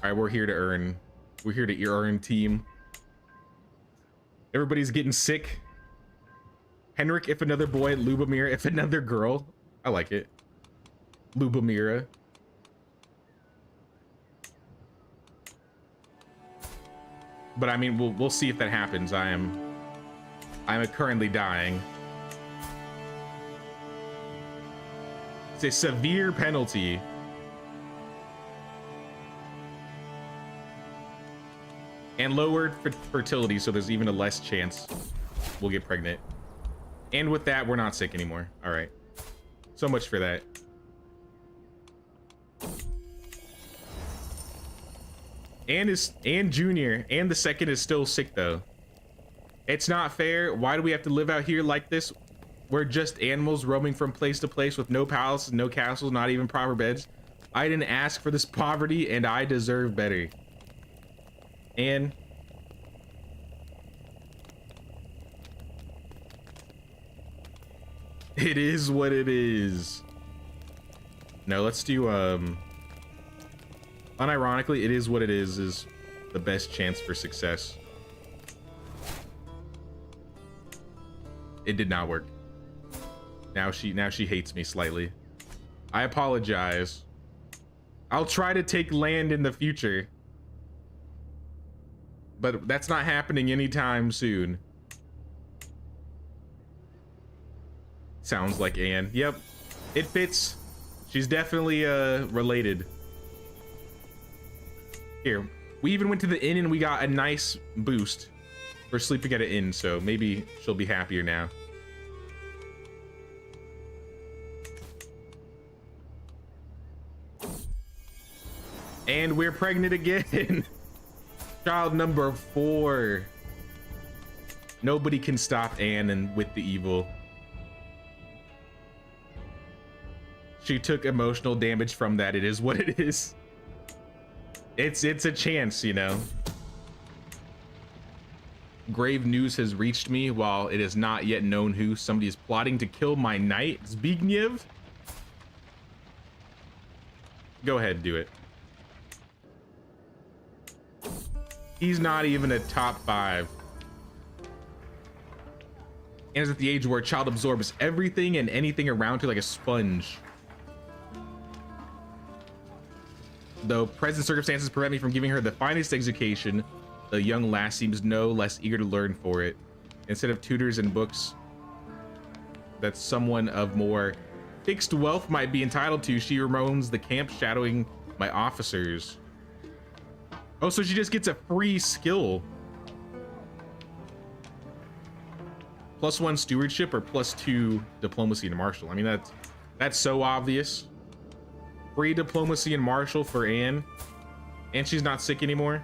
right, we're here to earn. We're here to earn, team. Everybody's getting sick. Henrik, if another boy. Lubomir, if another girl. I like it. Lubomira. But I mean, we'll see if that happens. I'm currently dying. It's a severe penalty. And lowered fertility, so there's even a less chance we'll get pregnant. And with that, we're not sick anymore. All right. So much for that. And Junior and the second is still sick though. It's not fair. Why do we have to live out here like this? We're just animals roaming from place to place with no palaces, no castles, not even proper beds. I didn't ask for this poverty and I deserve better. And it is what it is. No, let's do unironically, it is what it is the best chance for success. It did not work. Now she hates me slightly. I apologize. I'll try to take land in the future. But that's not happening anytime soon. Sounds like Anne. Yep, it fits. She's definitely related. Here, we even went to the inn and we got a nice boost for sleeping at an inn, so maybe she'll be happier now. And we're pregnant again. Child number 4. Nobody can stop Anne and with the evil. She took emotional damage from that. It is what it is. It's a chance, you know. Grave news has reached me. While it is not yet known who, somebody is plotting to kill my knight, Zbigniew. Go ahead, do it. He's not even a top 5. And is at the age where a child absorbs everything and anything around her like a sponge. Though present circumstances prevent me from giving her the finest education, the young lass seems no less eager to learn for it. Instead of tutors and books that someone of more fixed wealth might be entitled to, she roams the camp shadowing my officers. Oh, so she just gets a free skill. +1 stewardship or +2 diplomacy and martial. I mean, that's so obvious. Free diplomacy and martial for Anne. And she's not sick anymore.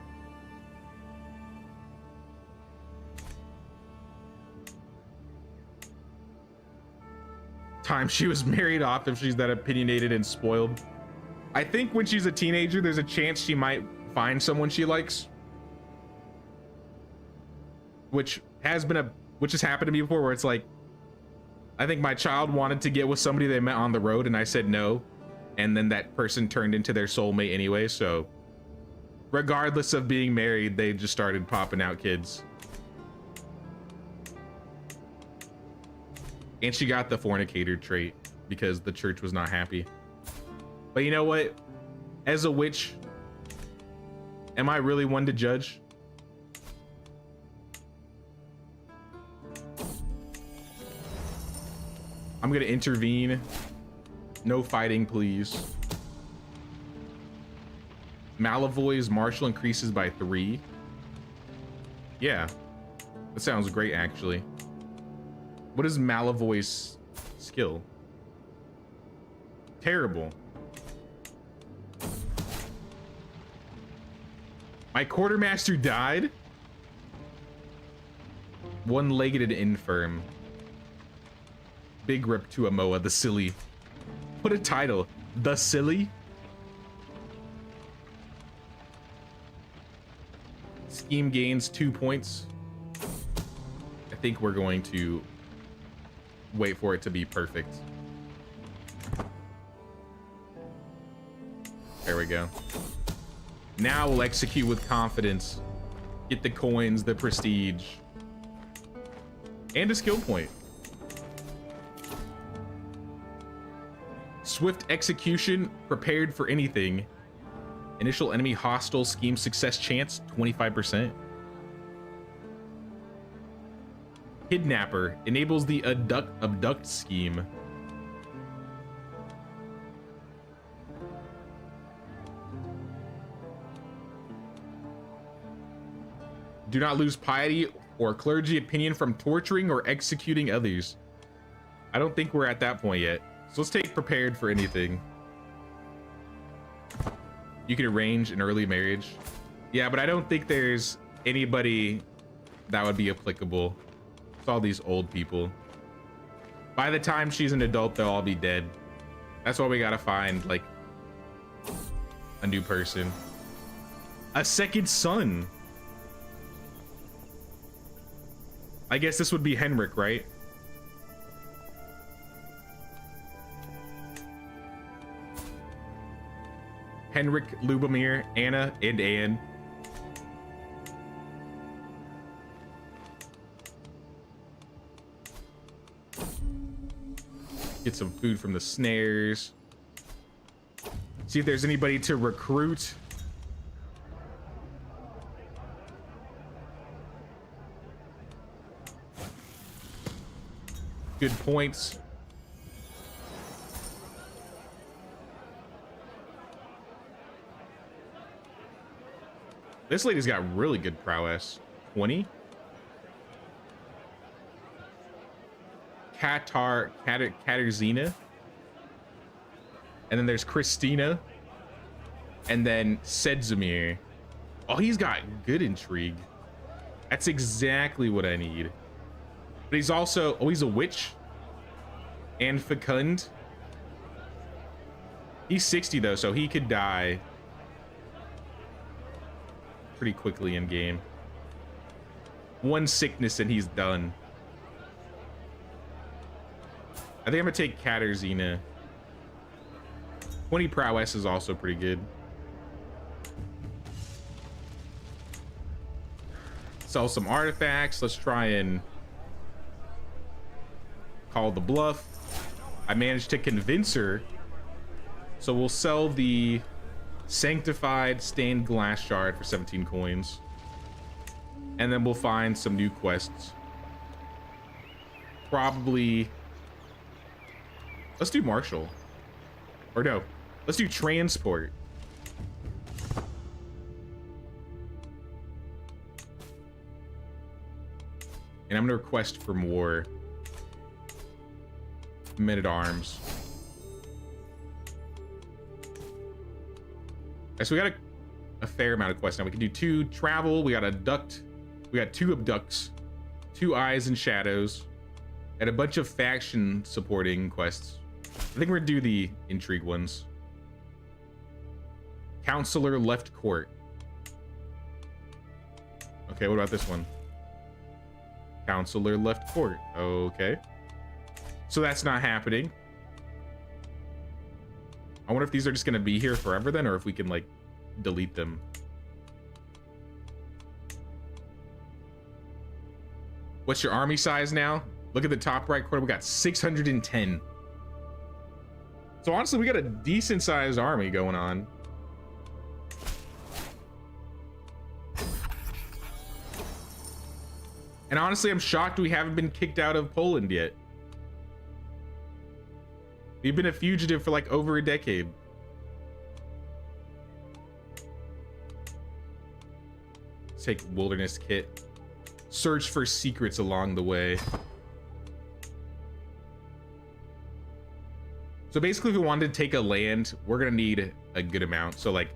Time she was married off if she's that opinionated and spoiled. I think when she's a teenager, there's a chance she might find someone she likes. Which has happened to me before, where it's like, I think my child wanted to get with somebody they met on the road and I said no. And then that person turned into their soulmate anyway, so regardless of being married, they just started popping out kids. And she got the fornicator trait because the church was not happy. But you know what? As a witch, am I really one to judge? I'm gonna intervene. No fighting, please. Malavoy's martial increases by 3. Yeah, that sounds great, actually. What is Malavoy's skill? Terrible. My quartermaster died. One-legged and infirm. Big rip to Amoa, the silly. What a title. The silly. Scheme gains 2 points. I think we're going to wait for it to be perfect. There we go. Now we'll execute with confidence. Get the coins, the prestige, and a skill point. Swift execution, prepared for anything. Initial enemy hostile scheme success chance, 25%. Kidnapper enables the abduct scheme. Do not lose piety or clergy opinion from torturing or executing others. I don't think we're at that point yet. So let's take prepared for anything. You can arrange an early marriage. Yeah, but I don't think there's anybody that would be applicable. It's all these old people. By the time she's an adult, they'll all be dead. That's why we gotta find, like, a new person. A second son. I guess this would be Henrik, right? Henrik, Lubomir, Anna, and Anne. Get some food from the snares. See if there's anybody to recruit. Good points. This lady's got really good prowess. 20. Katarzyna. And then there's Christina. And then Sedzimir. Oh, he's got good intrigue. That's exactly what I need. But he's also, oh, he's a witch. And fecund. He's 60 though, so he could die pretty quickly in game. One sickness and he's done. I think I'm gonna take Katarzyna. 20 prowess is also pretty good. Sell some artifacts. Let's try and call the bluff. I managed to convince her. So we'll sell the sanctified stained glass shard for 17 coins. And then we'll find some new quests. Probably. Let's do martial. Or no, let's do transport. And I'm gonna request for more men-at-arms. So we got a fair amount of quests now. We can do 2 travel. We got abduct. We got 2 abducts, 2 eyes and shadows, and a bunch of faction supporting quests. I think we're gonna do the intrigue ones. Counselor left court. Okay, what about this one? Counselor left court. Okay. So that's not happening. I wonder if these are just gonna be here forever then, or if we can like delete them. What's your army size now? Look at the top right corner. We got 610. So honestly, we got a decent sized army going on. And honestly, I'm shocked we haven't been kicked out of Poland yet. We've been a fugitive for like over a decade. Let's take wilderness kit. Search for secrets along the way. So basically, if we wanted to take a land, we're gonna need a good amount. So like,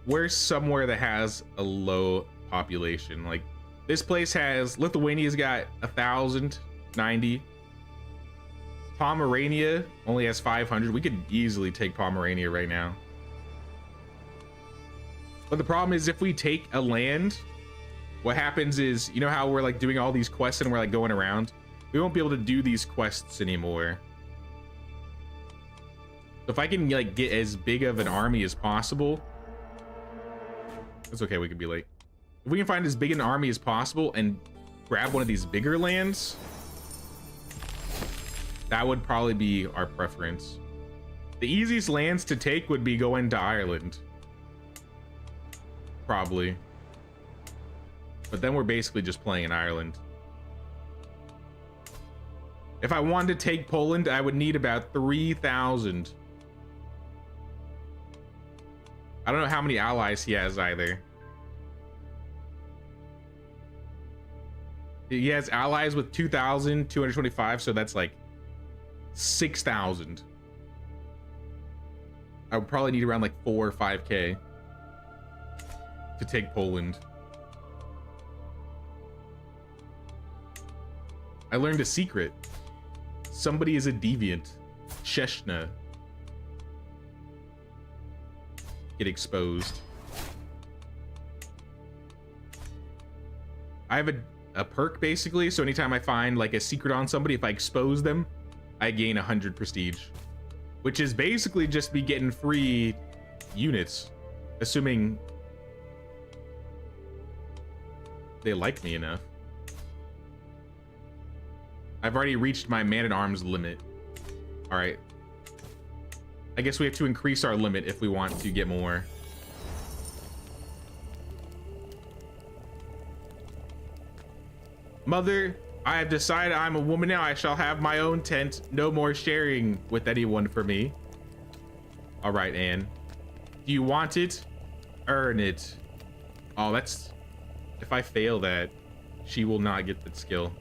where's somewhere that has a low population? Like this place has, Lithuania's got 1,090. Pomerania only has 500. We could easily take Pomerania right now. But the problem is if we take a land, what happens is, you know how we're like doing all these quests and we're like going around? We won't be able to do these quests anymore. So if I can like get as big of an army as possible, it's okay, we could be late. If we can find as big an army as possible and grab one of these bigger lands, that would probably be our preference. The easiest lands to take would be going to Ireland. Probably. But then we're basically just playing in Ireland. If I wanted to take Poland, I would need about 3,000. I don't know how many allies he has either. He has allies with 2,225, so that's like 6,000. I would probably need around like 4 or 5K to take Poland. I learned a secret. Somebody is a deviant. Sheshna. Get exposed. I have a perk basically, so anytime I find like a secret on somebody, if I expose them, I gain 100 prestige, which is basically just me getting free units, assuming they like me enough. I've already reached my man-at-arms limit. All right. I guess we have to increase our limit if we want to get more. Mother, I have decided I'm a woman now. I shall have my own tent. No more sharing with anyone for me. All right, Anne. Do you want it? Earn it. Oh, that's... If I fail that, she will not get that skill.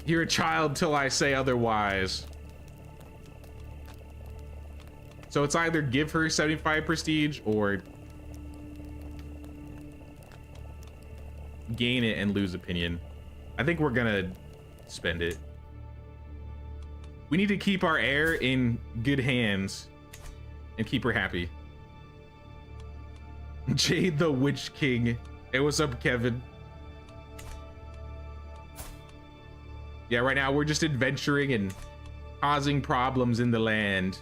You're a child till I say otherwise. So it's either give her 75 prestige or gain it and lose opinion. I think we're gonna spend it. We need to keep our heir in good hands and keep her happy. Jade the Witch King. Hey, what's up, Kevin? Yeah, right now we're just adventuring and causing problems in the land.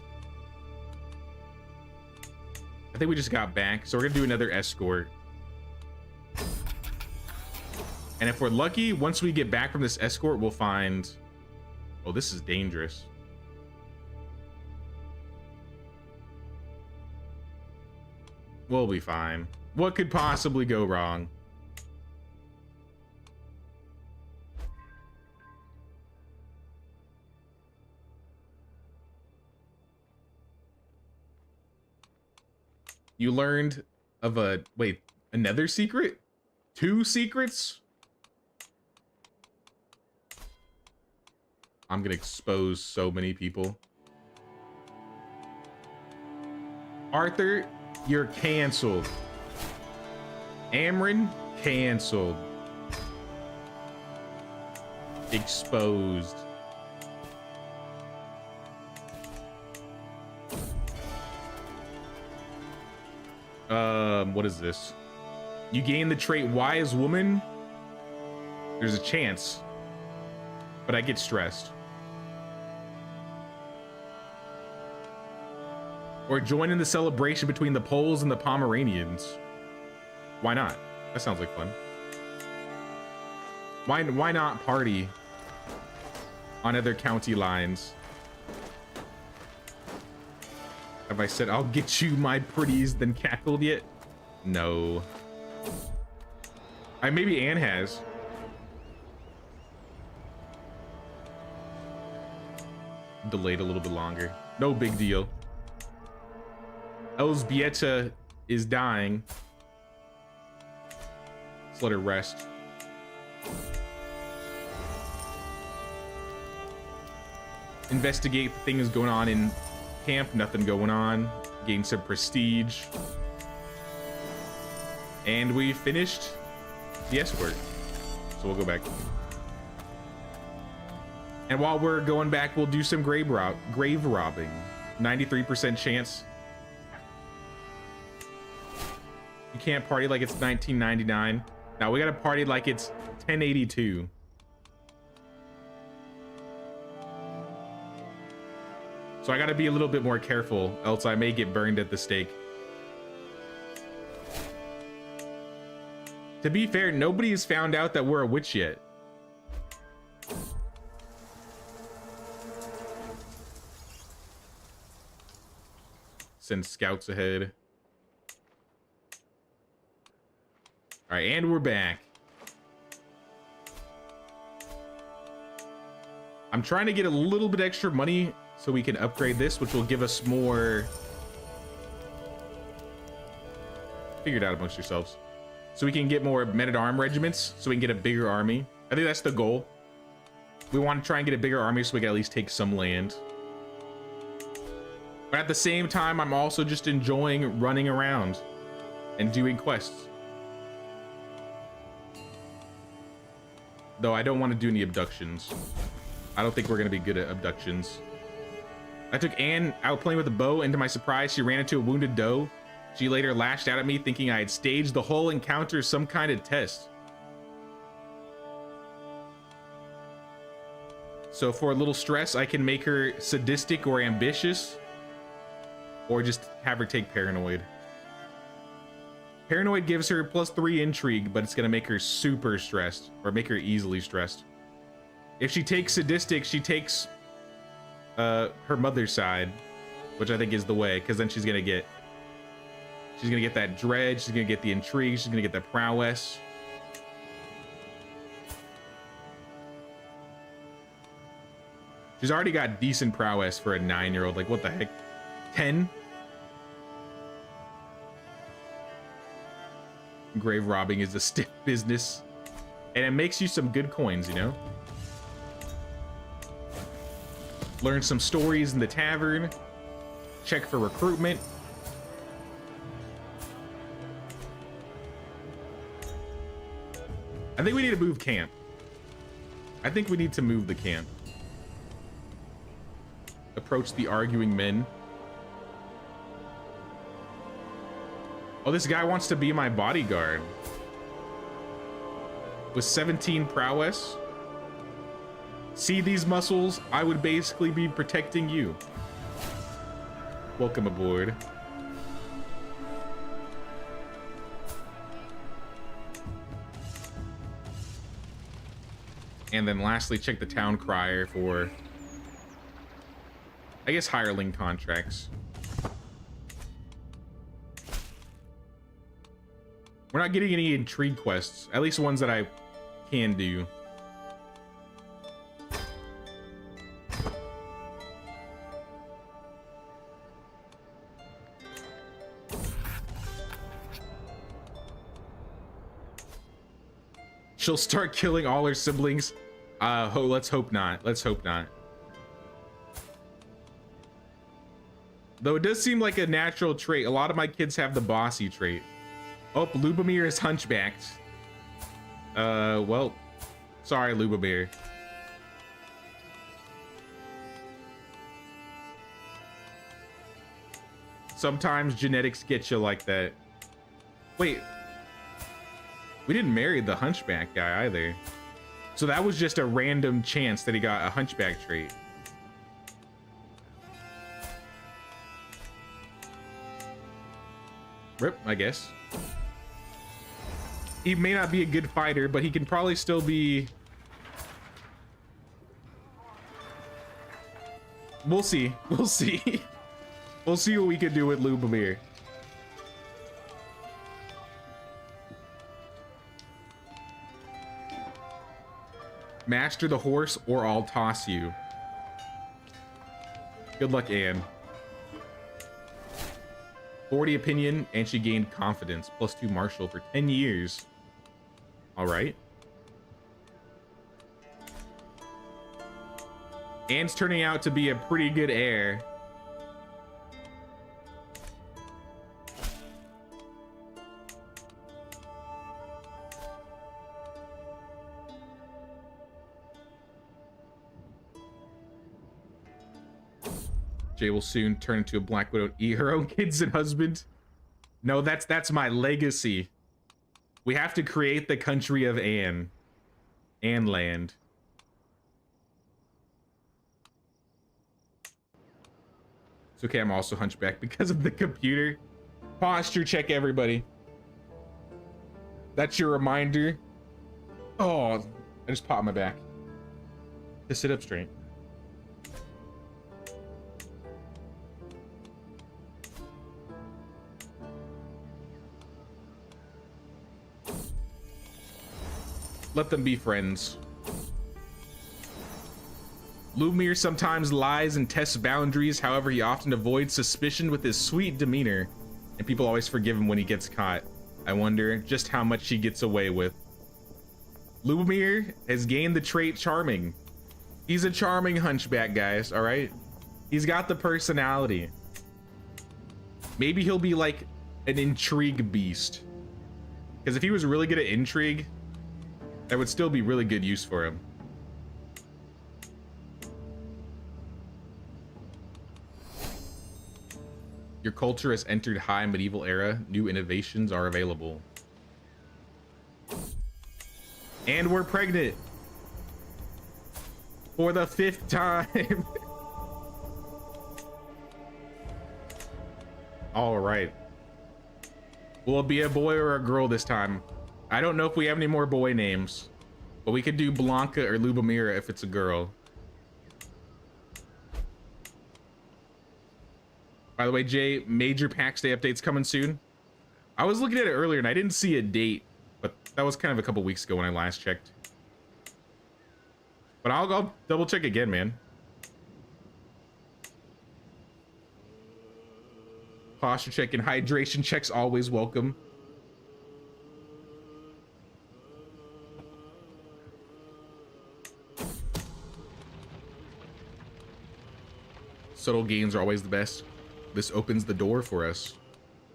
I think we just got back, so we're gonna do another escort. And if we're lucky, once we get back from this escort, we'll find... Oh, this is dangerous. We'll be fine. What could possibly go wrong? You learned of a... Wait, another secret? 2 secrets? I'm gonna expose so many people. Arthur, you're canceled. Amryn, canceled. Exposed. What is this? You gain the trait Wise Woman. There's a chance, but I get stressed. Or join in the celebration between the Poles and the Pomeranians. Why not? That sounds like fun. Why not party on other county lines? Have I said I'll get you my pretties then cackled yet? No. Maybe Anne has. Delayed a little bit longer. No big deal. Elzbieta is dying. Let's let her rest. Investigate the things going on in camp. Nothing going on. Gain some prestige. And we finished the escort. So we'll go back. And while we're going back, we'll do some grave robbing. 93% chance. You can't party like it's 1999. Now we gotta party like it's 1082. So I gotta be a little bit more careful, else I may get burned at the stake. To be fair, nobody has found out that we're a witch yet. Send scouts ahead. All right, and we're back. I'm trying to get a little bit extra money so we can upgrade this, which will give us more Figure it out amongst yourselves. So we can get more men-at-arm regiments, so we can get a bigger army. I think that's the goal. We want to try and get a bigger army so we can at least take some land. But at the same time, I'm also just enjoying running around and doing quests. Though I don't want to do any abductions. I don't think we're going to be good at abductions. I took Anne out playing with a bow, and to my surprise, she ran into a wounded doe. She later lashed out at me, thinking I had staged the whole encounter as some kind of test. So for a little stress, I can make her sadistic or ambitious, or just have her take paranoid. Paranoid gives her +3 intrigue, but it's gonna make her super stressed, or make her easily stressed. If she takes sadistic, she takes her mother's side, which I think is the way, because then she's gonna get that dread, she's gonna get the intrigue, she's gonna get that prowess. She's already got decent prowess for a 9-year-old. Like, what the heck? 10? Grave robbing is a stiff business, and it makes you some good coins, you know? Learn some stories in the tavern. Check for recruitment. I think we need to move camp. I think we need to move the camp. Approach the arguing men. Oh, this guy wants to be my bodyguard. With 17 prowess. See these muscles? I would basically be protecting you. Welcome aboard. And then lastly, check the town crier for, I guess, hireling contracts. We're not getting any intrigue quests, at least ones that I can do. She'll start killing all her siblings. Let's hope not. Let's hope not. Though it does seem like a natural trait. A lot of my kids have the bossy trait. Oh, Lubomir is hunchbacked. Well, sorry, Lubomir. Sometimes genetics get you like that. Wait. We didn't marry the hunchback guy either. So that was just a random chance that he got a hunchback trait. Rip, I guess. He may not be a good fighter, but he can probably still be... We'll see. We'll see. We'll see what we can do with Lubomir. Master the horse or I'll toss you. Good luck, Anne. 40 opinion, and she gained confidence. +2 martial for 10 years. All right. Anne's turning out to be a pretty good heir. Jay will soon turn into a Black Widow and eat her own kids and husband. No, that's my legacy. We have to create the country of Anne. Anne land. It's okay, I'm also hunchback because of the computer. Posture check, everybody. That's your reminder. Oh, I just popped my back. To sit up straight. Let them be friends. Lubomir sometimes lies and tests boundaries. However, he often avoids suspicion with his sweet demeanor, and people always forgive him when he gets caught. I wonder just how much she gets away with. Lubomir has gained the trait charming. He's a charming hunchback, guys, all right? He's got the personality. Maybe he'll be like an intrigue beast. Because if he was really good at intrigue, that would still be really good use for him. Your culture has entered high medieval era. New innovations are available. And we're pregnant. For the 5th time. All right. Will it be a boy or a girl this time? I don't know if we have any more boy names, but we could do Blanca or Lubomira if it's a girl. By the way, Jay, major Pax Day updates coming soon. I was looking at it earlier and I didn't see a date, but that was kind of a couple weeks ago when I last checked. But I'll double check again, man. Posture check and hydration checks always welcome. Subtle gains are always the best. This opens the door for us.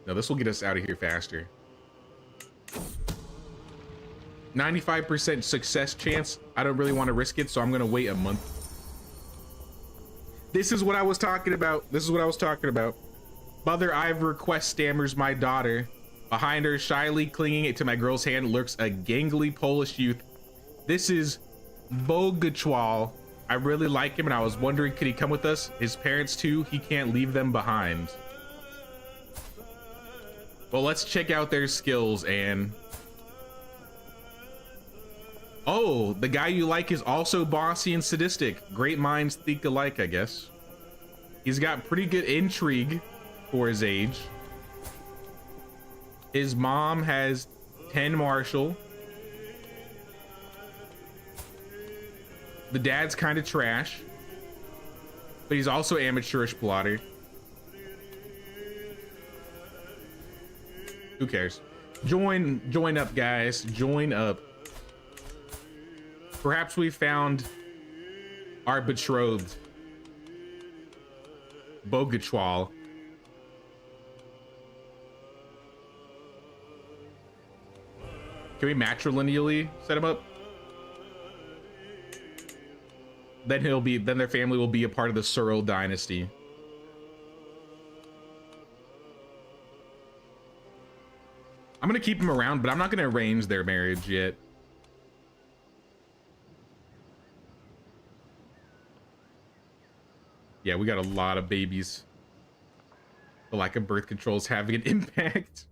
Now this will get us out of here faster. 95% success chance. I don't really want to risk it, so I'm gonna wait a month. This is what I was talking about. This is what I was talking about. Mother I've request stammers my daughter. Behind her, shyly clinging to my girl's hand, lurks a gangly Polish youth. This is Bogachwal. I really like him and I was wondering, could he come with us? His parents too, he can't leave them behind. Well, let's check out their skills, Anne. Oh, the guy you like is also bossy and sadistic. Great minds think alike, I guess. He's got pretty good intrigue for his age. His mom has 10 martial. The dad's kind of trash, but he's also amateurish plotter. Who cares? Join up, guys. Join up. Perhaps we found our betrothed, Bogachwal. Can we matrilineally set him up? Then their family will be a part of the Searle dynasty. I'm gonna keep him around, but I'm not gonna arrange their marriage yet. Yeah, we got a lot of babies. The lack of birth control is having an impact.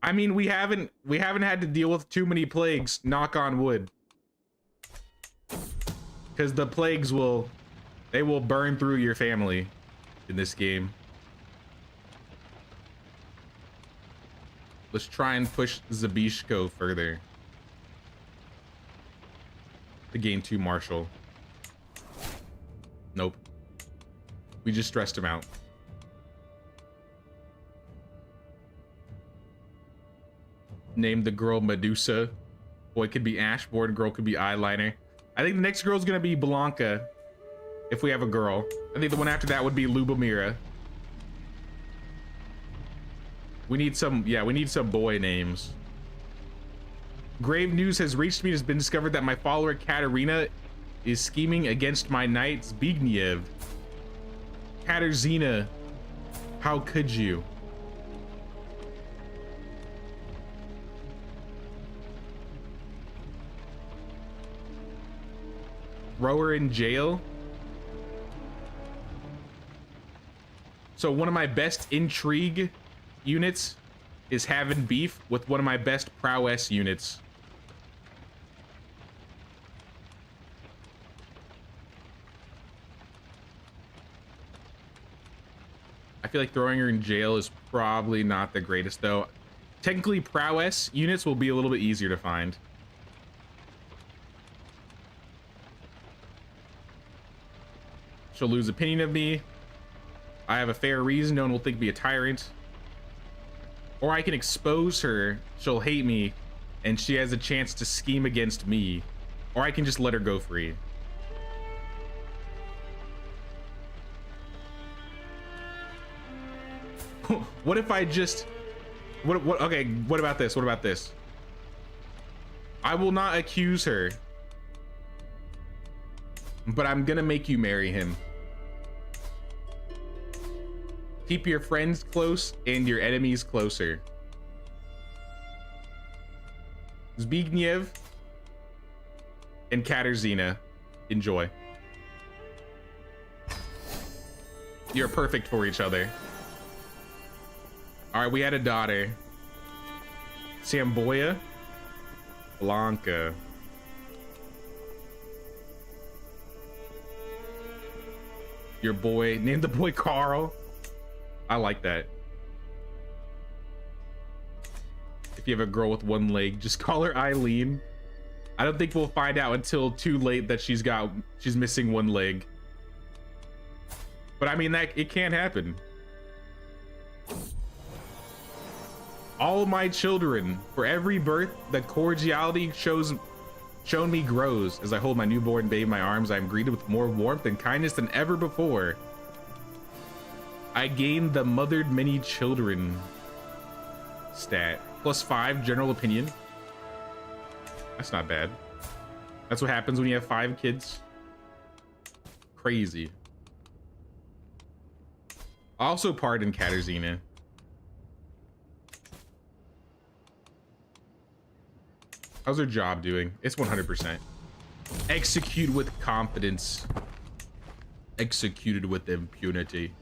I mean, we haven't had to deal with too many plagues, knock on wood. Because the plagues will burn through your family in this game. Let's try and push Zabishko further to gain 2 martial. Nope. We just stressed him out. Name the girl Medusa. Boy could be Ashbourne, girl could be Eyeliner. I think the next girl's gonna be Blanca, if we have a girl. I think the one after that would be Lubomira. We need some boy names. Grave news has reached me. It has been discovered that my follower Katerina is scheming against my knight Zbigniew. Katarzyna, how could you? Throw her in jail? So one of my best intrigue units is having beef with one of my best prowess units. I feel like throwing her in jail is probably not the greatest, though. Technically, prowess units will be a little bit easier to find. She'll lose opinion of me. I have a fair reason. No one will think me a tyrant. Or I can expose her, she'll hate me, and she has a chance to scheme against me. Or I can just let her go free. What if I just... Okay, what about this? What about this? I will not accuse her, but I'm gonna make you marry him. Keep your friends close and your enemies closer. Zbigniew and Katarzyna, enjoy. You're perfect for each other. All right, we had a daughter. Samboya, Blanca. Your boy, name the boy Carl. I like that. If you have a girl with one leg, just call her Eileen. I don't think we'll find out until too late that she's missing one leg. But I mean, that it can happen. All my children, for every birth, the cordiality shown me grows. As I hold my newborn babe in my arms, I am greeted with more warmth and kindness than ever before. I gained the mothered many children stat. +5 general opinion. That's not bad. That's what happens when you have 5 kids. Crazy. Also pardon Katarzyna. How's her job doing? It's 100%. Execute with confidence. Executed with impunity.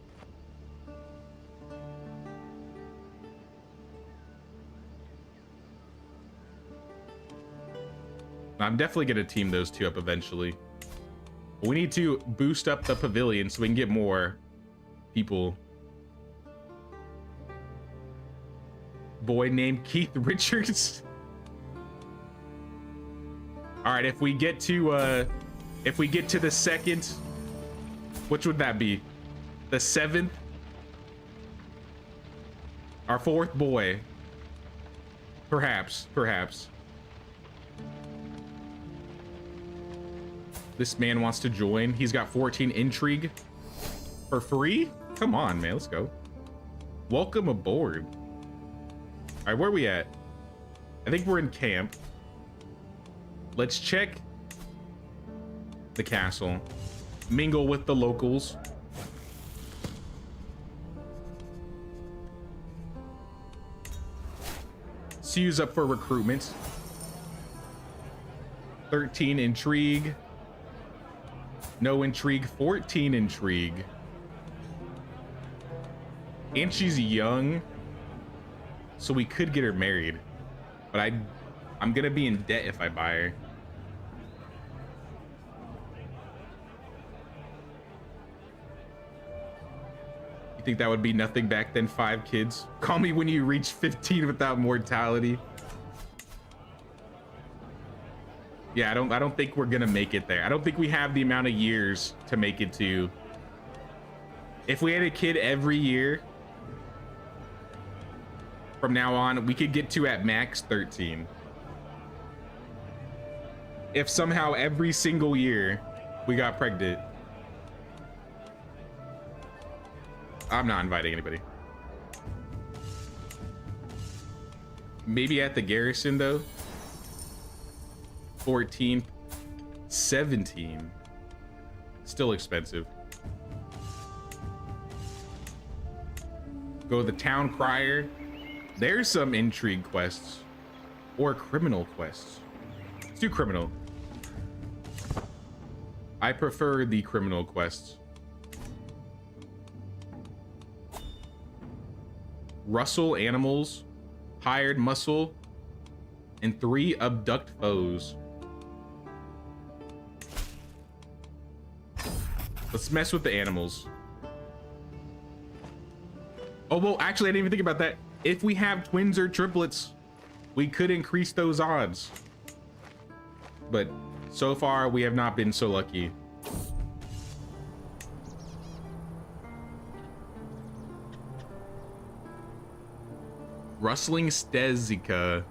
I'm definitely gonna team those two up eventually. We need to boost up the pavilion so we can get more people. Boy named Keith Richards. All right, if we get to the second, which would that be? The 7th? Our 4th boy. Perhaps. This man wants to join. He's got 14 intrigue for free. Come on, man, let's go. Welcome aboard. All right, where are we at? I think we're in camp. Let's check the castle. Mingle with the locals. Sue's up for recruitment. 13 intrigue. No intrigue. 14 intrigue. And she's young, so we could get her married. But I'm gonna be in debt if I buy her. You think that would be nothing back then? 5 kids? Call me when you reach 15 without mortality. Yeah, I don't think we're gonna make it there. I don't think we have the amount of years to make it to. If we had a kid every year from now on, we could get to at max 13. If somehow every single year we got pregnant. I'm not inviting anybody. Maybe at the garrison though. 14, 17. Still expensive. Go to the town crier. There's some intrigue quests or criminal quests. Let's do criminal. I prefer the criminal quests. Rustle animals, hired muscle, and 3 abduct foes. Let's mess with the animals. Oh, well, actually, I didn't even think about that. If we have twins or triplets, we could increase those odds. But so far, we have not been so lucky. Rustling Stezica.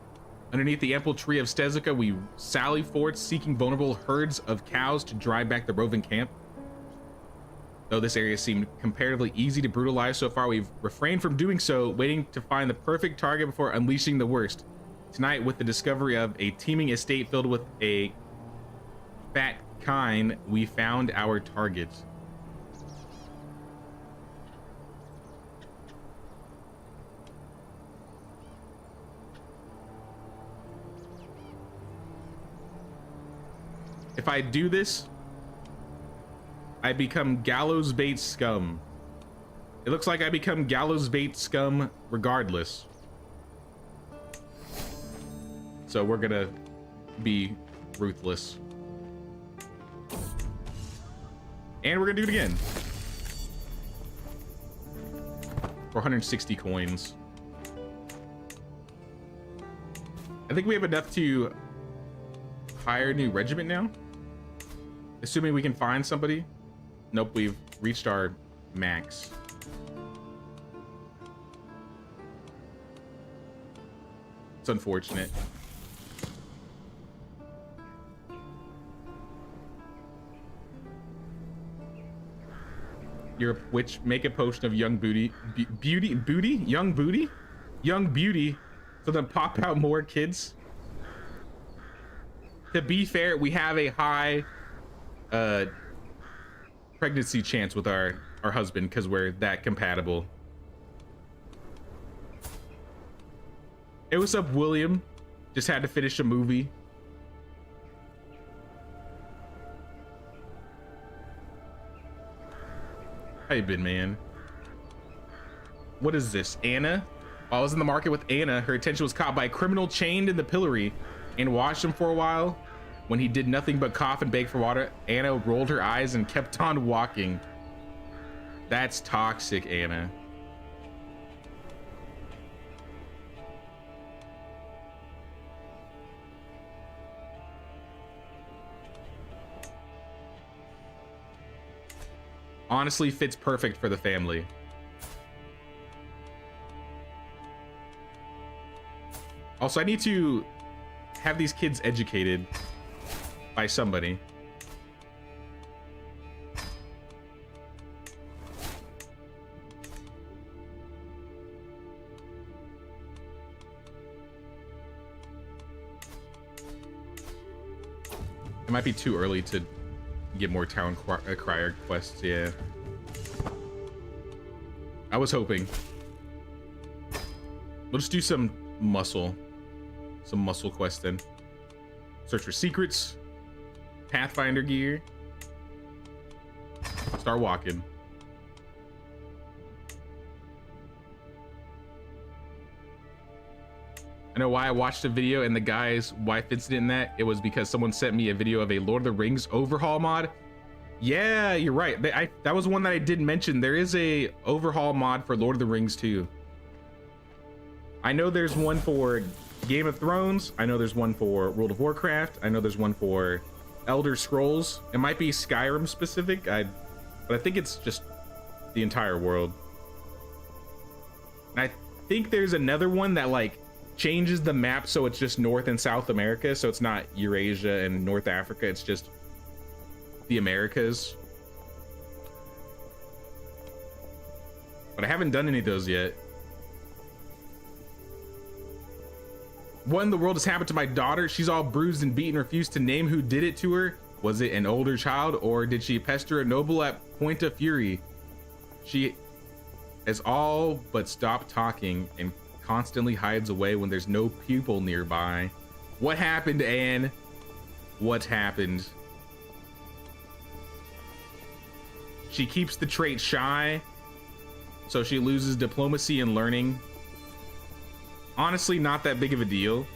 Underneath the ample tree of Stezica, we sally forth, seeking vulnerable herds of cows to drive back the roving camp. Though this area seemed comparatively easy to brutalize so far, we've refrained from doing so, waiting to find the perfect target before unleashing the worst. Tonight, with the discovery of a teeming estate filled with a fat kine, we found our target. If I do this, I become gallows bait scum. It looks like I become gallows bait scum regardless. So we're gonna be ruthless. And we're gonna do it again. 460 coins. I think we have enough to hire a new regiment now. Assuming we can find somebody. Nope, we've reached our max. It's unfortunate. You're a witch. Make a potion of young booty. Young beauty. So then pop out more kids. To be fair, we have a high pregnancy chance with our husband because we're that compatible. Hey, what's up, William? Just had to finish a movie. How you been, man? What is this, Anna? While I was in the market with Anna, her attention was caught by a criminal chained in the pillory and watched him for a while. When he did nothing but cough and beg for water, Anna rolled her eyes and kept on walking. That's toxic, Anna. Honestly, fits perfect for the family. Also, I need to have these kids educated by somebody. It might be too early to get more town crier quests. Yeah, I was hoping. We'll just do some muscle quests then. Search for secrets, Pathfinder gear, start walking. I know why I watched a video and the guy's wife incident in that. It was because someone sent me a video of a Lord of the Rings overhaul mod. Yeah, you're right. That was one that I didn't mention. There is a overhaul mod for Lord of the Rings too. I know there's one for Game of Thrones. I know there's one for World of Warcraft. I know there's one for Elder Scrolls. It might be Skyrim specific, but I think it's just the entire world. And I think there's another one that like changes the map so it's just North and South America, so it's not Eurasia and North Africa, it's just the Americas. But I haven't done any of those yet. What in the world has happened to my daughter? She's all bruised and beaten, refused to name who did it to her. Was it an older child, or did she pester a noble at point of fury? She has all but stopped talking and constantly hides away when there's no people nearby. What happened, Anne? What happened? She keeps the trait shy, so she loses diplomacy and learning. Honestly, not that big of a deal.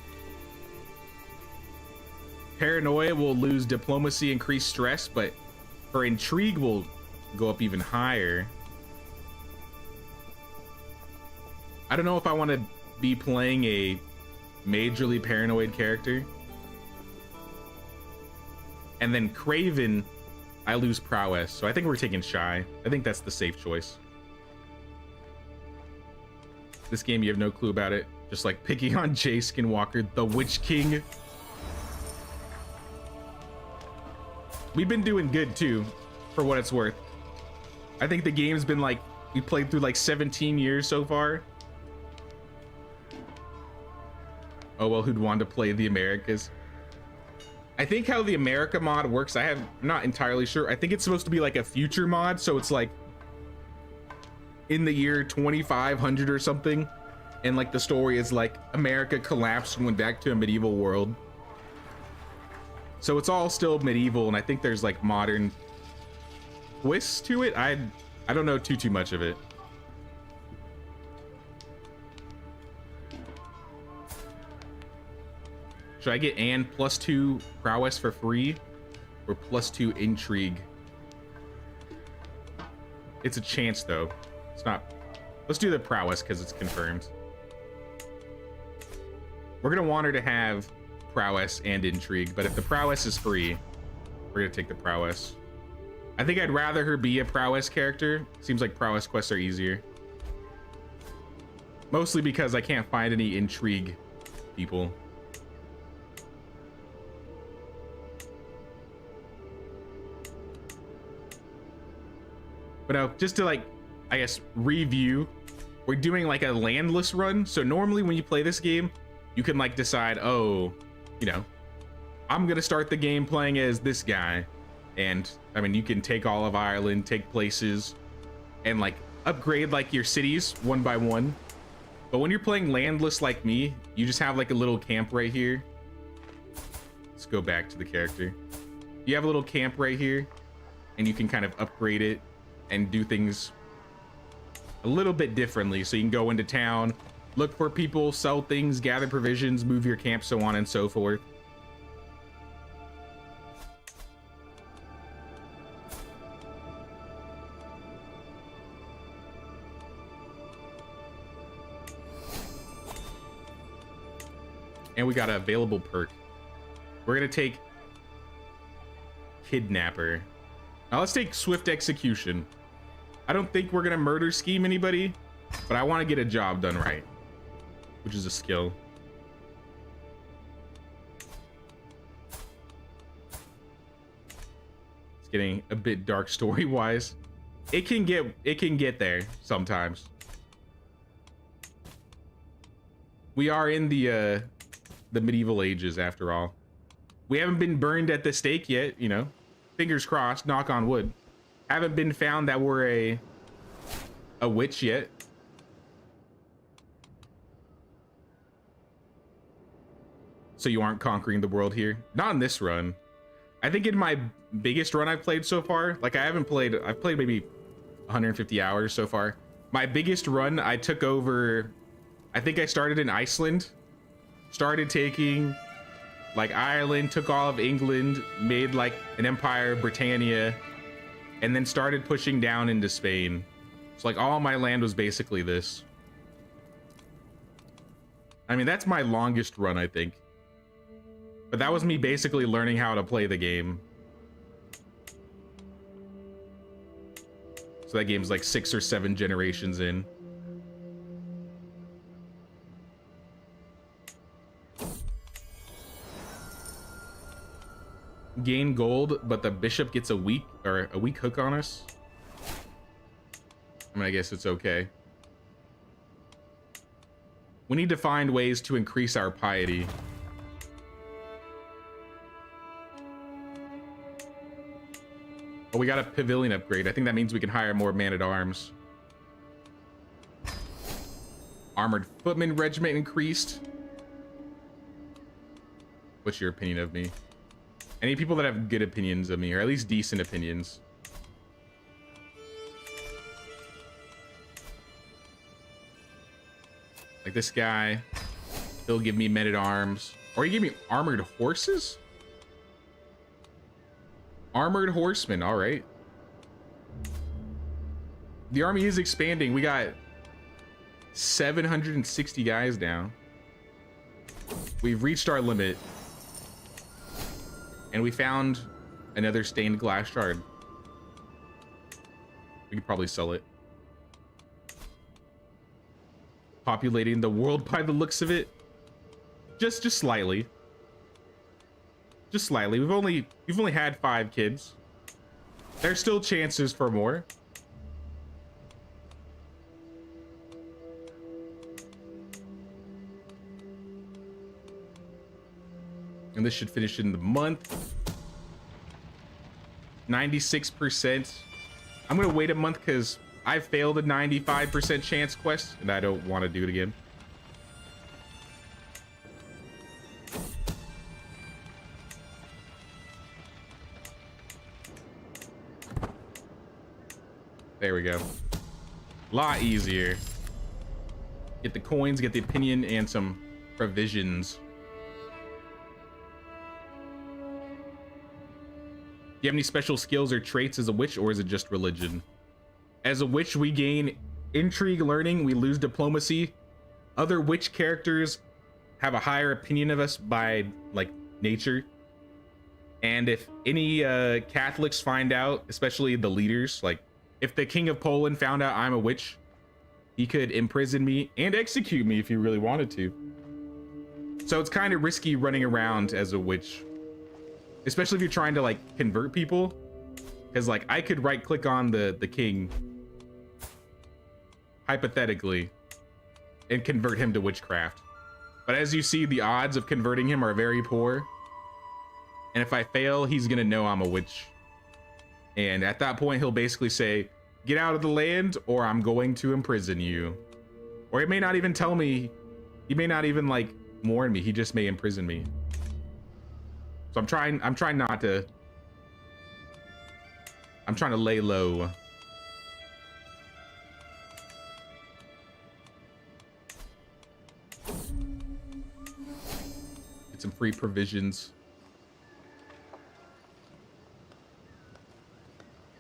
Paranoia will lose diplomacy, increase stress, but her intrigue will go up even higher. I don't know if I want to be playing a majorly paranoid character. And then Craven, I lose prowess. So I think we're taking shy. I think that's the safe choice. This game, you have no clue about it. Just like picking on Jay Skinwalker, the Witch King. We've been doing good too, for what it's worth. I think the game's been like, we played through like 17 years so far. Oh well, who'd want to play the Americas? I think how the America mod works, I'm not entirely sure. I think it's supposed to be like a future mod, so it's like in the year 2500 or something, and like the story is like America collapsed and went back to a medieval world. So it's all still medieval, and I think there's like modern twists to it. I don't know too much of it. Should I get and +2 prowess for free or +2 intrigue? It's a chance though. It's not. Let's do the prowess because it's confirmed. We're gonna want her to have prowess and intrigue, but if the prowess is free, we're gonna take the prowess. I think I'd rather her be a prowess character. Seems like prowess quests are easier. Mostly because I can't find any intrigue people. But no, just to like, I guess, review, we're doing like a landless run. So normally when you play this game, you can like decide, oh, you know, I'm gonna start the game playing as this guy. And I mean, you can take all of Ireland, take places, and like upgrade like your cities one by one. But when you're playing landless like me, you just have like a little camp right here. Let's go back to the character. You have a little camp right here, and you can kind of upgrade it and do things a little bit differently. So you can go into town, look for people, sell things, gather provisions, move your camp, so on and so forth. And we got an available perk. We're gonna take Kidnapper. Now let's take Swift Execution. I don't think we're gonna murder scheme anybody, but I want to get a job done right, which is a skill. It's getting a bit dark story wise. It can get there sometimes. We are in the medieval ages after all. We haven't been burned at the stake yet, you know. Fingers crossed, knock on wood. Haven't been found that we're a witch yet. So you aren't conquering the world here. Not in this run. I think in my biggest run I've played so far, like I've played maybe 150 hours so far. My biggest run, I took over, I think I started in Iceland, started taking like Ireland, took all of England, made like an empire, Britannia, and then started pushing down into Spain. So like all my land was basically this. I mean, that's my longest run, I think. But that was me basically learning how to play the game. So that game's like 6 or 7 generations in. Gain gold, but the bishop gets a weak hook on us. I mean, I guess it's okay. We need to find ways to increase our piety. Oh, we got a pavilion upgrade. I think that means we can hire more man-at-arms. Armored footman regiment increased. What's your opinion of me? Any people that have good opinions of me, or at least decent opinions. Like this guy, he'll give me men-at-arms. Or he gave me armored horses? Armored horsemen, all right. The army is expanding. We got 760 guys now. We've reached our limit. And we found another stained glass shard. We could probably sell it. populating the world by the looks of it. Just slightly. Just slightly. We've only had 5 kids. There's still chances for more. And this should finish in the month. 96%. I'm gonna wait a month because I failed a 95% chance quest and I don't want to do it again. There we go. A lot easier. Get the coins, get the opinion, and some provisions. Do you have any special skills or traits as a witch, or is it just religion? As a witch, we gain intrigue learning, we lose diplomacy. Other witch characters have a higher opinion of us by, like, nature. And if any Catholics find out, especially the leaders, like, if the King of Poland found out I'm a witch, he could imprison me and execute me if he really wanted to. So it's kind of risky running around as a witch. Especially if you're trying to, like, convert people. Because, like, I could right-click on the king, hypothetically, and convert him to witchcraft. But as you see, the odds of converting him are very poor. And if I fail, he's gonna know I'm a witch. And at that point, he'll basically say, get out of the land, or I'm going to imprison you. Or he may not even tell me, he may not even, like, warn me, he just may imprison me. So I'm trying not to, I'm trying to lay low. Get some free provisions.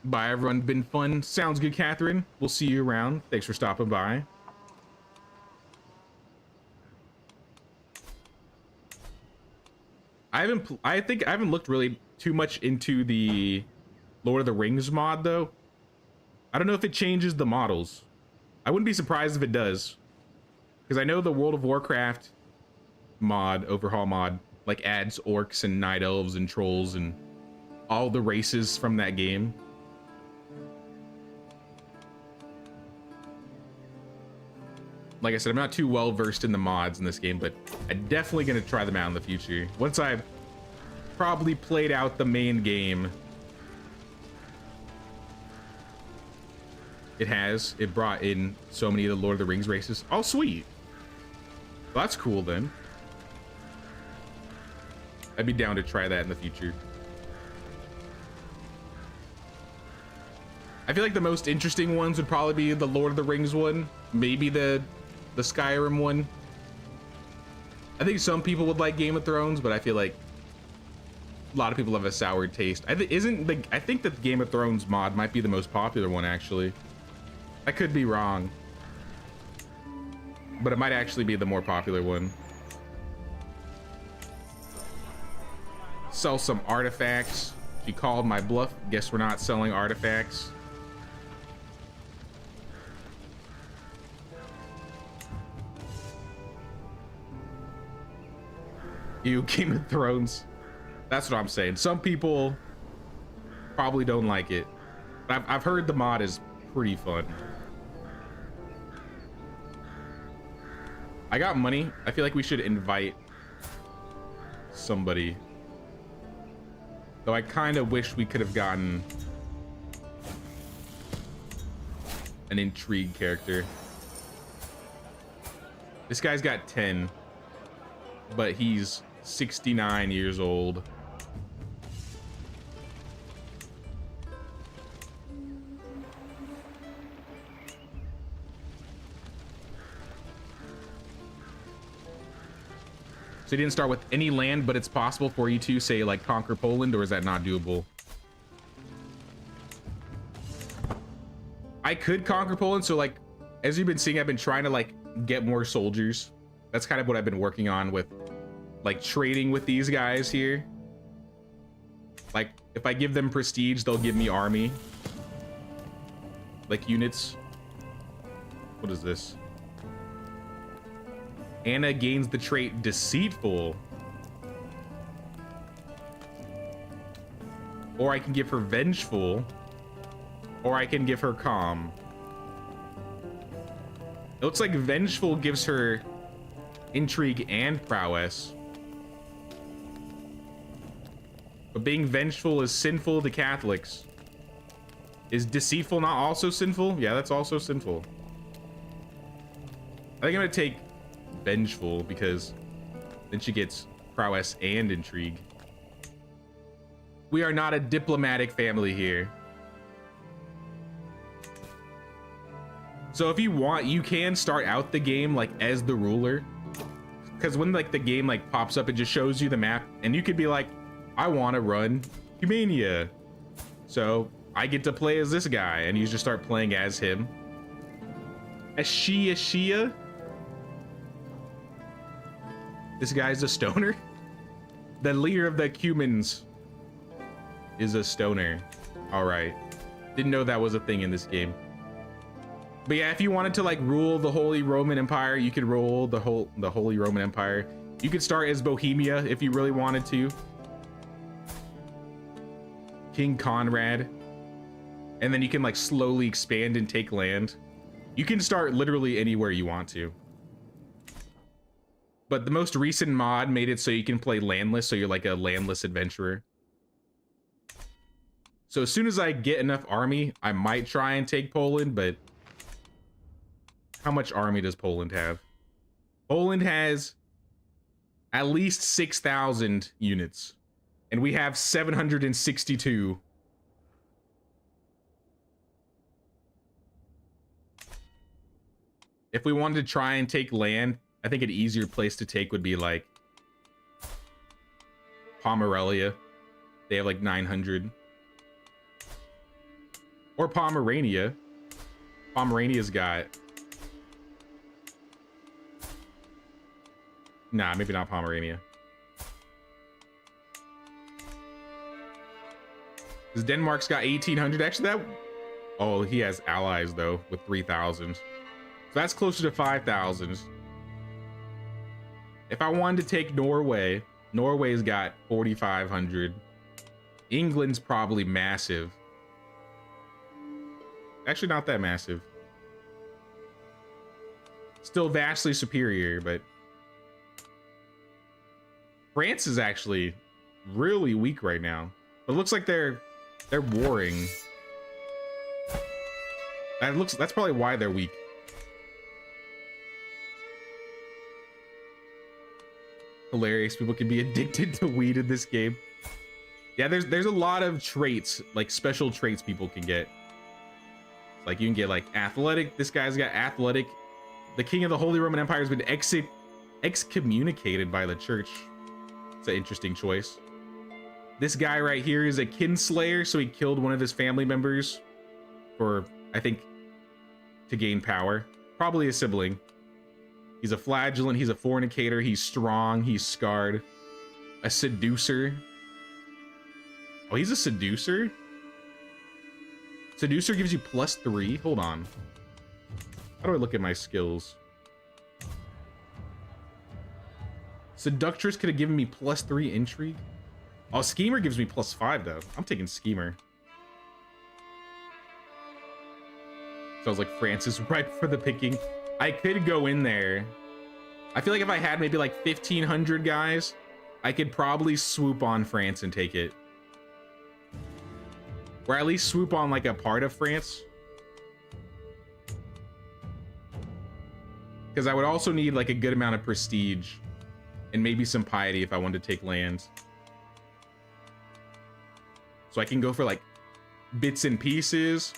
Bye, everyone. Been fun. Sounds good, Catherine. We'll see you around. Thanks for stopping by. I think I haven't looked really too much into the Lord of the Rings mod, though. I don't know if it changes the models. I wouldn't be surprised if it does, because I know the World of Warcraft mod, overhaul mod, like, adds orcs and night elves and trolls and all the races from that game. Like I said, I'm not too well versed in the mods in this game, but I'm definitely going to try them out in the future. Once I've probably played out the main game. It brought in so many of the Lord of the Rings races. Oh, sweet. Well, that's cool then. I'd be down to try that in the future. I feel like the most interesting ones would probably be the Lord of the Rings one. Maybe the Skyrim one. I think some people would like Game of Thrones, but I feel like a lot of people have a sour taste. I think that the Game of Thrones mod might be the most popular one, actually. I could be wrong, but it might actually be the more popular one. Sell some artifacts. She called my bluff. Guess we're not selling artifacts. You Game of Thrones. That's what I'm saying. Some people probably don't like it, but I've heard the mod is pretty fun. I got money. I feel like we should invite somebody. Though I kind of wish we could have gotten an intrigue character. This guy's got 10, but he's 69 years old. So he didn't start with any land, but it's possible for you to, say, like, conquer Poland, or is that not doable? I could conquer Poland, so, like, as you've been seeing, I've been trying to, like, get more soldiers. That's kind of what I've been working on with, like, trading with these guys here. Like, if I give them prestige, they'll give me army. Like, units. What is this? Anna gains the trait Deceitful. Or I can give her Vengeful. Or I can give her Calm. It looks like Vengeful gives her Intrigue and Prowess. But being vengeful is sinful to Catholics. Is Deceitful not also sinful? Yeah, that's also sinful. I think I'm gonna take Vengeful because then she gets Prowess and Intrigue. We are not a diplomatic family here. So if you want, you can start out the game like as the ruler. Because when like the game like pops up, it just shows you the map and you could be like, I want to run Humania. So I get to play as this guy and you just start playing as him. Ashia. This guy's a stoner. The leader of the Cumans is a stoner. All right. Didn't know that was a thing in this game. But yeah, if you wanted to like rule the Holy Roman Empire, you could rule the Holy Roman Empire. You could start as Bohemia if you really wanted to. King Conrad. And then you can like slowly expand and take land. You can start literally anywhere you want to. But the most recent mod made it so you can play landless, so you're like a landless adventurer. So as soon as I get enough army, I might try and take Poland, but how much army does Poland have? Poland has at least 6,000 units, and we have 762. If we wanted to try and take land, I think an easier place to take would be like Pomerania. They have like 900. Or Pomerania. Pomerania's got... Nah, maybe not Pomerania. Because Denmark's got 1,800. Actually, that... Oh, he has allies, though, with 3,000. So that's closer to 5,000. If I wanted to take Norway, Norway's got 4,500. England's probably massive. Actually, not that massive. Still vastly superior, but... France is actually really weak right now. But it looks like they're warring. That's probably why they're weak. Hilarious. People can be addicted to weed in this game. Yeah, there's a lot of traits, like special traits people can get. Like you can get like athletic. This guy's got athletic. The king of the Holy Roman Empire has been excommunicated by the church. It's an interesting choice. This guy right here is a kinslayer, so he killed one of his family members for, I think, to gain power. Probably a sibling. He's a flagellant, he's a fornicator, he's strong, he's scarred. A seducer. Oh, he's a seducer? Seducer gives you +3? Hold on. How do I look at my skills? Seductress could have given me +3 intrigue. Oh, schemer gives me +5 though. I'm taking schemer. Sounds like France is ripe for the picking. I could go in there. I feel like if I had maybe like 1,500 guys, I could probably swoop on France and take it. Or at least swoop on like a part of France. Because I would also need like a good amount of prestige and maybe some piety if I wanted to take lands. So I can go for like bits and pieces.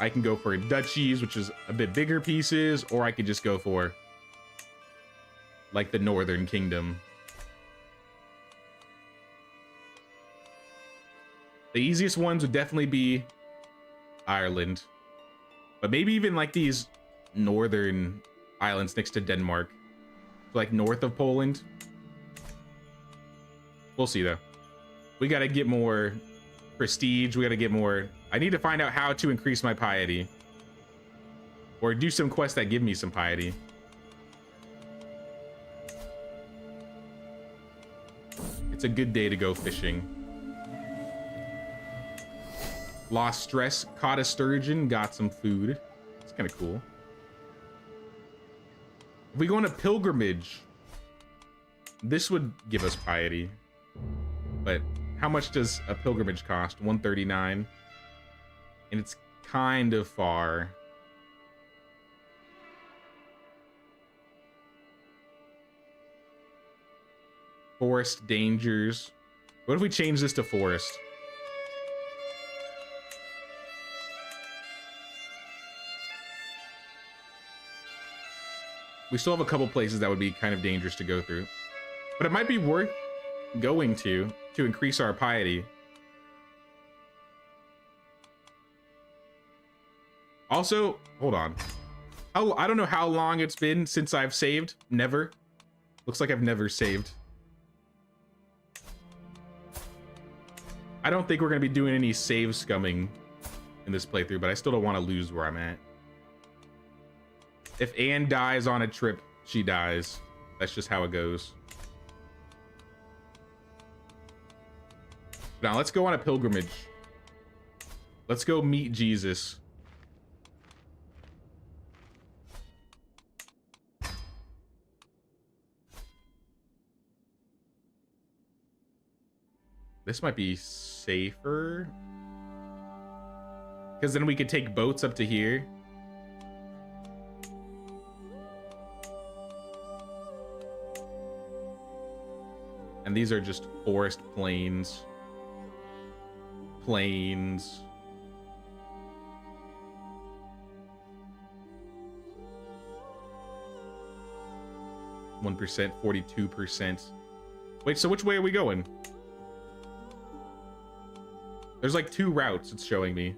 I can go for duchies, which is a bit bigger pieces, or I could just go for like the Northern Kingdom. The easiest ones would definitely be Ireland, but maybe even like these northern islands next to Denmark, like north of Poland. We'll see though. We got to get more prestige. We got to get more. I need to find out how to increase my piety, or do some quests that give me some piety. It's a good day to go fishing. Lost stress, caught a sturgeon, got some food. It's kind of cool. If we go on a pilgrimage, this would give us piety. But how much does a pilgrimage cost? 139. And it's kind of far. Forest dangers. What if we change this to forest? We still have a couple places that would be kind of dangerous to go through. But it might be worth going to increase our piety. Also, hold on. I don't know how long it's been since I've saved. Never. Looks like I've never saved. I don't think we're going to be doing any save scumming in this playthrough, but I still don't want to lose where I'm at. If Anne dies on a trip, she dies. That's just how it goes. Now, let's go on a pilgrimage. Let's go meet Jesus. This might be safer. Because then we could take boats up to here. And these are just forest plains. Plains. %, 42%. Wait, so which way are we going? There's like 2 routes it's showing me.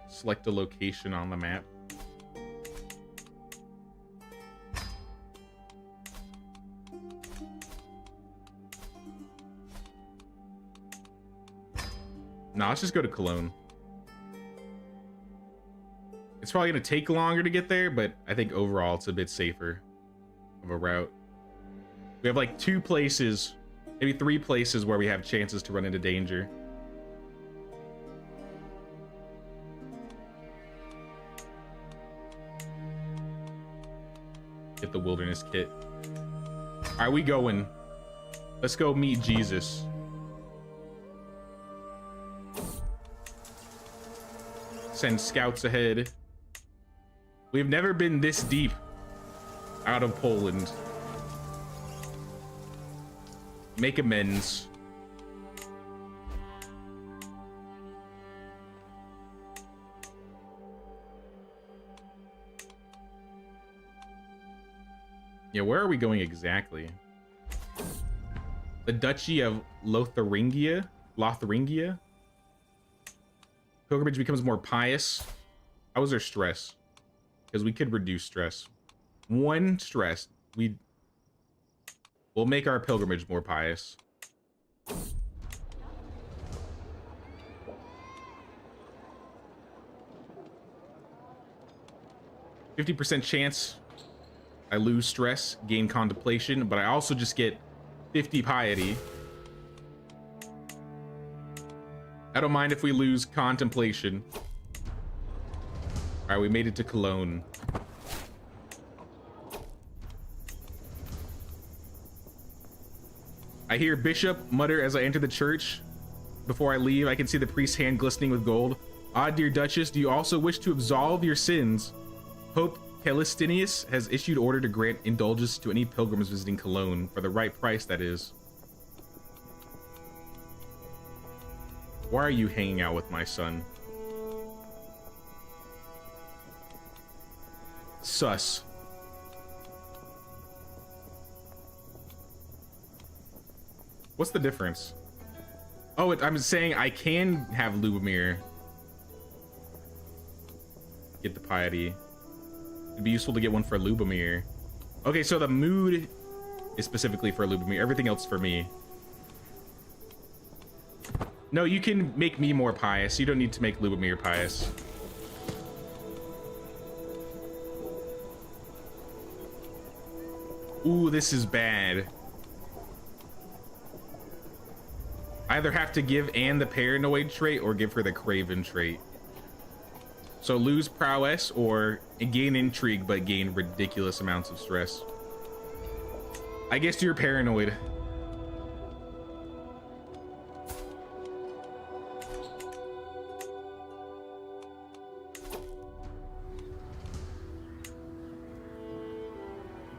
Select a location on the map. No, let's just go to Cologne. It's probably gonna take longer to get there, but I think overall it's a bit safer of a route. We have like 2 places, maybe 3 places where we have chances to run into danger. Get the wilderness kit. All right, we going. Let's go meet Jesus. Send scouts ahead. We've never been this deep out of Poland. Make amends. Yeah, where are we going exactly? The Duchy of Lotharingia? Lotharingia? Pilgrimage becomes more pious. How is there stress? Because we could reduce stress. 1 stress. We'll make our pilgrimage more pious. 50% chance I lose stress, gain contemplation, but I also just get 50 piety. I don't mind if we lose contemplation. All right, we made it to Cologne. I hear Bishop mutter as I enter the church. Before I leave, I can see the priest's hand glistening with gold. Ah, dear Duchess, do you also wish to absolve your sins? Pope Calistinius has issued order to grant indulgence to any pilgrims visiting Cologne, for the right price, that is. Why are you hanging out with my son? Sus. What's the difference? Oh, I'm saying I can have Lubomir. Get the piety. It'd be useful to get one for Lubomir. Okay, so the mood is specifically for Lubomir. Everything else for me. No, you can make me more pious. You don't need to make Lubomir pious. Ooh, this is bad. I either have to give Anne the paranoid trait or give her the craven trait. So lose prowess or gain intrigue but gain ridiculous amounts of stress. I guess you're paranoid.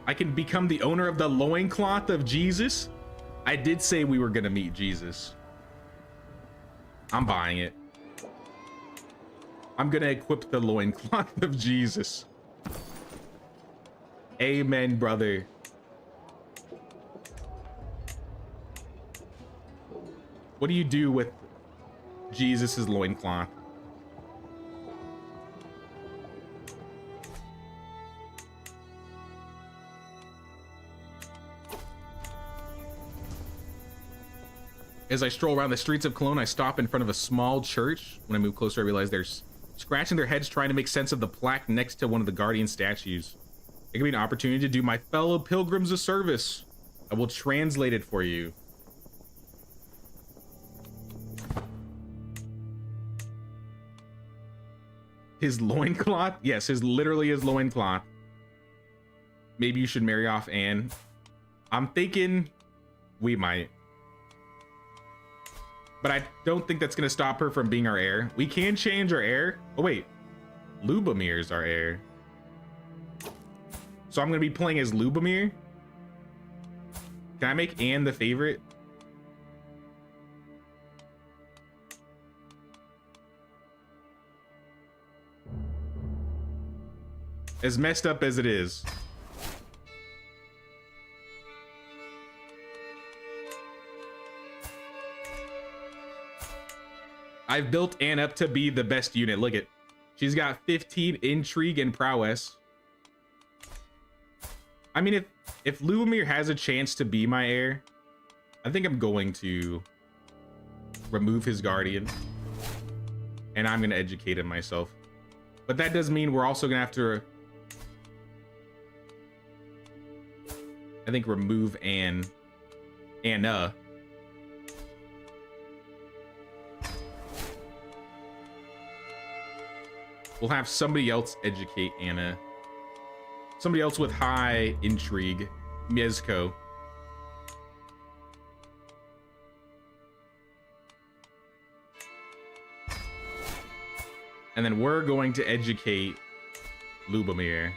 I can become the owner of the loincloth of Jesus. I did say we were gonna meet Jesus. I'm buying it. I'm gonna equip the loincloth of Jesus. Amen, brother. What do you do with Jesus's loincloth? As I stroll around the streets of Cologne, I stop in front of a small church. When I move closer, I realize they're scratching their heads trying to make sense of the plaque next to one of the guardian statues. It could be an opportunity to do my fellow pilgrims a service. I will translate it for you. His loincloth? Yes, literally his loincloth. Maybe you should marry off Anne. I'm thinking we might. But I don't think that's gonna stop her from being our heir. We can change our heir. Oh wait, Lubomir's our heir. So I'm gonna be playing as Lubomir. Can I make Anne the favorite? As messed up as it is. I've built Anne up to be the best unit. Look at, she's got 15 intrigue and prowess. I mean, if Lubomir has a chance to be my heir, I think I'm going to remove his guardian and I'm going to educate him myself. But that does mean we're also going to have to, I think, remove Anna. We'll have somebody else educate Anna. Somebody else with high intrigue. Miezko. And then we're going to educate Lubomir.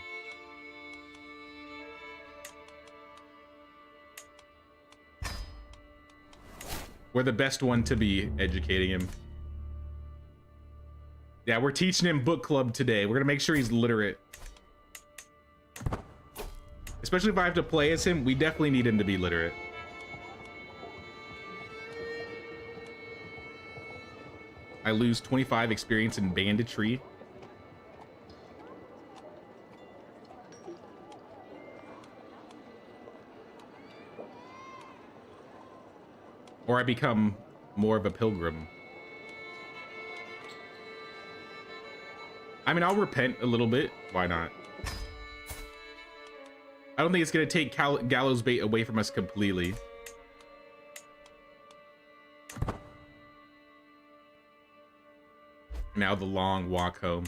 We're the best one to be educating him. Yeah, we're teaching him book club today. We're gonna make sure he's literate. Especially if I have to play as him, we definitely need him to be literate. I lose 25 experience in banditry. Or I become more of a pilgrim. I mean, I'll repent a little bit. Why not? I don't think it's going to take Gallows Bait away from us completely. Now the long walk home.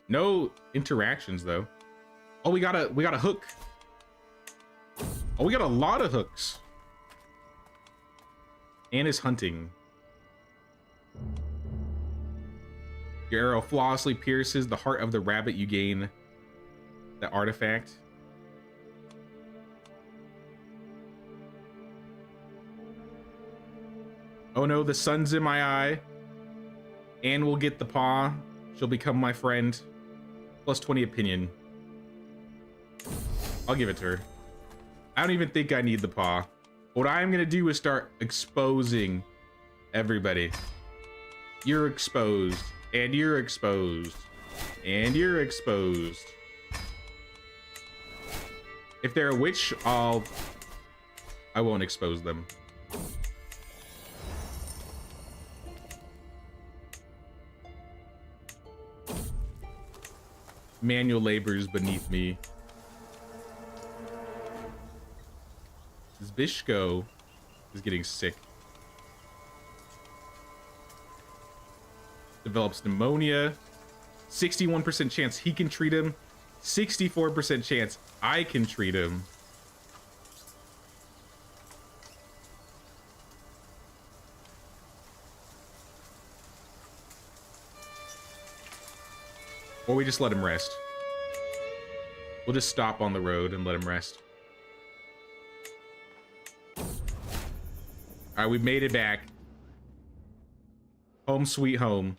No interactions, though. Oh, we got a hook. Oh, we got a lot of hooks. And is hunting. Your arrow flawlessly pierces the heart of the rabbit. You gain the artifact. Oh no, the sun's in my eye. Anne will get the paw. She'll become my friend. Plus 20 opinion. I'll give it to her. I don't even think I need the paw. What I'm gonna do is start exposing everybody. You're exposed. And you're exposed. And you're exposed. If they're a witch, I won't expose them. Manual labor is beneath me. Vishko is getting sick. Develops pneumonia. 61% chance he can treat him. 64% chance I can treat him. Or we just let him rest. We'll just stop on the road and let him rest. All right, we've made it back. Home sweet home.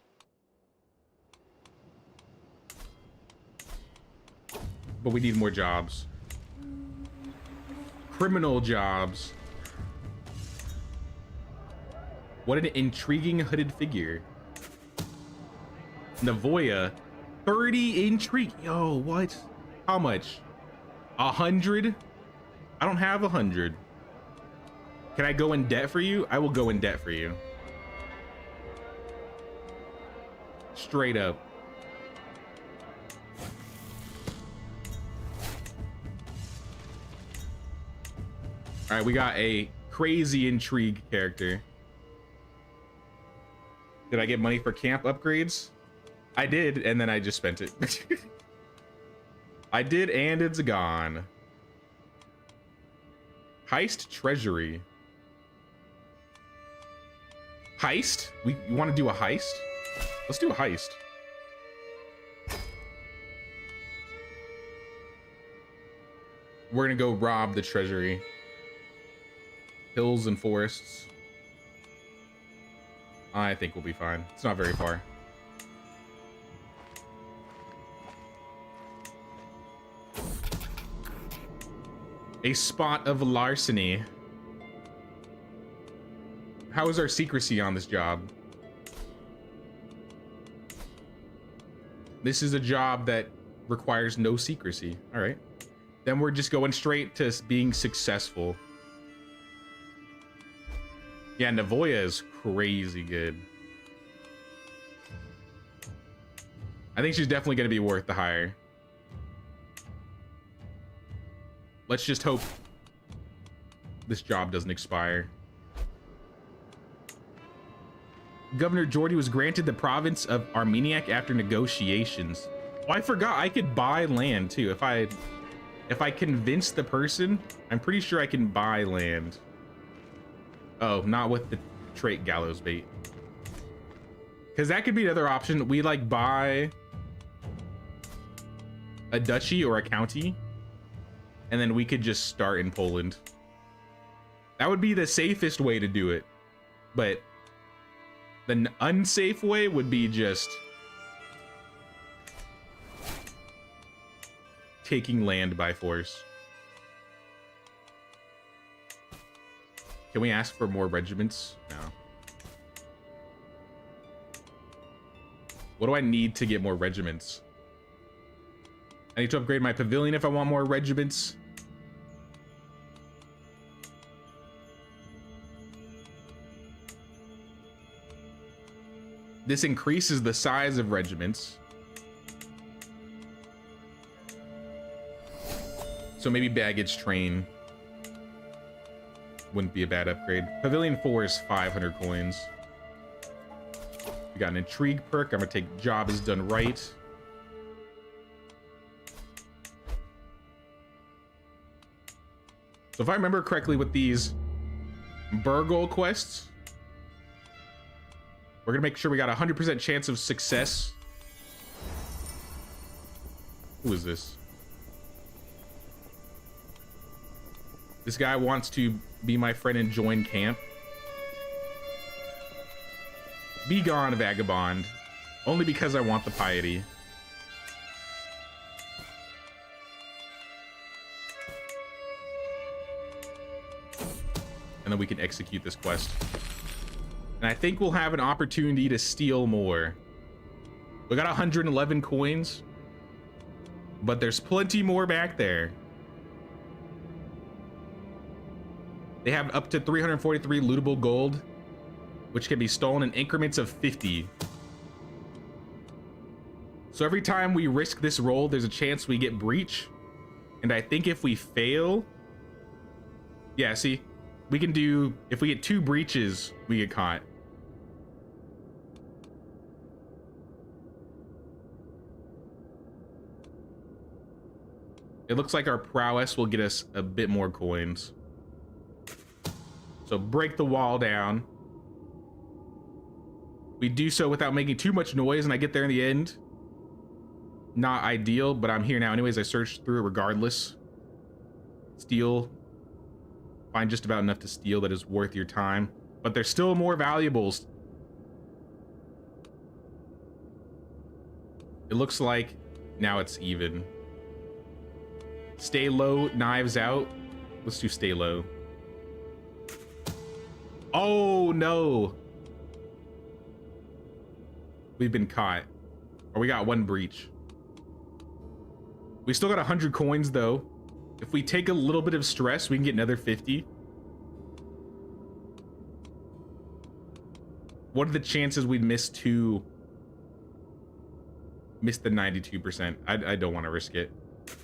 But we need more jobs. Criminal jobs. What an intriguing hooded figure. Navoya. 30 intrigue. Yo, what? How much? 100? I don't have 100. Can I go in debt for you? I will go in debt for you. Straight up. All right, we got a crazy intrigue character. Did I get money for camp upgrades? I did, and then I just spent it. I did, and it's gone. Heist treasury. Heist? You want to do a heist? Let's do a heist. We're gonna go rob the treasury. Hills and forests. I think we'll be fine. It's not very far. A spot of larceny. How is our secrecy on this job? This is a job that requires no secrecy. All right. Then we're just going straight to being successful. Yeah, Navoya is crazy good. I think she's definitely going to be worth the hire. Let's just hope this job doesn't expire. Governor Geordi was granted the province of Armeniac after negotiations. Oh, I forgot I could buy land too. If I convince the person, I'm pretty sure I can buy land. Oh, not with the trait gallows bait. Because that could be another option. We like buy a duchy or a county, and then we could just start in Poland. That would be the safest way to do it. But the unsafe way would be just taking land by force. Can we ask for more regiments? No. What do I need to get more regiments? I need to upgrade my pavilion if I want more regiments. This increases the size of regiments. So maybe baggage train wouldn't be a bad upgrade. Pavilion 4 is 500 coins. We got an intrigue perk. I'm gonna take job is done right. So if I remember correctly with these Burgle quests, we're gonna make sure we got a 100% chance of success. Who is this? This guy wants to be my friend and join camp. Be gone, vagabond. Only because I want the piety. And then we can execute this quest. And I think we'll have an opportunity to steal more. We got 111 coins, but there's plenty more back there. They have up to 343 lootable gold, which can be stolen in increments of 50. So every time we risk this roll, there's a chance we get breach. And I think if we fail, yeah, see, We can do, if we get 2 breaches, we get caught. It looks like our prowess will get us a bit more coins. So break the wall down. We do so without making too much noise, and I get there in the end. Not ideal, but I'm here now anyways. I searched through it regardless. Steal. Find just about enough to steal that is worth your time. But there's still more valuables. It looks like now it's even. Stay low, knives out. Let's do stay low. Oh no. We've been caught. Or we got 1 breach. We still got 100 coins though. If we take a little bit of stress, we can get another 50. What are the chances we'd miss the 92%? I don't want to risk it.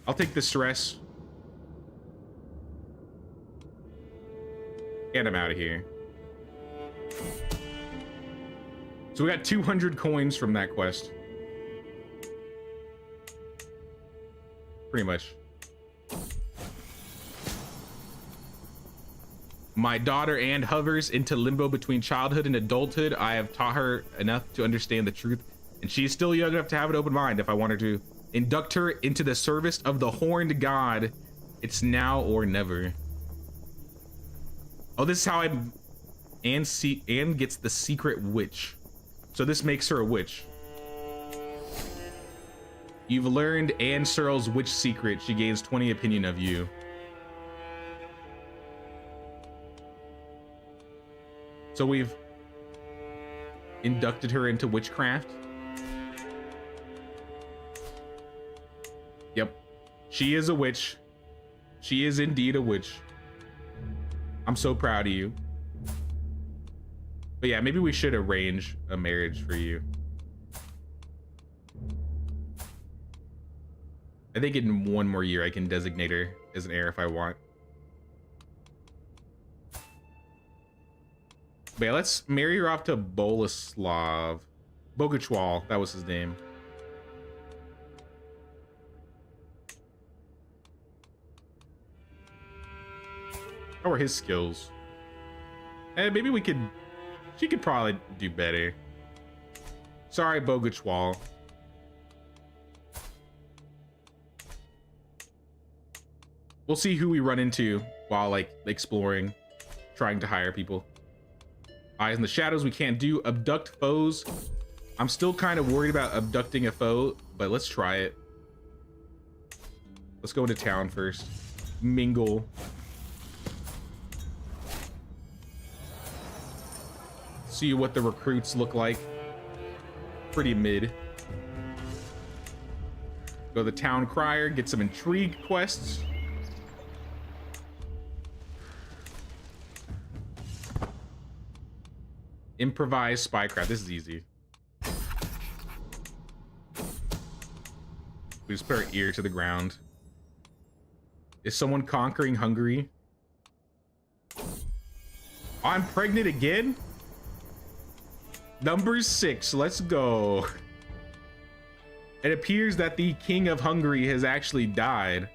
I'll take the stress. And I'm out of here. So we got 200 coins from that quest. Pretty much. My daughter Anne hovers into limbo between childhood and adulthood. I have taught her enough to understand the truth, and she is still young enough to have an open mind. If I want her to induct her into the service of the horned god, it's now or never. Oh, this is how Anne gets the secret witch. So this makes her a witch. You've learned Anne Searle's witch secret. She gains 20 opinion of you. So we've inducted her into witchcraft. Yep. She is a witch. She is indeed a witch. I'm so proud of you. But yeah, maybe we should arrange a marriage for you. I think in 1 more year I can designate her as an heir if I want. But yeah, let's marry her off to Boleslav. Bogachwal, that was his name. How are his skills? And maybe we could... She could probably do better. Sorry, Bogachwal. We'll see who we run into while, like, exploring, trying to hire people. Eyes in the shadows, we can't do. Abduct foes. I'm still kind of worried about abducting a foe, but let's try it. Let's go into town first. Mingle. See what the recruits look like. Pretty mid. Go to the town crier, get some intrigue quests. Improvise spycraft. This is easy. We just put our ear to the ground. Is someone conquering Hungary? I'm pregnant again? Number 6. Let's go. It appears that the king of Hungary has actually died,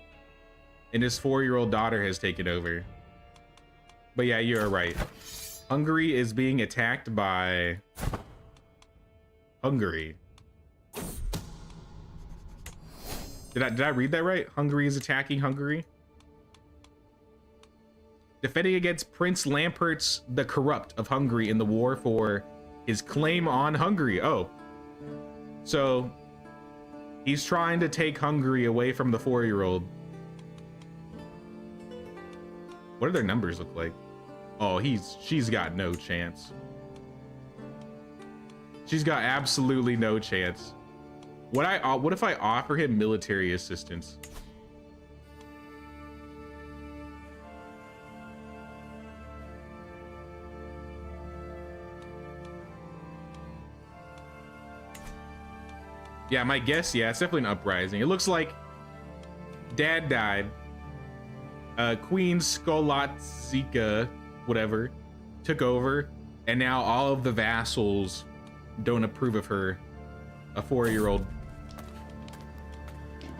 and his 4-year-old daughter has taken over. But yeah, you're right. Hungary is being attacked by Hungary. Did I read that right? Hungary is attacking Hungary. Defending against Prince Lampert's the Corrupt of Hungary in the war for his claim on Hungary. Oh. So he's trying to take Hungary away from the 4-year-old. What do their numbers look like? Oh, she's got no chance. She's got absolutely no chance. What if I offer him military assistance? Yeah, my guess, yeah, it's definitely an uprising. It looks like Dad died. Queen Skolatsika whatever, took over, and now all of the vassals don't approve of her. A 4-year-old.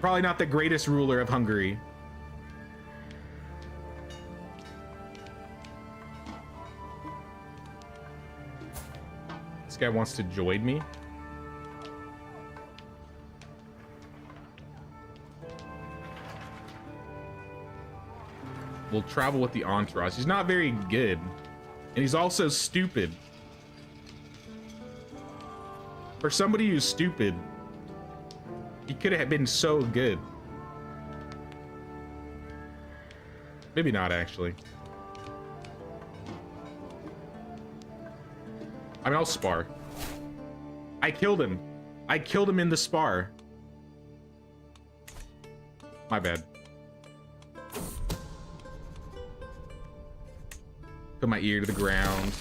Probably not the greatest ruler of Hungary. This guy wants to join me. We'll travel with the entourage. He's not very good. And he's also stupid. For somebody who's stupid, he could have been so good. Maybe not, actually. I mean, I'll spar. I killed him. I killed him in the spar. My bad. Put my ear to the ground.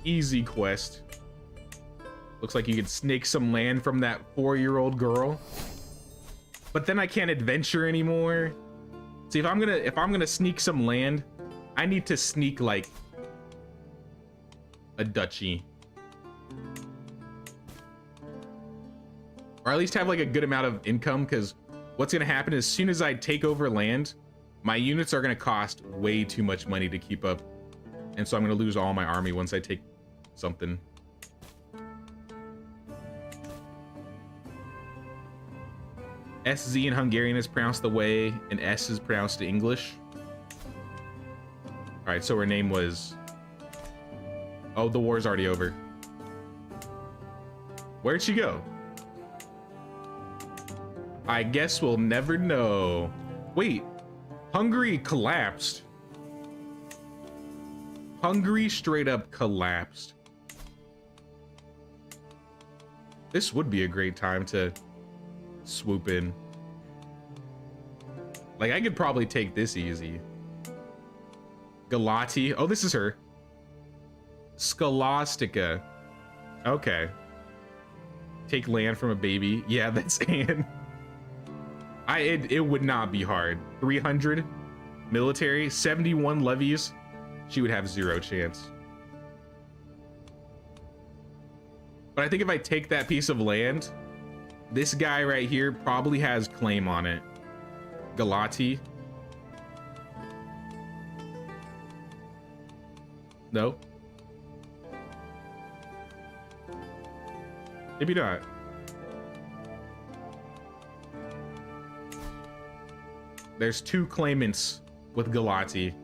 Easy quest. Looks like you could snake some land from that 4-year-old girl. But then I can't adventure anymore. See, if I'm gonna sneak some land, I need to sneak like a duchy. Or at least have like a good amount of income, because what's gonna happen is as soon as I take over land, my units are gonna cost way too much money to keep up. And so I'm gonna lose all my army once I take something. SZ in Hungarian is pronounced the way and S is pronounced in English. All right, so her name was... Oh, the war's already over. Where'd she go? I guess we'll never know. Wait, Hungary collapsed. Hungary straight up collapsed. This would be a great time to swoop in. Like, I could probably take this easy. Galati. Oh, this is her. Scholastica. Okay. Take land from a baby. Yeah, that's Anne. It would not be hard. 300 military, 71 levies. She would have 0 chance. But I think if I take that piece of land, this guy right here probably has claim on it. Galati. No. Maybe not. There's 2 claimants with Galati,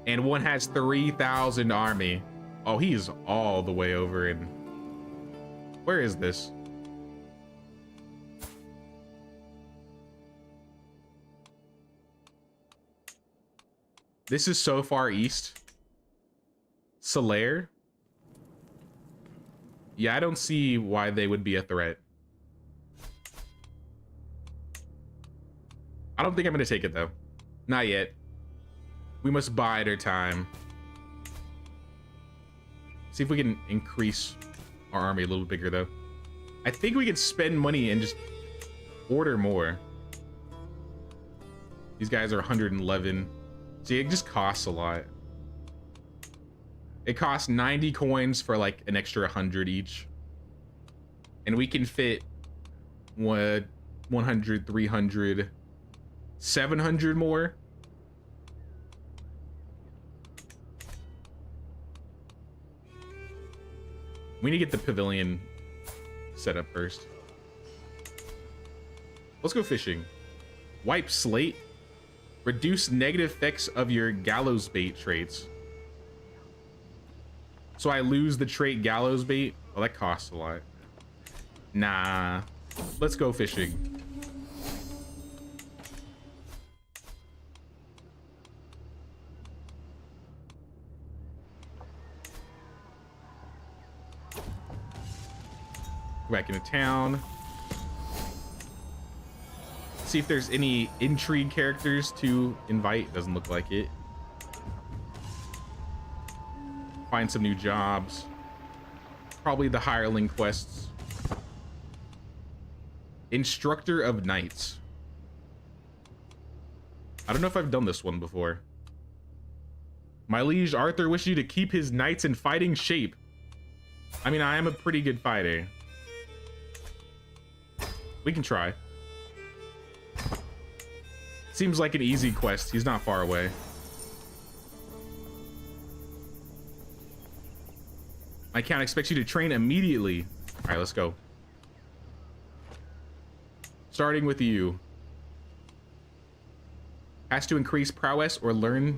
and one has 3,000 army. Oh, he's all the way over in... Where is this? This is so far east. Solaire? Yeah, I don't see why they would be a threat. I don't think I'm gonna take it though. Not yet. We must bide our time. See if we can increase our army a little bigger though. I think we can spend money and just order more. These guys are 111. See, it just costs a lot. It costs 90 coins for like an extra 100 each. And we can fit what, 100, 300, 700 more. We need to get the pavilion set up first. Let's go fishing. Wipe slate. Reduce negative effects of your gallows bait traits. So I lose the trait gallows bait. Oh, that costs a lot. Nah. Let's go fishing. Go back into town. See if there's any intrigue characters to invite. Doesn't look like it. Find some new jobs. Probably the hireling quests. Instructor of Knights. I don't know if I've done this one before. My liege Arthur wishes you to keep his knights in fighting shape. I mean, I am a pretty good fighter. We can try. Seems like an easy quest. He's not far away. My count expects you to train immediately. All right, let's go. Starting with you. Has to increase prowess or learn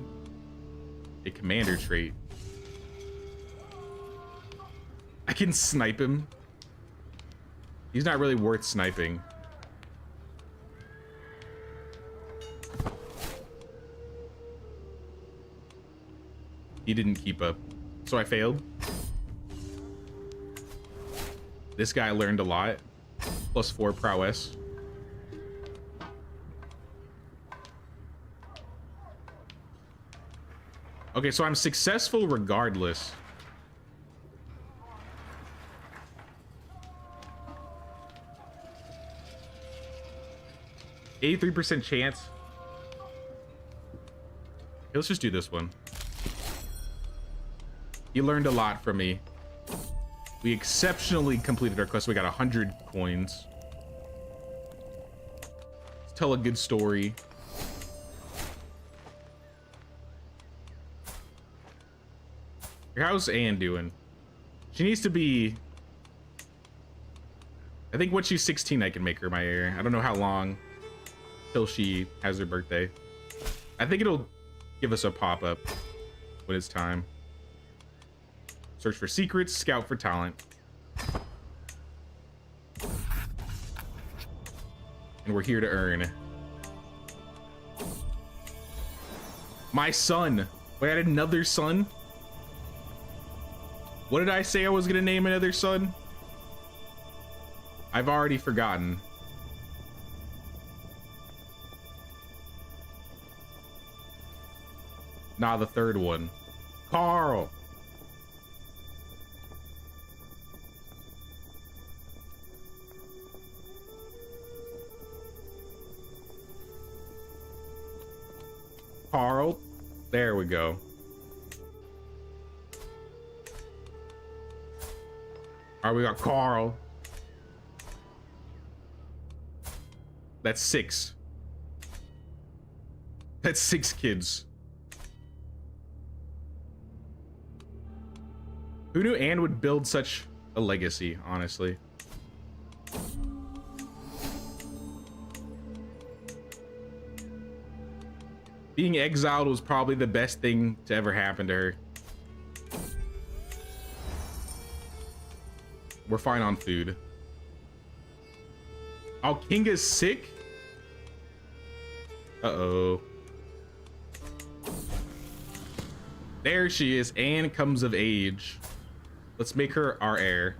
a commander trait. I can snipe him. He's not really worth sniping. He didn't keep up, so I failed. This guy learned a lot. +4 prowess. Okay, so I'm successful regardless. %83% chance. Okay, let's just do this one. He learned a lot from me. We exceptionally completed our quest. We got 100 coins. Let's tell a good story. How's Anne doing? She needs to be... I think once she's 16, I can make her my heir. I don't know how long till she has her birthday. I think it'll give us a pop-up when it's time. Search for secrets, scout for talent. And we're here to earn. My son. Wait, I had another son? What did I say I was gonna name another son? I've already forgotten. Nah, the third one. Carl. Carl. There we go. All right, we got Carl. That's 6. That's 6 kids. Who knew Anne would build such a legacy, honestly? Being exiled was probably the best thing to ever happen to her. We're fine on food. Oh, Kinga's sick? Uh-oh. There she is. Anne comes of age. Let's make her our heir.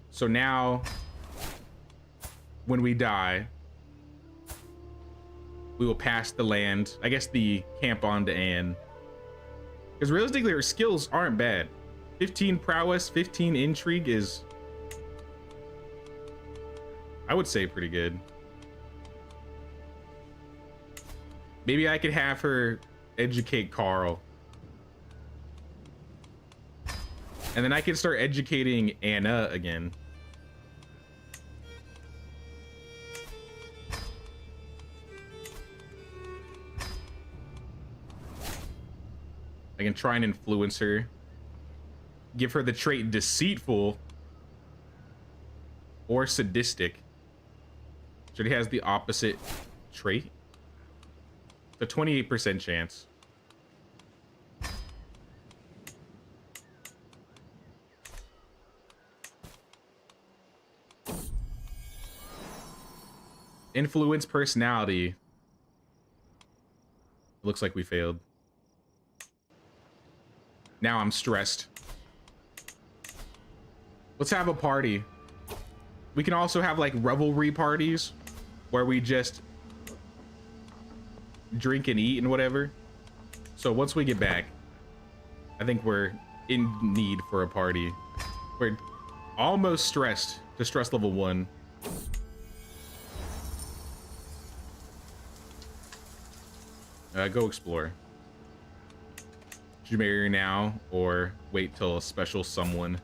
So now, when we die, we will pass the land, I guess the camp on to Anne. Because realistically, her skills aren't bad. 15 prowess, 15 intrigue is, I would say, pretty good. Maybe I could have her educate Carl. And then I can start educating Anna again. I can try and influence her. Give her the trait deceitful or sadistic. So he has the opposite trait. A 28% chance. Influence personality. Looks like we failed. Now I'm stressed. Let's have a party. We can also have like revelry parties where we just drink and eat and whatever. So once we get back, I think we're in need for a party. We're almost stressed to stress level 1. Go explore. you marry her now or wait till a special someone?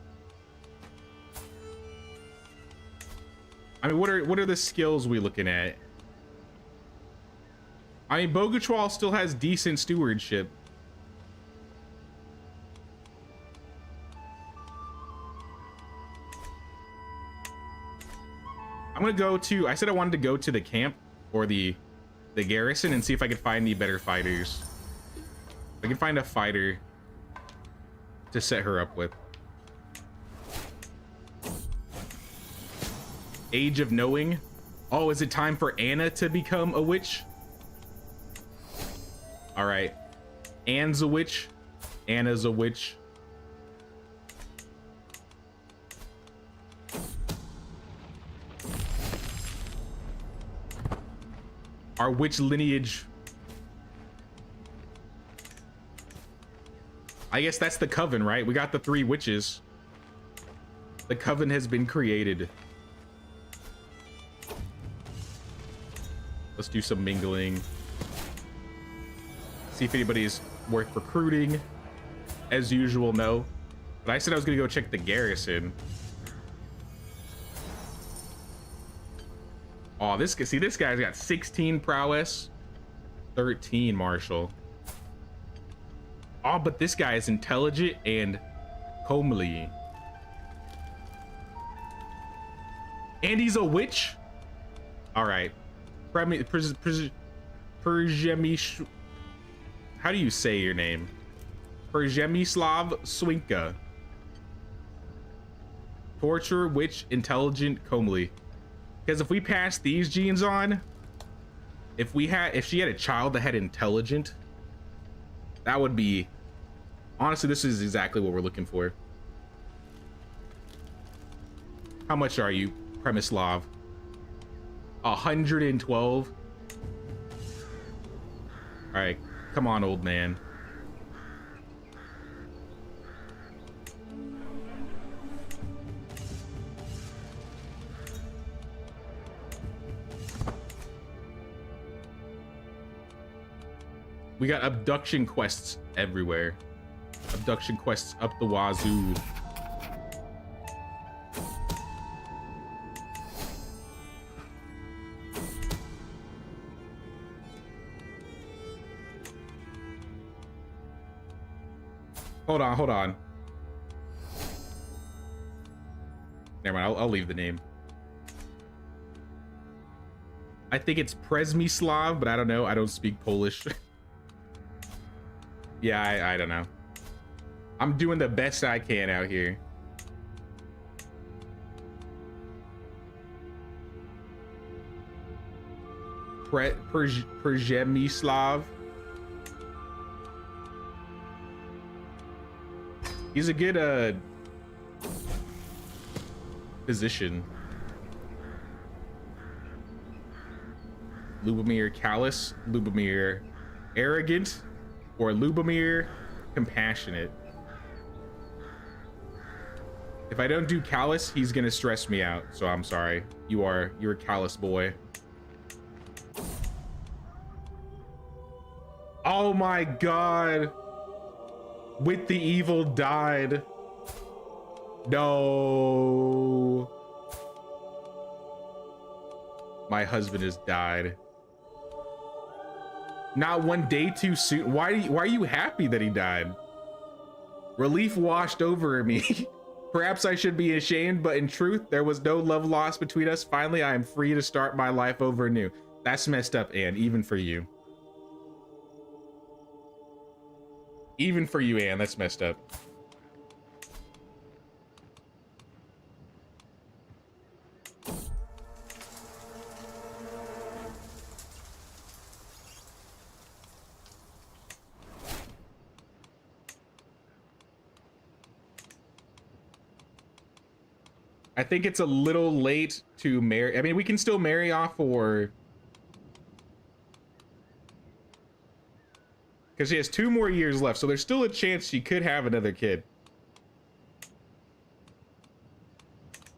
I mean, what are the skills we looking at? I mean, Bogachwal still has decent stewardship. I'm gonna go to, I said I wanted to go to the camp or the garrison and see if I could find any better fighters. If I can find a fighter to set her up with. Age of Knowing. Oh, is it time for Anna to become a witch? All right. Anne's a witch. Anna's a witch. Our witch lineage. I guess that's the coven, right? We got the 3 witches. The coven has been created. Let's do some mingling. See if anybody's worth recruiting. As usual, no. But I said I was gonna go check the garrison. Oh, this guy's got 16 prowess, 13 martial. Oh, but this guy is intelligent and homely. And he's a witch? All right. How do you say your name? Przemyslav Swinka. Torture, witch, intelligent, comely. Because if we pass these genes on, if she had a child that had intelligent, that would be, honestly, this is exactly what we're looking for. How much are you, Przemyslav? 112. All right, come on, old man. We got abduction quests everywhere. Abduction quests up the wazoo. Hold on. Never mind, I'll leave the name. I think it's Przemyslav, but I don't know. I don't speak Polish. Yeah, I don't know. I'm doing the best I can out here. Przemyslav. He's a good physician. Lubomir Callous, Lubomir Arrogant, or Lubomir Compassionate. If I don't do Callous, he's gonna stress me out, so I'm sorry. You're a Callous boy. Oh my god. With the evil died. No. My husband has died. Not one day too soon. Why are you happy that he died? Relief washed over me. Perhaps I should be ashamed, but in truth, there was no love lost between us. Finally, I am free to start my life over anew. That's messed up, Anne, even for you. Even for you, Anne, that's messed up. I think it's a little late to marry. I mean, we can still marry off, or because she has 2 more years left, so there's still a chance she could have another kid.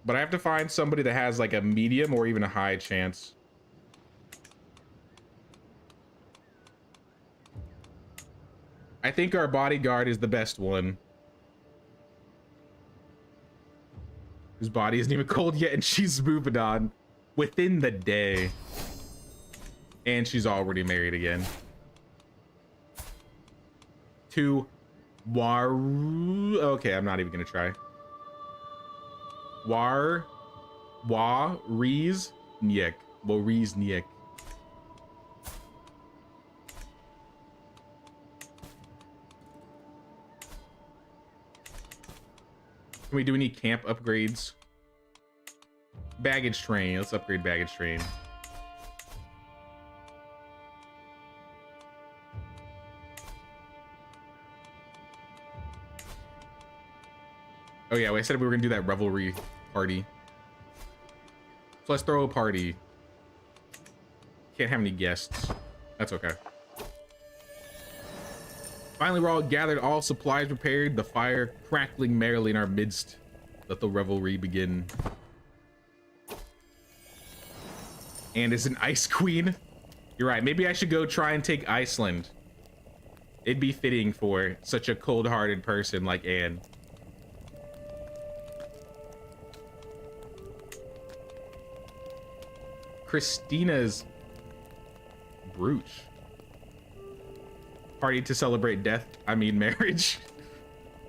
But I have to find somebody that has like a medium or even a high chance. I think our bodyguard is the best one. Whose body isn't even cold yet, and she's moving on within the day. And she's already married again. To okay, I'm not even gonna try. Riz Nyek. Do we need camp upgrades? Baggage train. Let's upgrade baggage train. Oh yeah, I said we were gonna do that revelry party. So let's throw a party. Can't have any guests. That's okay. Finally, we're all gathered, all supplies prepared, the fire crackling merrily in our midst. Let the revelry begin. And is an ice queen. You're right, maybe I should go try and take Iceland. It'd be fitting for such a cold-hearted person like Anne. Christina's brooch. Party to celebrate death, I mean marriage.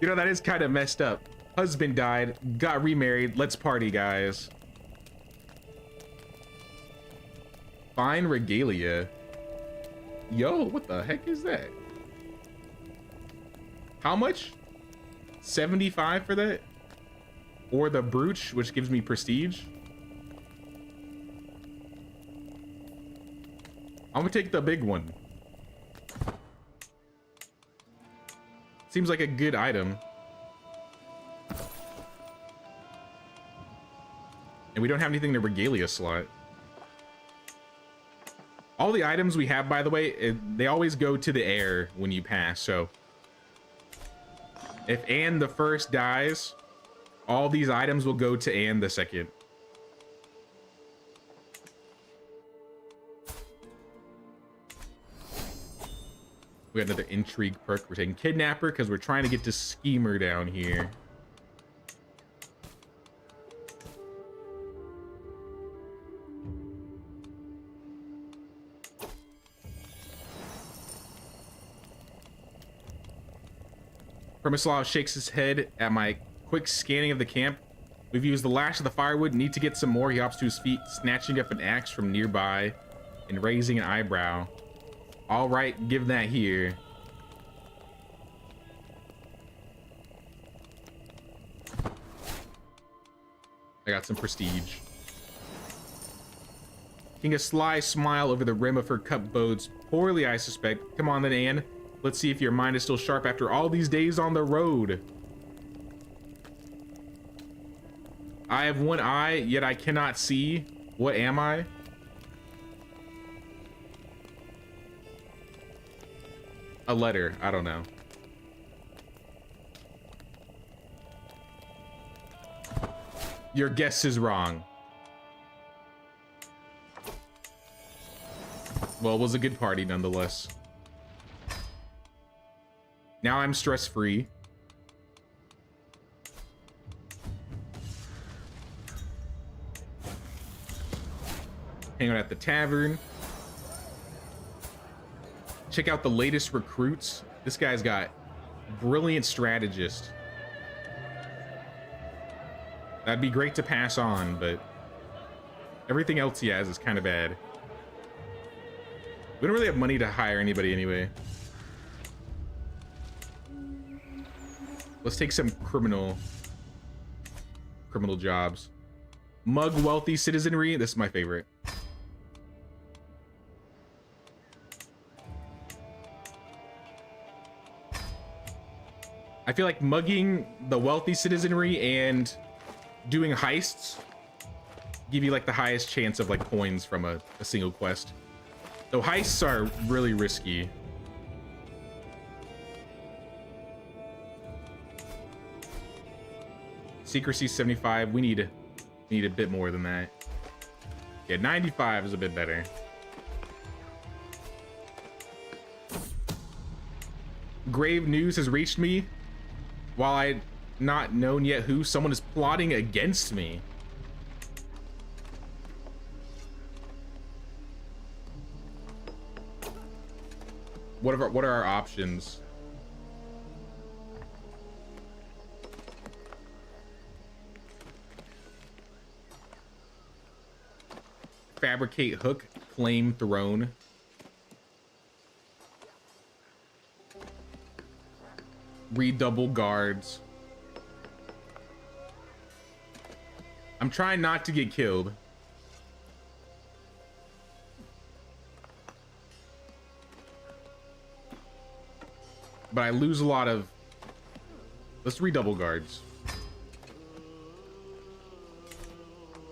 You know, that is kind of messed up. Husband died, got remarried, let's party, guys. Fine regalia. Yo, what the heck is that? How much? 75 for that? Or the brooch, which gives me prestige? I'm gonna take the big one. Seems like a good item. And we don't have anything in the regalia slot. All the items we have, by the way, they always go to the heir when you pass, so if Anne the first dies, all these items will go to Anne the second. We got another intrigue perk. We're taking kidnapper because we're trying to get to schemer down here. Permislav shakes his head at my quick scanning of the camp. We've used the lash of the firewood. Need to get some more. He hops to his feet, snatching up an axe from nearby and raising an eyebrow. All right, give that here. I got some prestige. King a sly smile over the rim of her cup bodes poorly, I suspect. Come on then, Anne. Let's see if your mind is still sharp after all these days on the road. I have one eye, yet I cannot see. What am I? A letter. I don't know. Your guess is wrong. Well, it was a good party nonetheless. Now I'm stress-free. Hang out at the tavern. Check out the latest recruits. This guy's got brilliant strategist. That'd be great to pass on, but everything else he has is kind of bad. We don't really have money to hire anybody anyway. Let's take some criminal jobs. Mug wealthy citizenry. This is my favorite. I feel like mugging the wealthy citizenry and doing heists give you like the highest chance of like coins from a single quest. So heists are really risky. Secrecy 75. We need a bit more than that. Yeah, 95 is a bit better. Grave news has reached me. While I not known yet who, someone is plotting against me. What are our options? Fabricate hook, claim throne. Redouble guards. I'm trying not to get killed. But I lose a lot of... Let's redouble guards.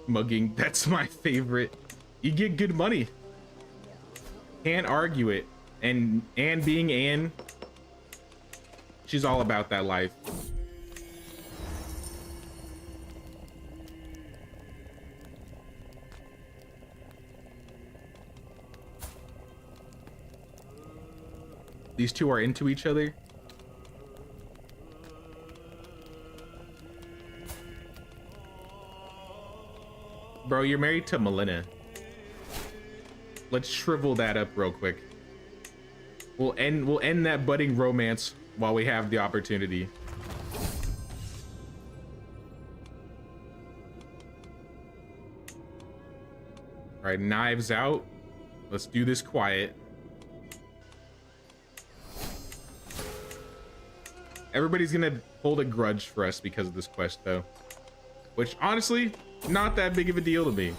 Mugging, that's my favorite. You get good money. Can't argue it. And Anne being Anne, she's all about that life. These two are into each other. Bro, you're married to Melina. Let's shrivel that up real quick. We'll end that budding romance while we have the opportunity. All right, knives out. Let's do this quiet. Everybody's gonna hold a grudge for us because of this quest, though. Which, honestly, not that big of a deal to me.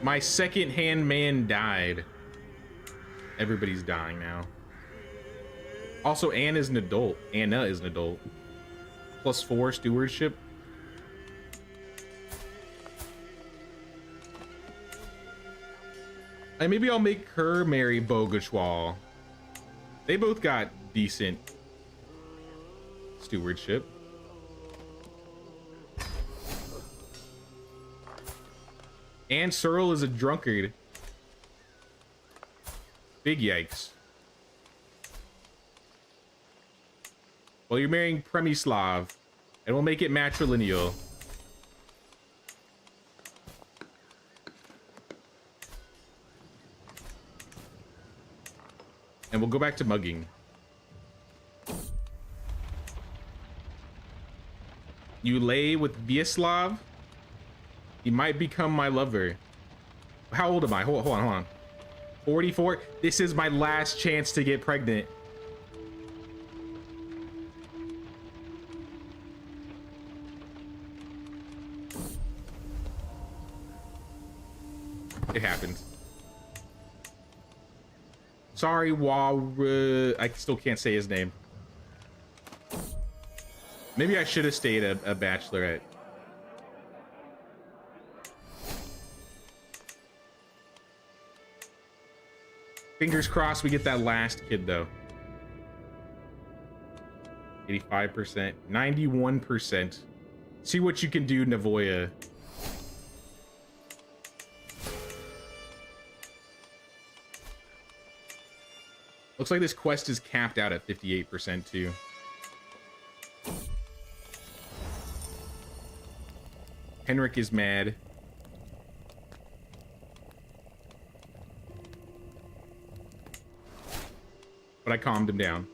My second-hand man died. Everybody's dying now. Also, Anna is an adult. +4 stewardship. And maybe I'll make her marry Bogachwal. They both got decent stewardship. And Searle is a drunkard. Big yikes. Well, you're marrying Premislav, and we'll make it matrilineal. And we'll go back to mugging. You lay with Vyacheslav? He might become my lover. How old am I? Hold on. 44? This is my last chance to get pregnant. It happened. Sorry, I still can't say his name. Maybe I should have stayed a bachelorette. Fingers crossed we get that last kid, though. 85%, 91%. See what you can do, Navoya. Looks like this quest is capped out at 58% too. Henrik is mad. But I calmed him down.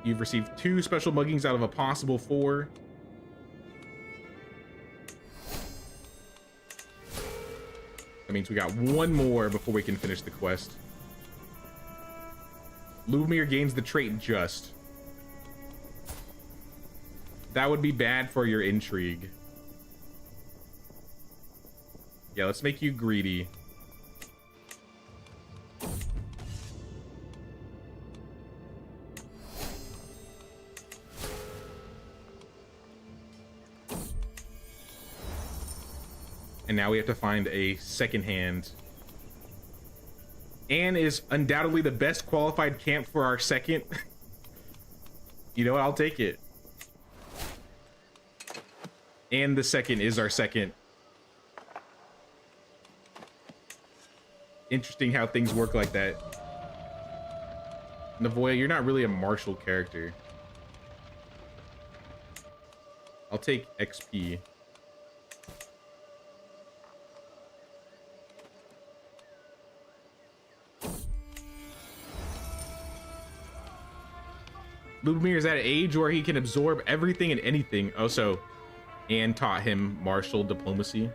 You've received 2 special muggings out of a possible 4. That means we got 1 more before we can finish the quest. Lumir gains the trait Just. That would be bad for your intrigue. Yeah, let's make you greedy. And now we have to find a second hand. and is undoubtedly the best qualified camp for our second. You know what? I'll take it. And the second is our second. Interesting how things work like that. Navoya, you're not really a martial character. I'll take XP. Lubomir is at an age where he can absorb everything and anything. Oh, so Anne taught him martial diplomacy.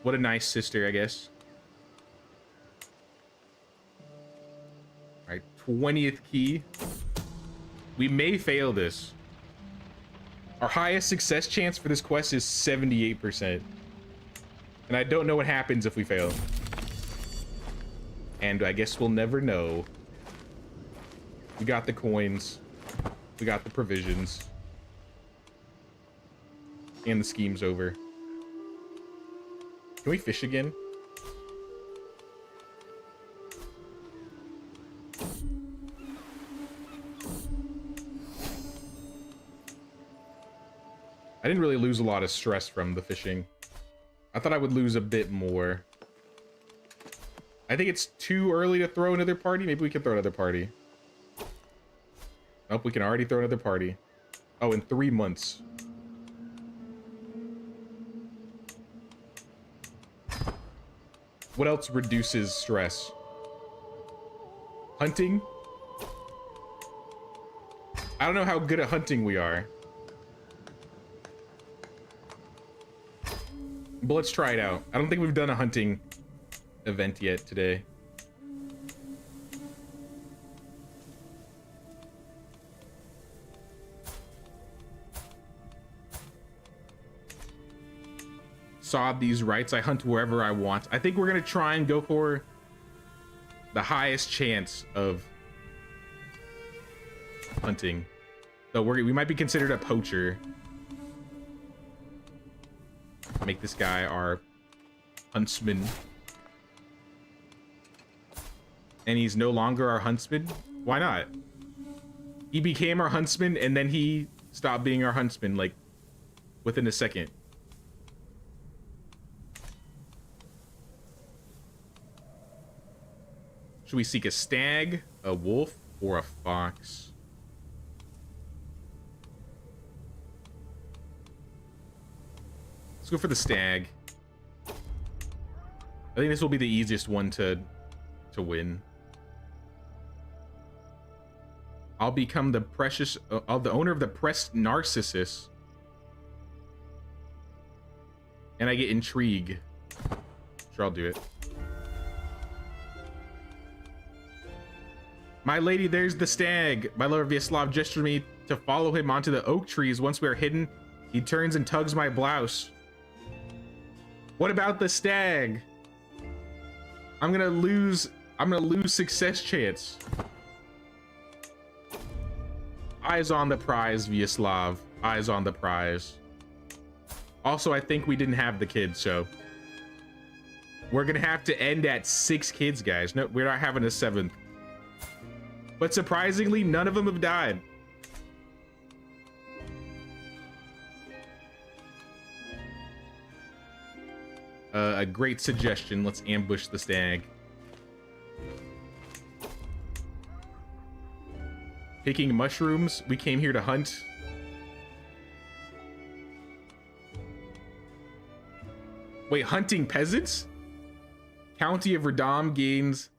What a nice sister, I guess. All right, 20th key. We may fail this. Our highest success chance for this quest is 78%. And I don't know what happens if we fail. And I guess we'll never know. We got the coins. We got the provisions. And the scheme's over. Can we fish again? I didn't really lose a lot of stress from the fishing. I thought I would lose a bit more. I think it's too early to throw another party. Maybe we can throw another party. Nope, we can already throw another party. Oh, in 3 months. What else reduces stress? Hunting? I don't know how good at hunting we are. But let's try it out. I don't think we've done a hunting event yet today. Sod these rights. I hunt wherever I want. I think we're gonna try and go for the highest chance of hunting. So we might be considered a poacher. Make this guy our huntsman. And he's no longer our huntsman? Why not? He became our huntsman and then he stopped being our huntsman like within a second. Should we seek a stag, a wolf, or a fox? Let's go for the stag. I think this will be the easiest one to win. I'll become the precious, the owner of the pressed Narcissus. And I get intrigue. Sure, I'll do it. My lady, there's the stag. My lord Vyacheslav gestured me to follow him onto the oak trees. Once we are hidden, he turns and tugs my blouse. What about the stag? I'm gonna lose success chance. Eyes on the prize, Vyacheslav. Eyes on the prize. Also, I think we didn't have the kids, so we're gonna have to end at 6 kids, guys. No, we're not having a 7th. But surprisingly, none of them have died. A great suggestion. Let's ambush the stag. Picking mushrooms. We came here to hunt. Wait, hunting peasants? County of Radom gains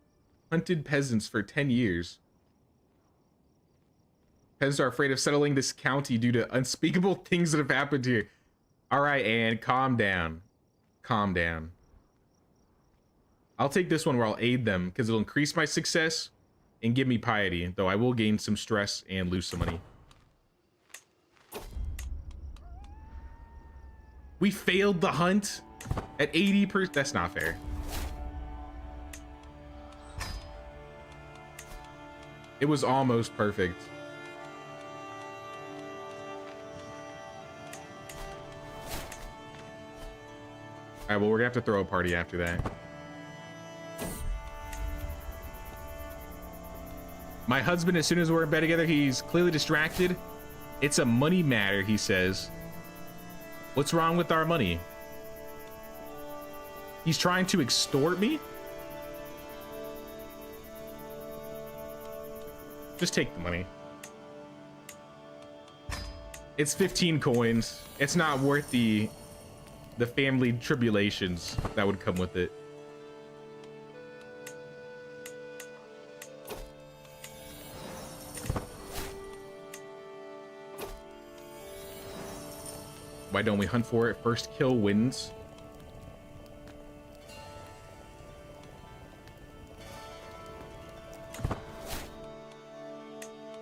hunted peasants for 10 years. Peasants are afraid of settling this county due to unspeakable things that have happened here. All right, Anne, calm down. Calm down. I'll take this one where I'll aid them because it'll increase my success and give me piety, though I will gain some stress and lose some money. We failed the hunt at 80%. That's not fair. It was almost perfect. All right, well, we're gonna have to throw a party after that. My husband, as soon as we're in bed together, he's clearly distracted. It's a money matter, he says. What's wrong with our money? He's trying to extort me? Just take the money. It's 15 coins. It's not worth the family tribulations that would come with it. Why don't we hunt for it? First kill wins.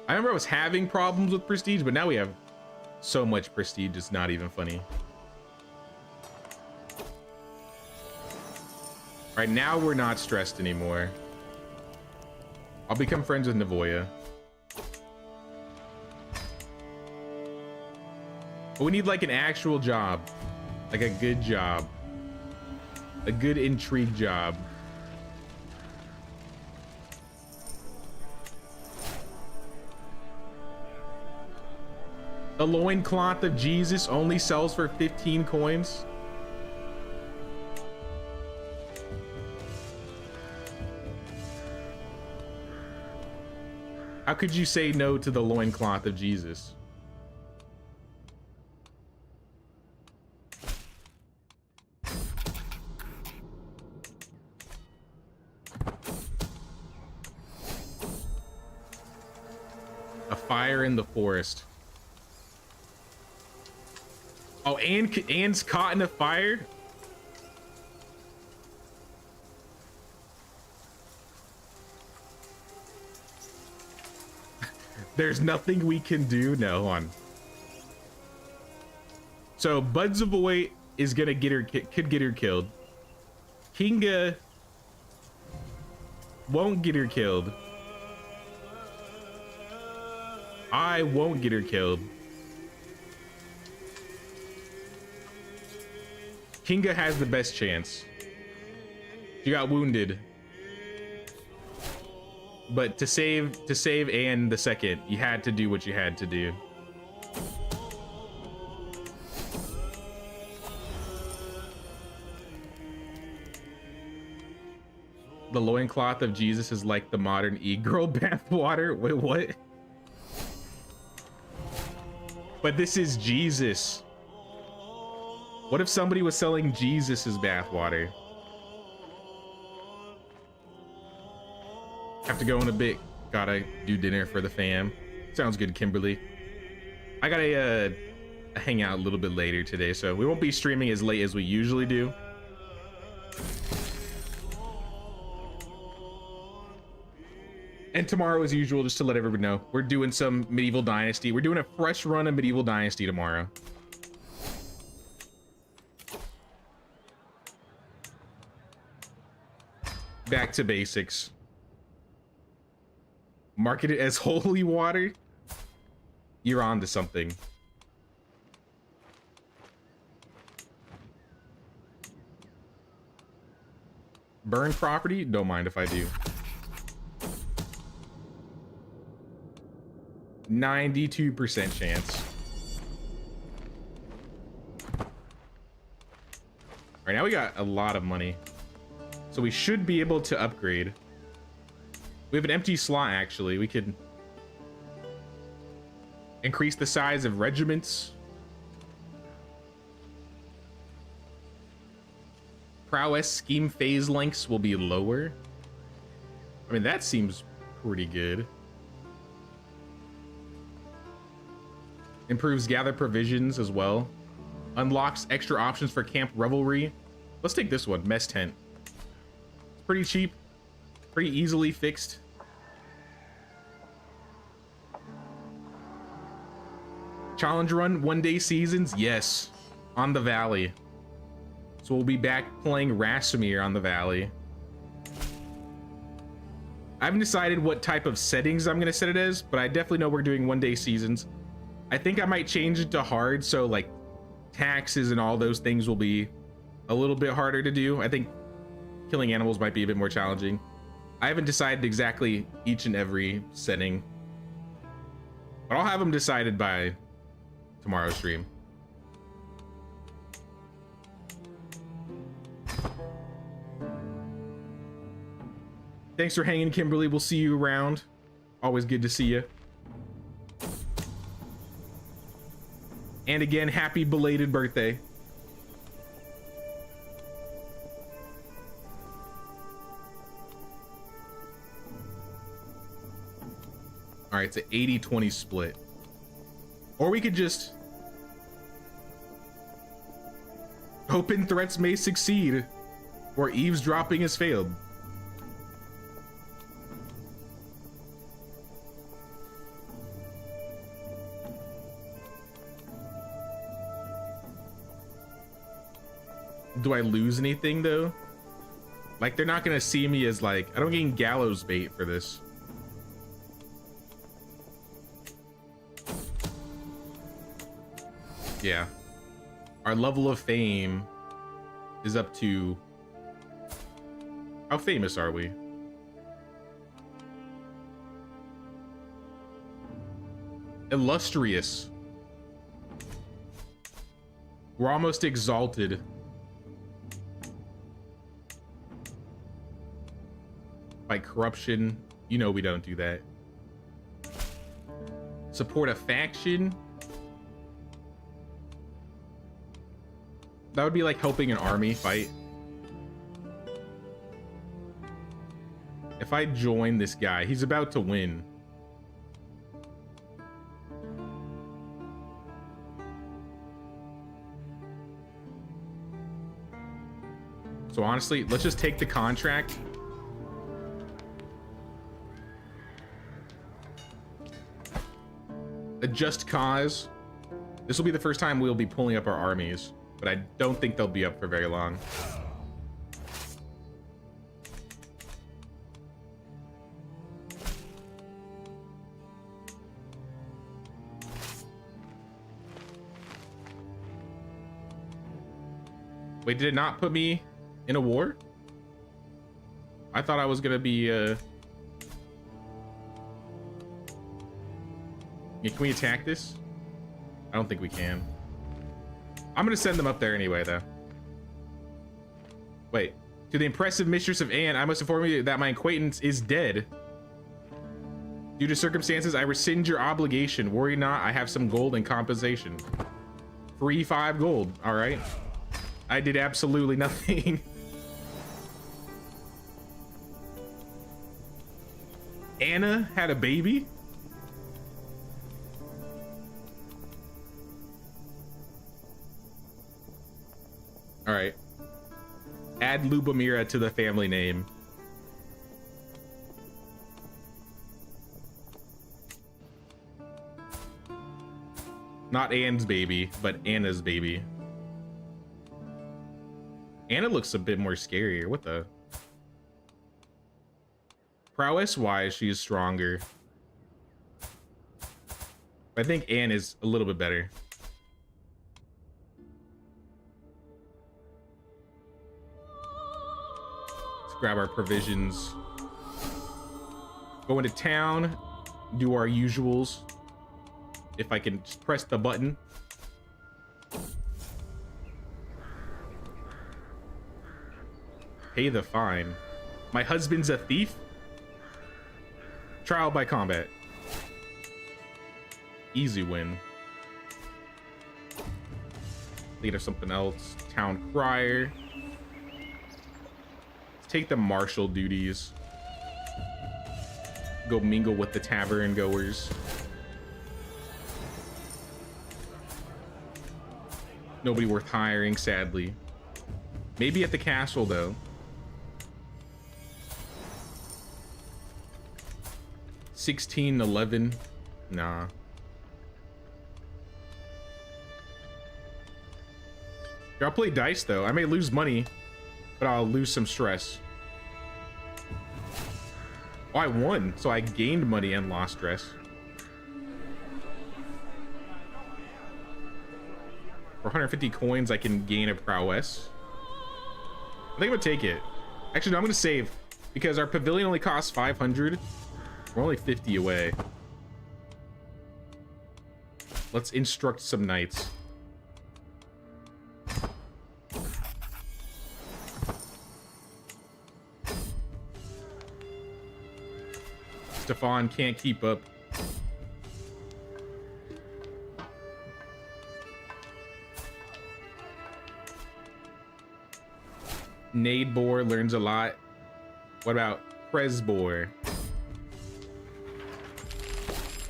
I remember I was having problems with prestige, but now we have so much prestige, it's not even funny. Right now, we're not stressed anymore. I'll become friends with Navoya. But we need like an actual job. Like a good job. A good intrigue job. The loincloth of Jesus only sells for 15 coins. How could you say no to the loincloth of Jesus? A fire in the forest. Oh, Anne's caught in a fire? There's nothing we can do? No, hold on. So, Buds of Await is gonna get her, could get her killed. Kinga won't get her killed. I won't get her killed. Kinga has the best chance. She got wounded. But to save Anne the second, you had to do what you had to do. The loincloth of Jesus is like the modern e-girl bathwater. Wait, what? But this is Jesus. What if somebody was selling Jesus's bathwater? Have to go in a bit. Gotta do dinner for the fam. Sounds good, Kimberly. I gotta hang out a little bit later today, so we won't be streaming as late as we usually do. And tomorrow, as usual, just to let everybody know, we're doing some Medieval Dynasty. We're doing a fresh run of Medieval Dynasty tomorrow. Back to basics. Market it as holy water. You're on to something. Burn property? Don't mind if I do. 92% chance. All right, now we got a lot of money. So we should be able to upgrade. We have an empty slot, actually. We could increase the size of regiments. Prowess scheme phase lengths will be lower. I mean, that seems pretty good. Improves gather provisions as well. Unlocks extra options for camp revelry. Let's take this one, mess tent. It's pretty cheap, pretty easily fixed. Challenge run, 1 day seasons, yes, on the Valley. So we'll be back playing Rasimir on the Valley. I haven't decided what type of settings I'm gonna set it as, but I definitely know we're doing 1 day seasons. I think I might change it to hard, so like taxes and all those things will be a little bit harder to do. I think killing animals might be a bit more challenging. I haven't decided exactly each and every setting, but I'll have them decided by tomorrow's stream. Thanks for hanging, Kimberly. We'll see you around. Always good to see you. And again, happy belated birthday. All right, it's an 80-20 split. Or we could just... open threats may succeed, or eavesdropping has failed. Do I lose anything though? Like, they're not gonna see me as like, I don't gain gallows bait for this. Yeah. Our level of fame is up to... how famous are we? Illustrious. We're almost exalted. By corruption, you know we don't do that. Support a faction? That would be like helping an army fight. If I join this guy, he's about to win. So honestly, let's just take the contract. A just cause. This will be the first time we'll be pulling up our armies, but I don't think they'll be up for very long. Wait, did it not put me in a war? I thought I was gonna be yeah, can we attack this? I don't think we can. I'm gonna send them up there anyway though. Wait, to the impressive mistress of Anne, I must inform you that my acquaintance is dead. Due to circumstances, I rescind your obligation. Worry not, I have some gold in compensation. Free 5 gold, all right? I did absolutely nothing. Anna had a baby? All right. Add Lubomira to the family name. Not Anne's baby, but Anna's baby. Anna looks a bit more scarier. What the? Prowess-wise, she is stronger. I think Anne is a little bit better. Let's grab our provisions. Go into town, do our usuals. If I can just press the button. Pay the fine. My husband's a thief? Trial by combat. Easy win. Leader something else. Town crier. Let's take the martial duties. Go mingle with the tavern goers. Nobody worth hiring, sadly. Maybe at the castle, though. 16-11. Nah. Here, I'll play dice, though. I may lose money, but I'll lose some stress. Oh, I won, so I gained money and lost stress. For 150 coins, I can gain a prowess. I think I'm gonna take it. Actually, no, I'm gonna save. because our pavilion only costs 500. We're only 50 away. Let's instruct some knights. Stefan can't keep up. Nadebor learns a lot. What about Presbor?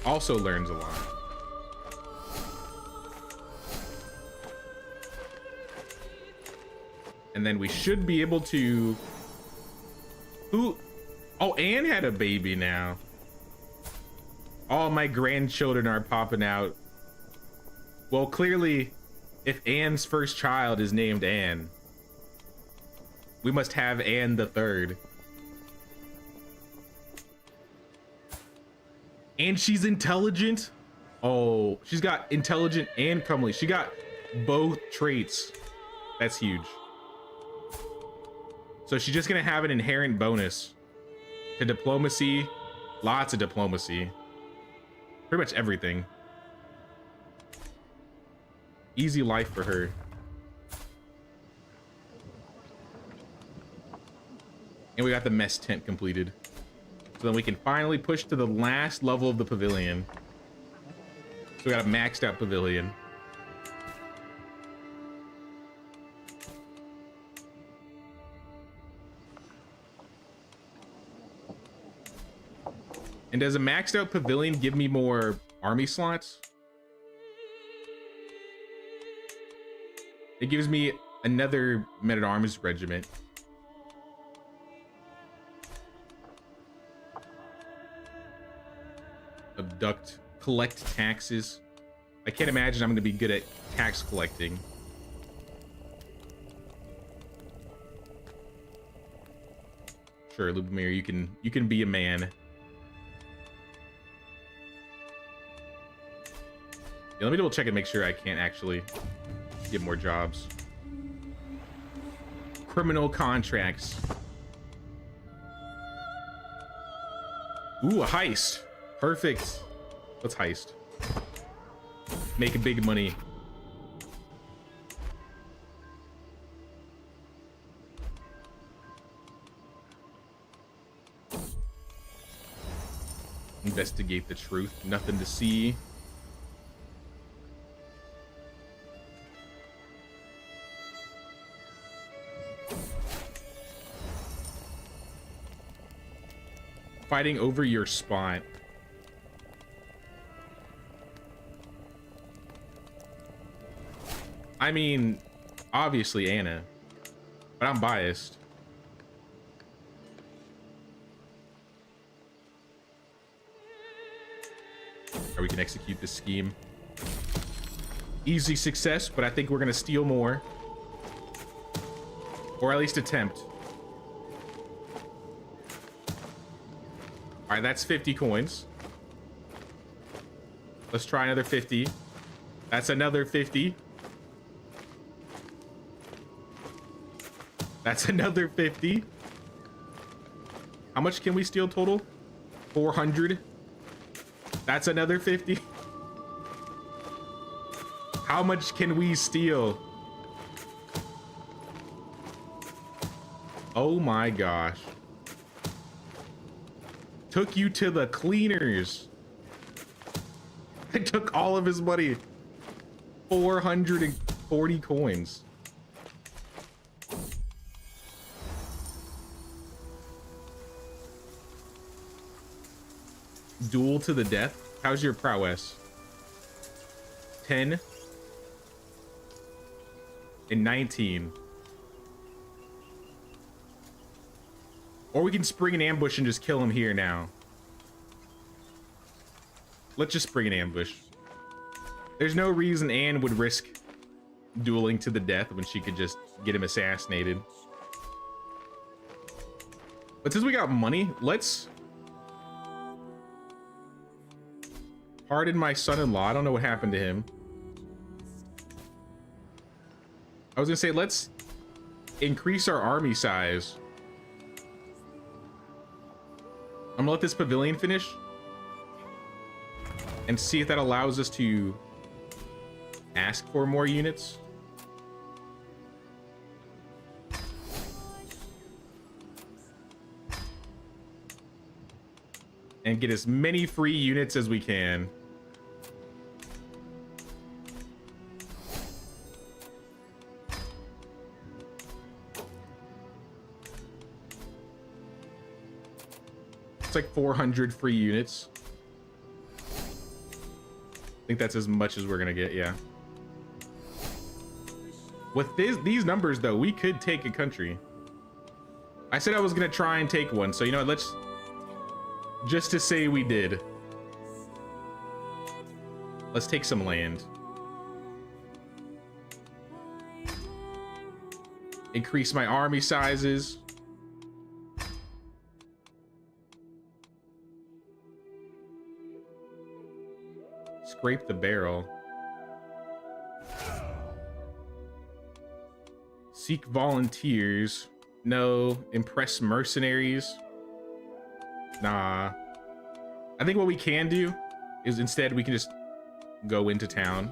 Also learns a lot. And then we should be able to... Who? Oh, Anne had a baby now. All my grandchildren are popping out. Well, clearly, if Anne's first child is named Anne, we must have Anne the third. And she's intelligent. Oh, she's got intelligent and comely. She got both traits. That's huge. So she's just gonna have an inherent bonus to diplomacy. Lots of diplomacy. Pretty much everything. Easy life for her. And we got the mess tent completed. So then we can finally push to the last level of the pavilion. So we got a maxed out pavilion. And does a maxed out pavilion give me more army slots? It gives me another men-at-arms regiment. Abduct, collect taxes. I can't imagine I'm going to be good at tax collecting. Sure, Lubomir, you can be a man. Yeah, let me double check and make sure I can't actually get more jobs. Criminal contracts. Ooh, a heist. Perfect. Let's heist. Making big money. Investigate the truth. Nothing to see. Fighting over your spot. I mean, obviously Anna, but I'm biased. Or we can execute this scheme. Easy success, but I think we're gonna steal more. Or at least attempt. All right, that's 50 coins. Let's try another 50. That's another 50. That's another 50. How much can we steal total? 400. That's another 50. How much can we steal? Oh my gosh. Took you to the cleaners. I took all of his money. 440 coins. Duel to the death. How's your prowess? 10 and 19. Or we can spring an ambush and just kill him here now. Let's just spring an ambush. There's no reason Anne would risk dueling to the death when she could just get him assassinated. But since we got money, let's... Pardon my son-in-law. I don't know what happened to him. I was gonna say, let's increase our army size. I'm gonna let this pavilion finish and see if that allows us to ask for more units. And get as many free units as we can. It's like 400 free units. I think that's as much as we're gonna get, yeah. With these numbers though, we could take a country. I said I was gonna try and take one, so you know what, let's just to say we did. Let's take some land. Increase my army sizes. Scrape the barrel. Seek volunteers. No. Impress mercenaries. Nah. I think what we can do is instead we can just go into town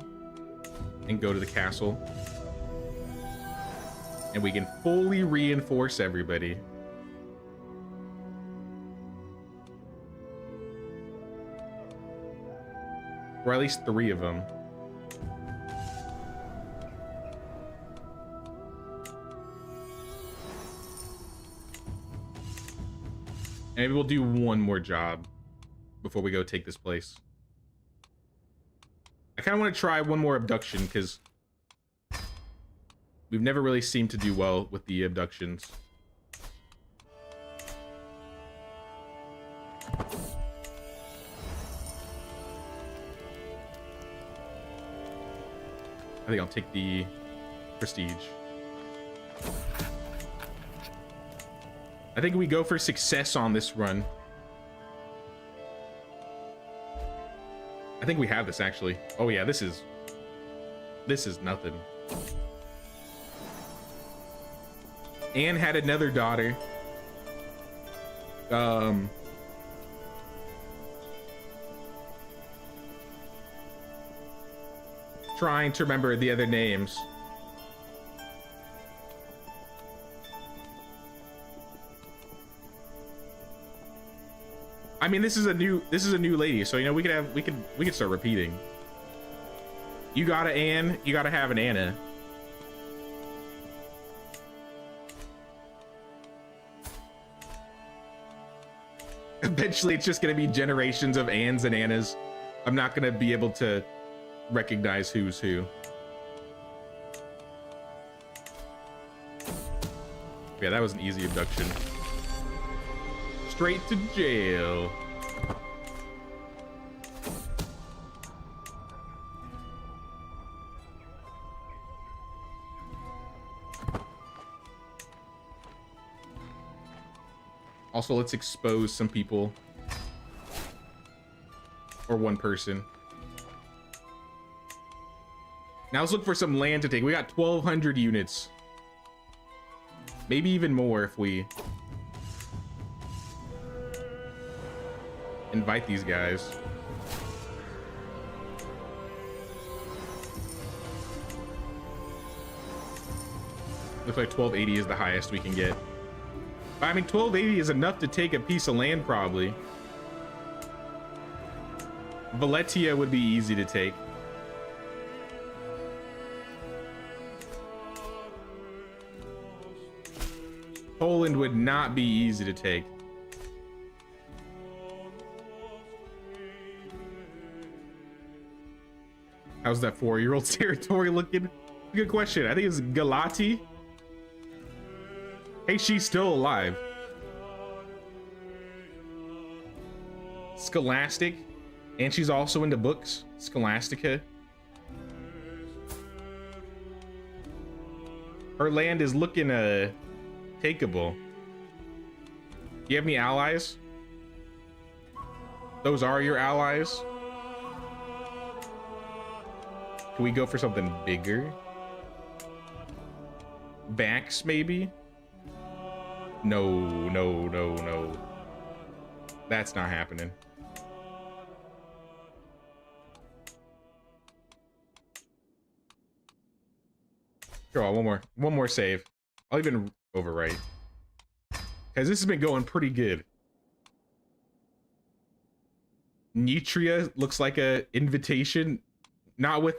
and go to the castle. And we can fully reinforce everybody. Or at least 3 of them. And maybe we'll do one more job before we go take this place. I kind of want to try one more abduction because we've never really seemed to do well with the abductions. I think I'll take the prestige. I think we go for success on this run. I think we have this actually. Oh yeah, this is nothing. Anne had another daughter. Trying to remember the other names. I mean, this is a new lady, so you know we could start repeating. You got an Anne, you gotta have an Anna. Eventually, it's just gonna be generations of Anns and Annas. I'm not gonna be able to recognize who's who. Yeah, that was an easy abduction. Straight to jail. Also, let's expose some people. Or one person. Now let's look for some land to take. We got 1,200 units. Maybe even more if we invite these guys. Looks like 1280 is the highest we can get. I mean, 1280 is enough to take a piece of land, probably. Valetia would be easy to take. Poland would not be easy to take. How's that 4-year-old's territory looking? Good question. I think it's Galati. Hey, she's still alive. Scholastic. And she's also into books. Scholastica. Her land is looking takeable. Do you have any allies? Those are your allies? Can we go for something bigger? Vax, maybe? No, no, no, no. That's not happening. Go on, one more save. I'll even overwrite. Because this has been going pretty good. Nitria looks like a invitation. Not with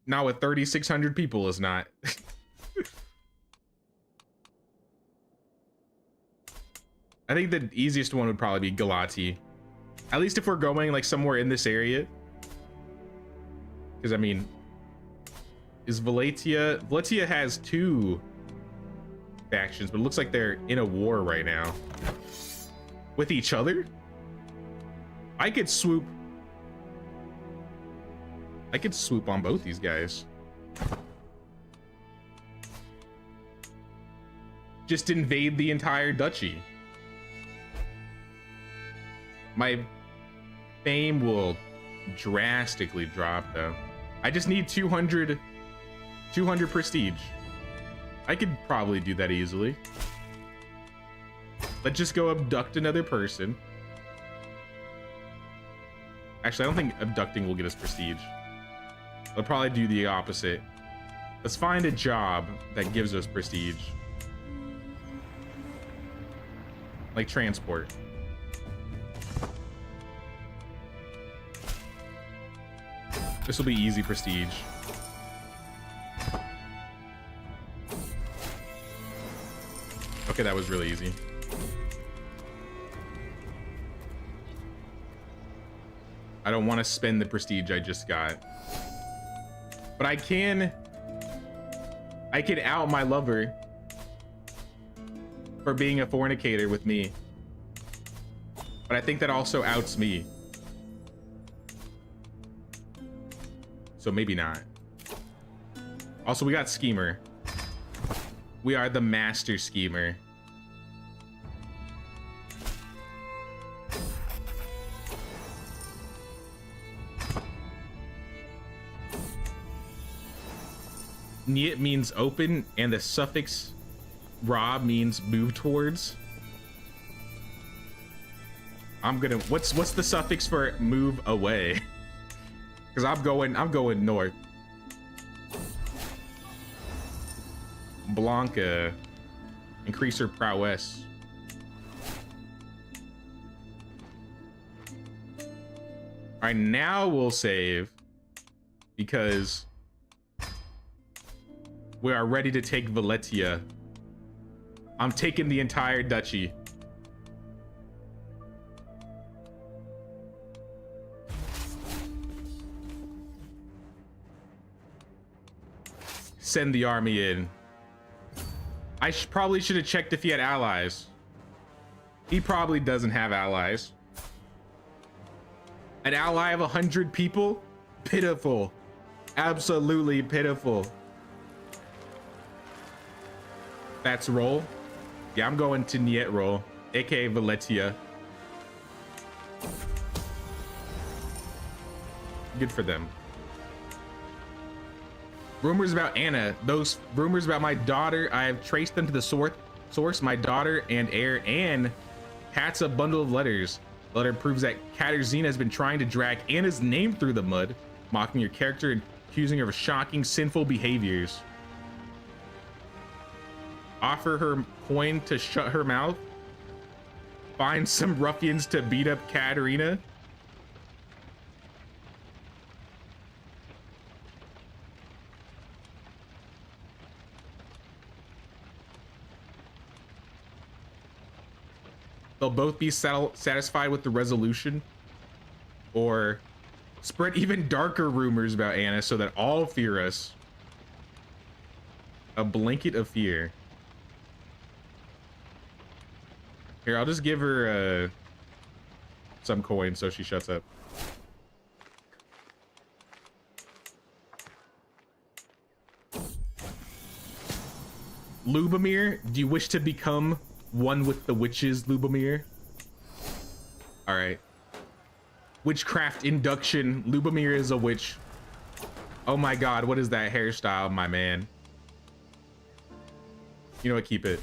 3,600 people is not. I think the easiest one would probably be Galati. At least if we're going like somewhere in this area. Because I mean, is Valetia has 2 factions, but it looks like they're in a war right now. With each other? I could swoop on both these guys. Just invade the entire duchy. My fame will drastically drop though. I just need 200 prestige. I could probably do that easily. Let's just go abduct another person. Actually, I don't think abducting will get us prestige. I'll probably do the opposite. Let's find a job that gives us prestige. Like transport. This will be easy prestige. Okay, that was really easy. I don't want to spend the prestige I just got. But I can out my lover for being a fornicator with me. But I think that also outs me. So maybe not. Also, we got schemer. We are the master schemer. Niet means open, and the suffix ra means move towards. I'm gonna, what's the suffix for move away? Because I'm going north. Blanca, increase her prowess. All right, now we'll save because we are ready to take Valetia. I'm taking the entire duchy. Send the army in. I probably should have checked if he had allies. He probably doesn't have allies. An ally of 100 people? Pitiful. Absolutely pitiful. That's roll. Yeah, I'm going to Niet roll, aka Valetia. Good for them. Rumors about Anna. Those rumors about my daughter, I have traced them to the source, my daughter and heir, and Pat's a bundle of letters. The letter proves that Katarzyna has been trying to drag Anna's name through the mud, mocking your character and accusing her of shocking, sinful behaviors. Offer her coin to shut her mouth. Find some ruffians to beat up Katarina. They'll both be satisfied with the resolution, or spread even darker rumors about Anna so that all fear us. A blanket of fear. Here, I'll just give her some coin so she shuts up. Lubomir, do you wish to become one with the witches, Lubomir? All right. Witchcraft induction. Lubomir is a witch. Oh my God, what is that hairstyle, my man? You know what, keep it.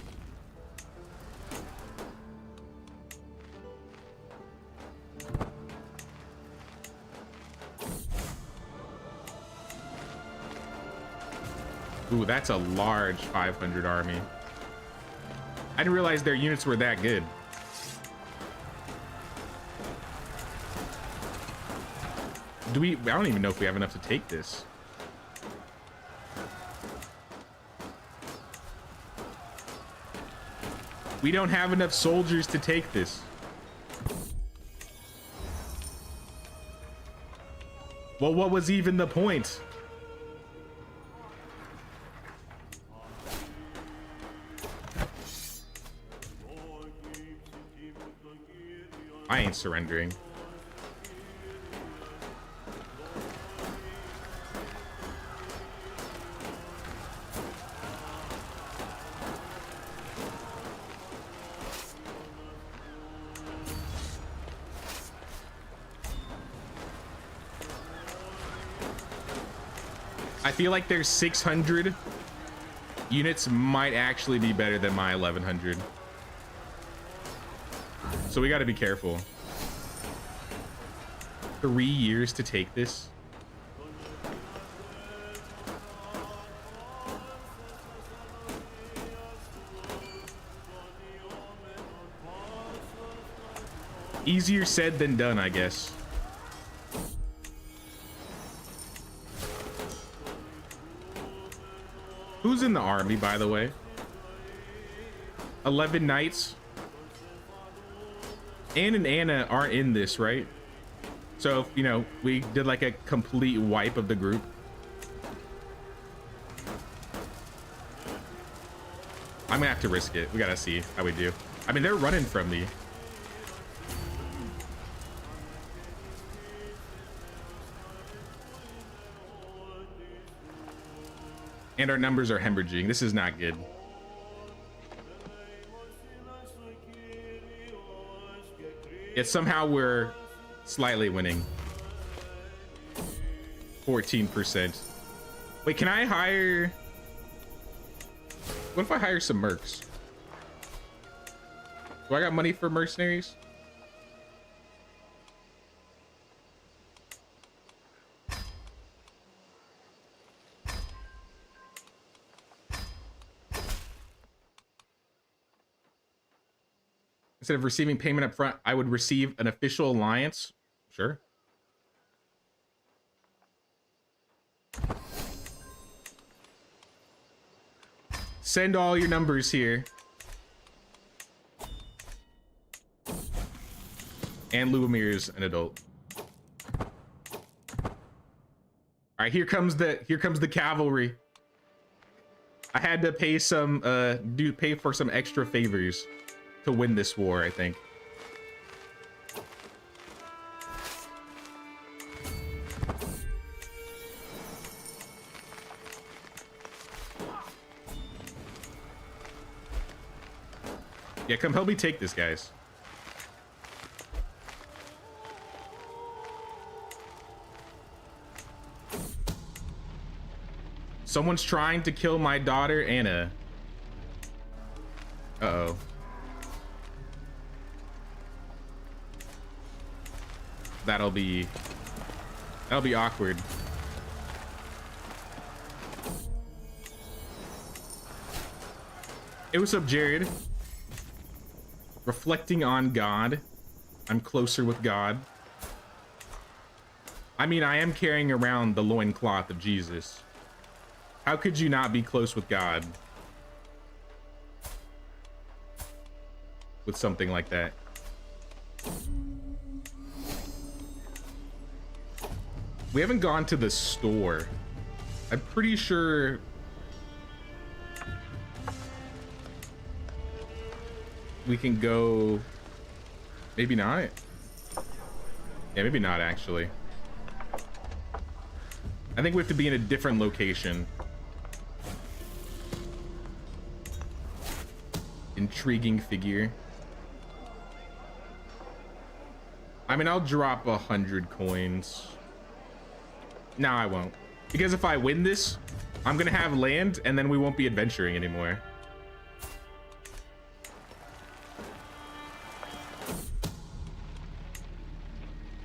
Ooh, that's a large 500 army. I didn't realize their units were that good. Do we? I don't even know if we have enough to take this. We don't have enough soldiers to take this. Well, what was even the point? I ain't surrendering. I feel like their 600 units might actually be better than my 1100. So we got to be careful. 3 years to take this. Easier said than done, I guess. Who's in the army, by the way? 11 knights. Anne and Anna aren't in this, right? So, if, you know, we did like a complete wipe of the group. I'm gonna have to risk it. We gotta see how we do. I mean, they're running from me. And our numbers are hemorrhaging. This is not good. Yet somehow we're slightly winning. 14%. Wait, can I hire... What if I hire some mercs? Do I got money for mercenaries? Instead of receiving payment up front, I would receive an official alliance. Sure. Send all your numbers here. And Lumire's an adult. All right, here comes the cavalry. I had to pay some pay for some extra favors to win this war, I think. Yeah, come help me take this, guys. Someone's trying to kill my daughter, Anna. Uh-oh. That'll be awkward. Hey, what's up, Jared? Reflecting on God. I'm closer with God. I mean, I am carrying around the loincloth of Jesus. How could you not be close with God with something like that? We haven't gone to the store. I'm pretty sure we can go. Maybe not. Yeah, maybe not actually. I think we have to be in a different location. Intriguing figure. I mean, I'll drop 100 coins. No, I won't. Because if I win this, I'm gonna have land and then we won't be adventuring anymore.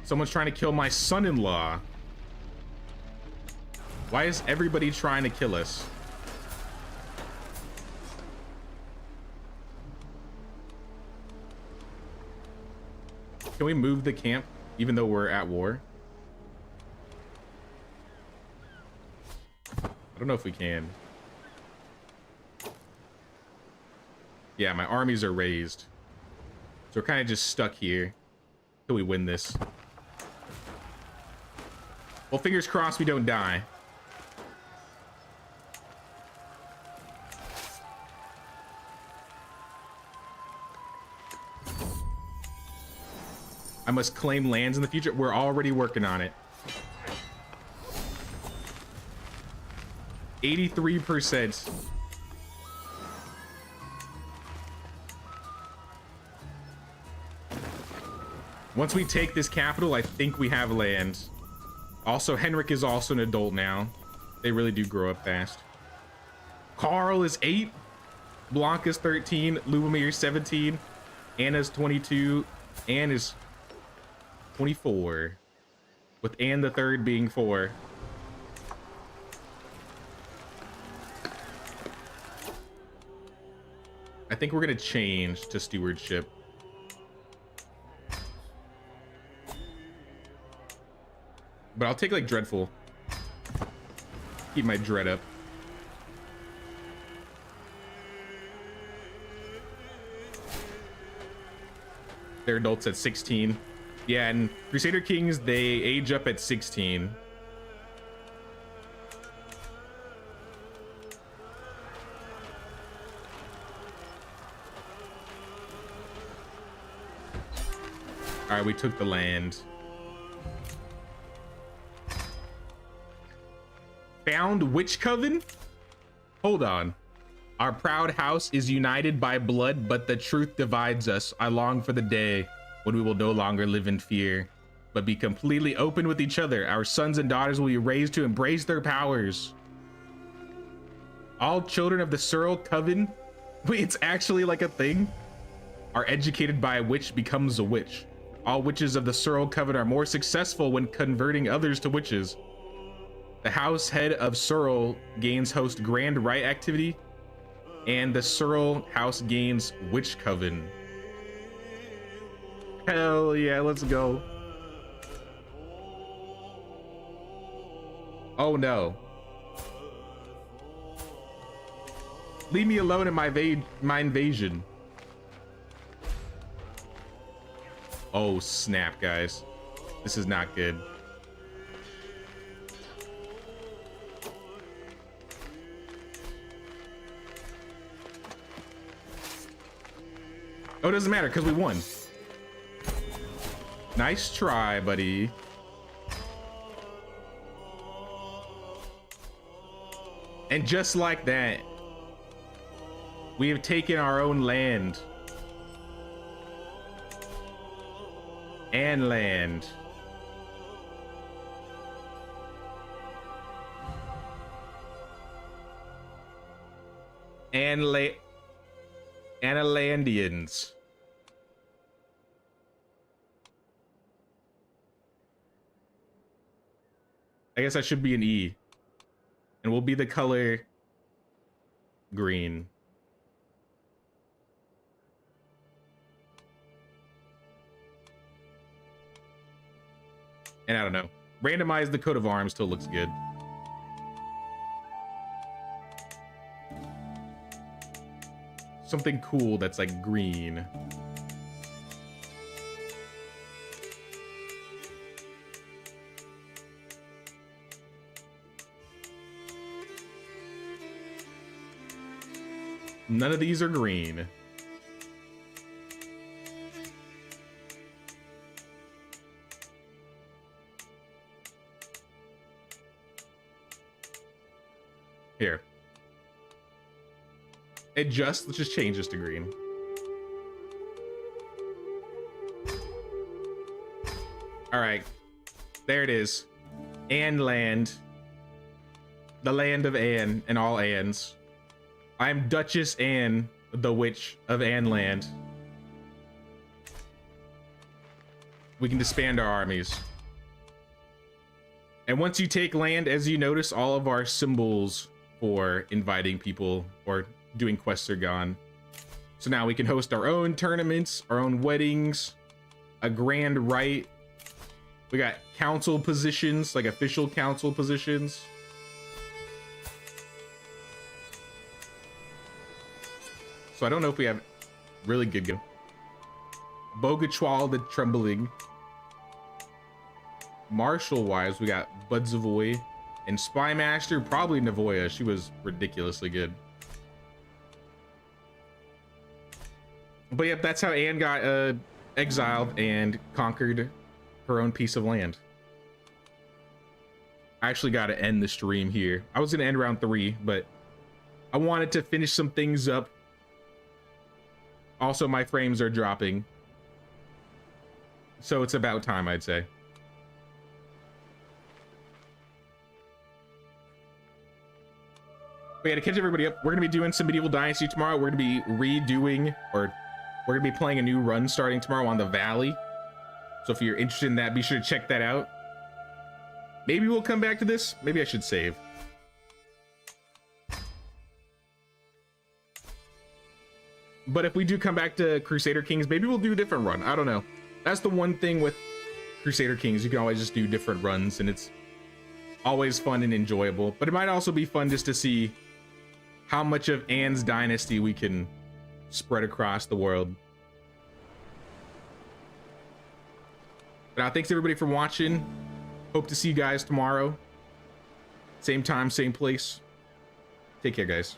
Someone's trying to kill my son-in-law. Why is everybody trying to kill us? Can we move the camp even though we're at war? I don't know if we can. Yeah, my armies are raised. So we're kind of just stuck here till we win this. Well, fingers crossed we don't die. I must claim lands in the future. We're already working on it. 83%. Once we take this capital, I think we have land. Also, Henrik is also an adult now. They really do grow up fast. Carl is 8. Blanca's 13. Lubomir 17. Anna's 22. Anne is 24. With Anne the third being 4. I think we're gonna change to stewardship. But I'll take like dreadful. Keep my dread up. They're adults at 16. Yeah, and Crusader Kings, they age up at 16. All right, we took the land. Found Witch Coven? Hold on. Our proud house is united by blood, but the truth divides us. I long for the day when we will no longer live in fear, but be completely open with each other. Our sons and daughters will be raised to embrace their powers. All children of the Searle Coven, wait, it's actually like a thing, are educated by a witch becomes a witch. All witches of the Searle Coven are more successful when converting others to witches. The house head of Searle gains host grand rite activity, and the Searle house gains witch coven. Hell yeah, let's go. Oh no. Leave me alone in my invasion. Oh snap, guys. This is not good. Oh, it doesn't matter because we won. Nice try, buddy. And just like that, we have taken our own land. And land. And Analandians. I guess I should be an E. And we'll be the color green. And I don't know. Randomize the coat of arms till it looks good. Something cool that's like green. None of these are green. Here. Let's just change this to green. All right, there it is. Anne land. The land of Anne and all Annes. I'm Duchess Anne, the Witch of Anne land. We can disband our armies. And once you take land, as you notice, all of our symbols for inviting people or doing quests are gone. So now we can host our own tournaments, our own weddings, a grand right. We got council positions, like official council positions. So I don't know if we have really good go. Bogachwal the Trembling. Martial wise, we got Budzavoy and Spy Master, probably Navoya. She was ridiculously good. But yep, that's how Anne got exiled and conquered her own piece of land. I actually got to end the stream here. I was going to end round 3, but I wanted to finish some things up. Also, my frames are dropping, so it's about time, I'd say. We got to catch everybody up. We're going to be doing some Medieval Dynasty tomorrow. We're going to be redoing, or we're going to be playing a new run starting tomorrow on the Valley. So if you're interested in that, be sure to check that out. Maybe we'll come back to this. Maybe I should save. But if we do come back to Crusader Kings, maybe we'll do a different run. I don't know. That's the one thing with Crusader Kings. You can always just do different runs, and it's always fun and enjoyable. But it might also be fun just to see how much of Anne's dynasty we can spread across the world. But thanks everybody for watching. Hope to see you guys tomorrow. Same time, same place. Take care, guys.